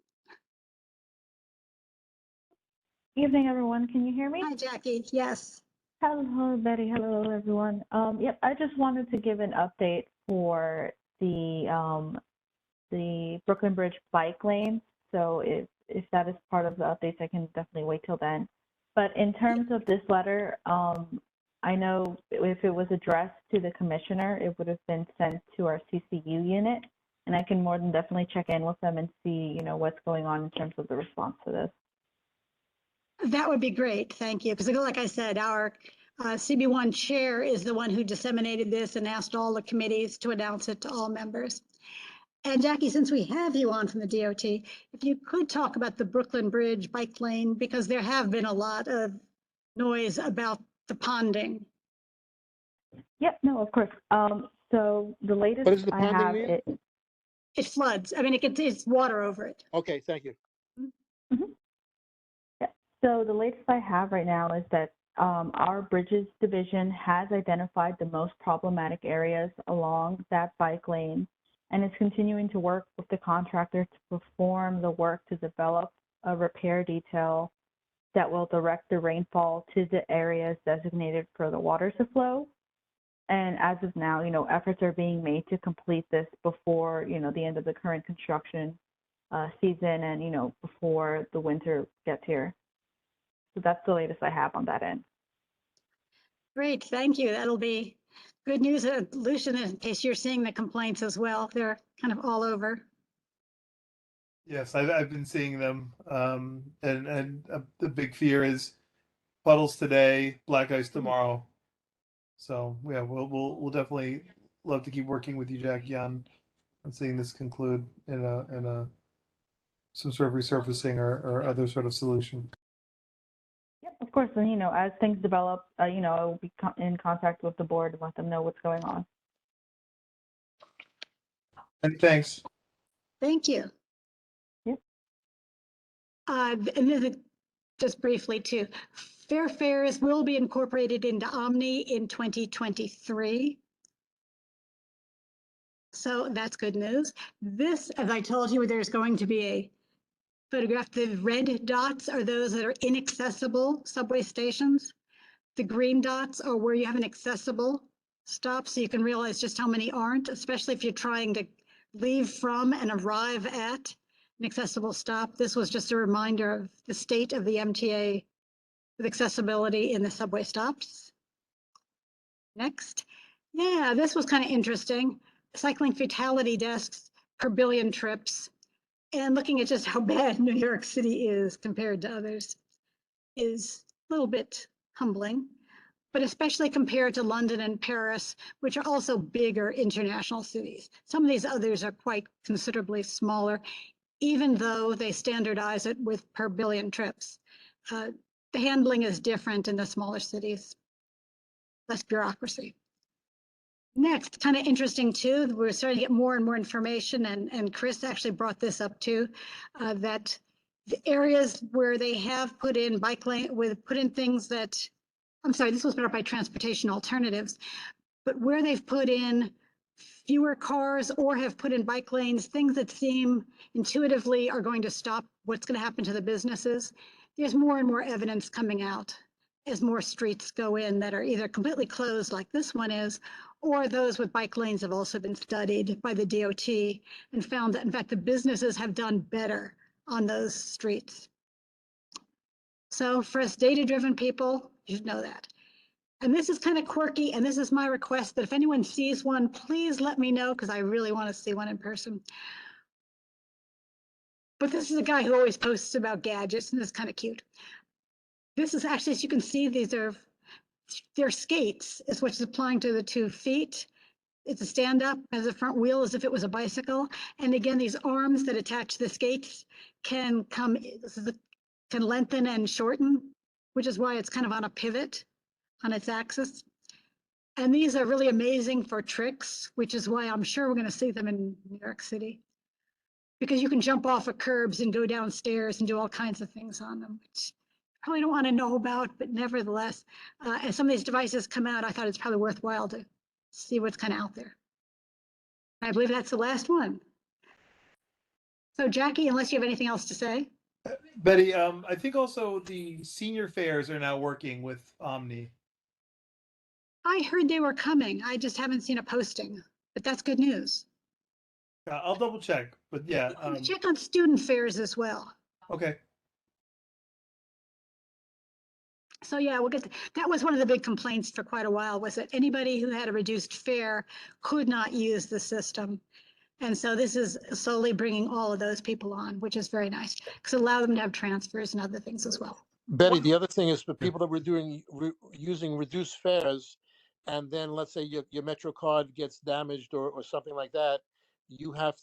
Evening, everyone. Can you hear me? Hi, Jackie. Yes. Hello, Betty. Hello, everyone. Yep, I just wanted to give an update for the Brooklyn Bridge bike lane. So if that is part of the updates, I can definitely wait till then. But in terms of this letter, I know if it was addressed to the commissioner, it would have been sent to our CCU unit, and I can more than definitely check in with them and see, you know, what's going on in terms of the response to this. That would be great. Thank you. Because like I said, our CB1 chair is the one who disseminated this and asked all the committees to announce it to all members. And Jackie, since we have you on from the DOT, if you could talk about the Brooklyn Bridge bike lane, because there have been a lot of noise about the ponding. Yep, no, of course. So the latest What does the I ponding have, mean? It floods. I mean, it's water over it. Okay, thank you. So the latest I have right now is that our Bridges Division has identified the most problematic areas along that bike lane and is continuing to work with the contractor to perform the work to develop a repair detail that will direct the rainfall to the areas designated for the water to flow. And as of now, efforts are being made to complete this before, the end of the current construction season and, before the winter gets here. So that's the latest I have on that end. Great, thank you. That'll be good news, Lucian, in case you're seeing the complaints as well. They're kind of all over. Yes, I've been seeing them. The big fear is puddles today, black ice tomorrow. So yeah, we'll definitely love to keep working with you, Jackie, on seeing this conclude in a some sort of resurfacing or other sort of solution. Yep, of course. And as things develop, I will be in contact with the board and let them know what's going on. And thanks. Thank you. Yep. And then just briefly too, Fair Fares will be incorporated into Omni in 2023. So that's good news. This, as I told you, there's going to be a photograph. The red dots are those that are inaccessible subway stations. The green dots are where you have an accessible stop, so you can realize just how many aren't, especially if you're trying to leave from and arrive at an accessible stop. This was just a reminder of the state of the MTA with accessibility in the subway stops. Next. Yeah, this was kind of interesting. Cycling fatality deaths per billion trips. And looking at just how bad New York City is compared to others is a little bit humbling, but especially compared to London and Paris, which are also bigger international cities. Some of these others are quite considerably smaller, even though they standardize it with per billion trips. The handling is different in the smaller cities, less bureaucracy. Next, kind of interesting too, we're starting to get more and more information, and Chris actually brought this up too, that the areas where they have put in bike lane, put in things that, I'm sorry, this was brought up by Transportation Alternatives, but where they've put in fewer cars or have put in bike lanes, things that seem intuitively are going to stop what's going to happen to the businesses, there's more and more evidence coming out as more streets go in that are either completely closed like this one is, or those with bike lanes have also been studied by the DOT and found that in fact the businesses have done better on those streets. So for us data-driven people, you should know that. And this is kind of quirky, and this is my request that if anyone sees one, please let me know because I really want to see one in person. But this is a guy who always posts about gadgets, and it's kind of cute. This is actually, as you can see, they're skates, is what's applying to the 2 feet. It's a stand-up, has a front wheel as if it was a bicycle. And again, these arms that attach the skates can lengthen and shorten, which is why it's kind of on a pivot on its axis. And these are really amazing for tricks, which is why I'm sure we're going to see them in New York City. Because you can jump off of curbs and go downstairs and do all kinds of things on them, which probably don't want to know about, but nevertheless, as some of these devices come out, I thought it's probably worthwhile to see what's kind of out there. I believe that's the last one. So Jackie, unless you have anything else to say. Betty, I think also the senior fairs are now working with Omni. I heard they were coming. I just haven't seen a posting, but that's good news. I'll double check, but yeah. Check on student fairs as well. Okay. So yeah, we'll get that was one of the big complaints for quite a while, was that anybody who had a reduced fare could not use the system. And so this is slowly bringing all of those people on, which is very nice because it allows them to have transfers and other things as well. Betty, the other thing is for people that were using reduced fares, and then let's say your Metro card gets damaged or something like that,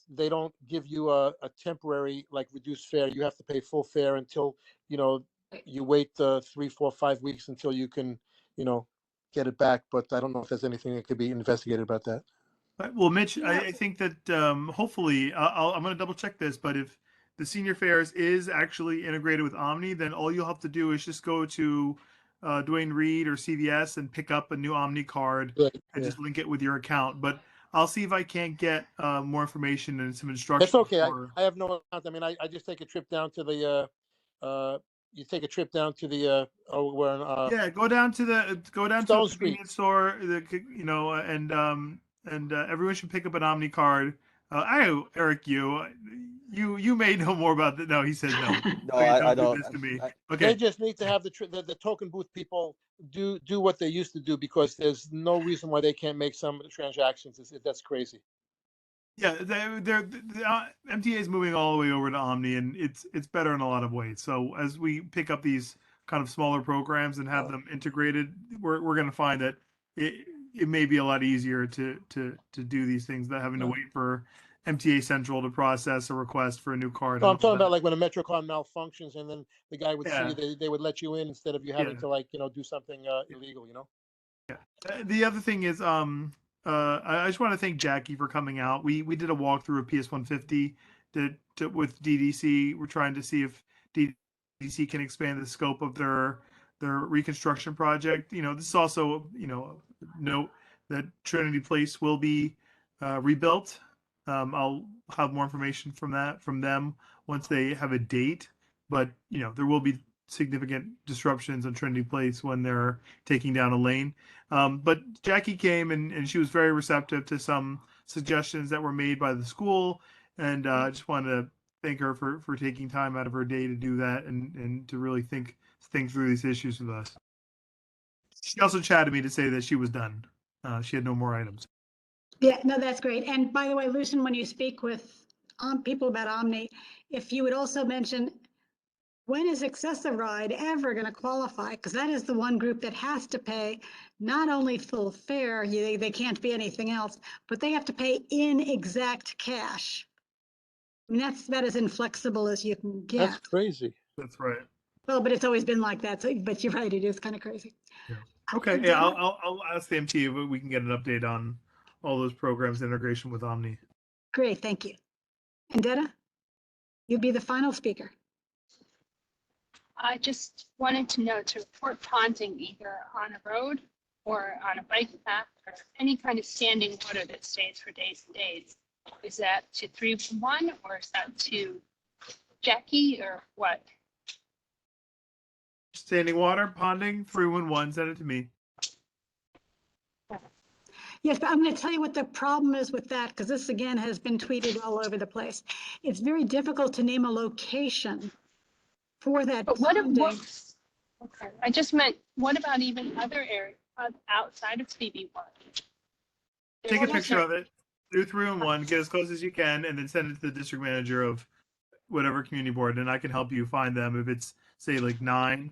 they don't give you a temporary like reduced fare. You have to pay full fare until you wait 3, 4, 5 weeks until you can get it back. But I don't know if there's anything that could be investigated about that. Well, Mitch, I think that hopefully I'm going to double check this, but if the senior fares is actually integrated with Omni, then all you'll have to do is just go to Duane Reade or CVS and pick up a new Omni card and just link it with your account. But I'll see if I can't get more information and some instructions. It's okay. I have no account. I mean, I just take a trip down to the you take a trip down to the, we're on, Yeah, go down to the Stone Street. convenience store, and everyone should pick up an Omni card. Eric, you may know more about that. No, he said no. No, Okay, I don't do don't. this to me. They Okay. just need to have the token booth people do what they used to do, because there's no reason why they can't make some transactions. That's crazy. Yeah, the MTA is moving all the way over to Omni, and it's better in a lot of ways. So as we pick up these kind of smaller programs and have them integrated, we're going to find that it may be a lot easier to do these things without having to wait for MTA Central to process a request for a new card. No, and I'm talking all that. about like when a Metro card malfunctions, and then the guy would Yeah. see they would let you in instead of you having Yeah. to, like, do something illegal. The other thing is, I just want to thank Jackie for coming out. We did a walkthrough of PS150 with DDC. We're trying to see if DDC can expand the scope of their reconstruction project. This is also, note that Trinity Place will be rebuilt. I'll have more information from them once they have a date. But there will be significant disruptions on Trinity Place when they're taking down a lane. But Jackie came and she was very receptive to some suggestions that were made by the school. And I just wanted to thank her for taking time out of her day to do that and to really think through these issues with us. She also chatted me to say that she was done. She had no more items. Yeah, no, that's great. And by the way, Lucian, when you speak with people about Omni, if you would also mention, when is Access-a-Ride ever going to qualify? Because that is the one group that has to pay not only full fare, they can't be anything else, but they have to pay in exact cash. I mean, that's about as inflexible as you can get. That's crazy. That's right. Well, but it's always been like that. So, but you're right, it is kind of crazy. Yeah. Okay. Yeah, I'll ask the MTA if we can get an update on all those programs integration with Omni. Great, thank you. And Detta, you'd be the final speaker. I just wanted to know to report ponding either on a road or on a bike path or any kind of standing water that stays for days and days. Is that to 311 or is that to Jackie or what? Standing water, ponding, 311, send it to me. Yes, but I'm going to tell you what the problem is with that, because this again has been tweeted all over the place. It's very difficult to name a location for that. But what ponding. okay, I just meant, what about even other areas outside of CB1? Take a picture of it, do 311, get as close as you can, and then send it to the district manager of whatever community board, and I can help you find them. If it's, say, like 9,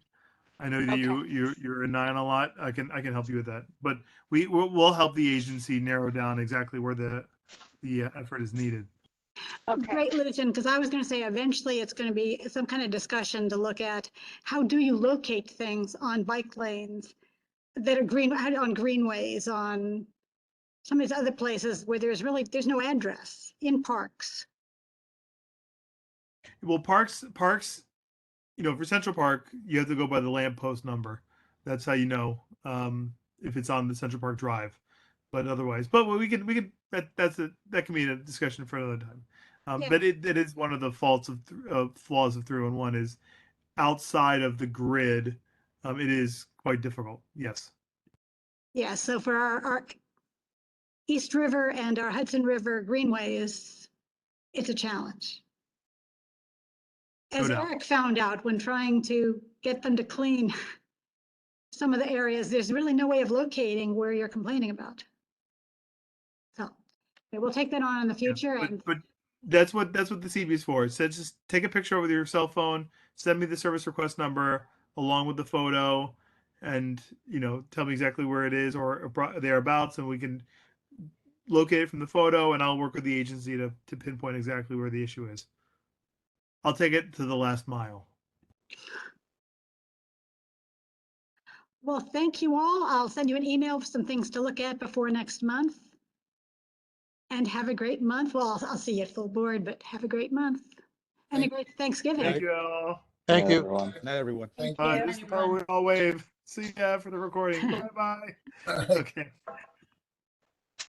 I know that you're in 9 a lot. I can help you with that. But we'll help the agency narrow down exactly where the effort is needed. Okay. Great, Lucian, because I was going to say eventually it's going to be some kind of discussion to look at how do you locate things on bike lanes that are on greenways, on some of these other places where there's no address, in parks. Well, parks, for Central Park, you have to go by the lamppost number. That's how you know if it's on the Central Park Drive. But otherwise, we can that can be a discussion for another time. Yeah. But it is one of the flaws of 311 is outside of the grid. It is quite difficult. Yes. Yeah. So for our East River and our Hudson River greenways, it's a challenge. As Eric found out when trying to get them to clean some of the areas, there's really no way of locating where you're complaining about. So we'll take that on in the future. But that's what the CB is for. It says just take a picture with your cell phone, send me the service request number along with the photo, and tell me exactly where it is or thereabouts, and we can locate it from the photo, and I'll work with the agency to pinpoint exactly where the issue is. I'll take it to the last mile. Well, thank you all. I'll send you an email with some things to look at before next month. And have a great month. Well, I'll see you at full board, but have a great month. And a great Thanksgiving. Thank you all. Thank you. Not everyone. Thank Just we all wave. See ya for the recording. Bye-bye. Okay.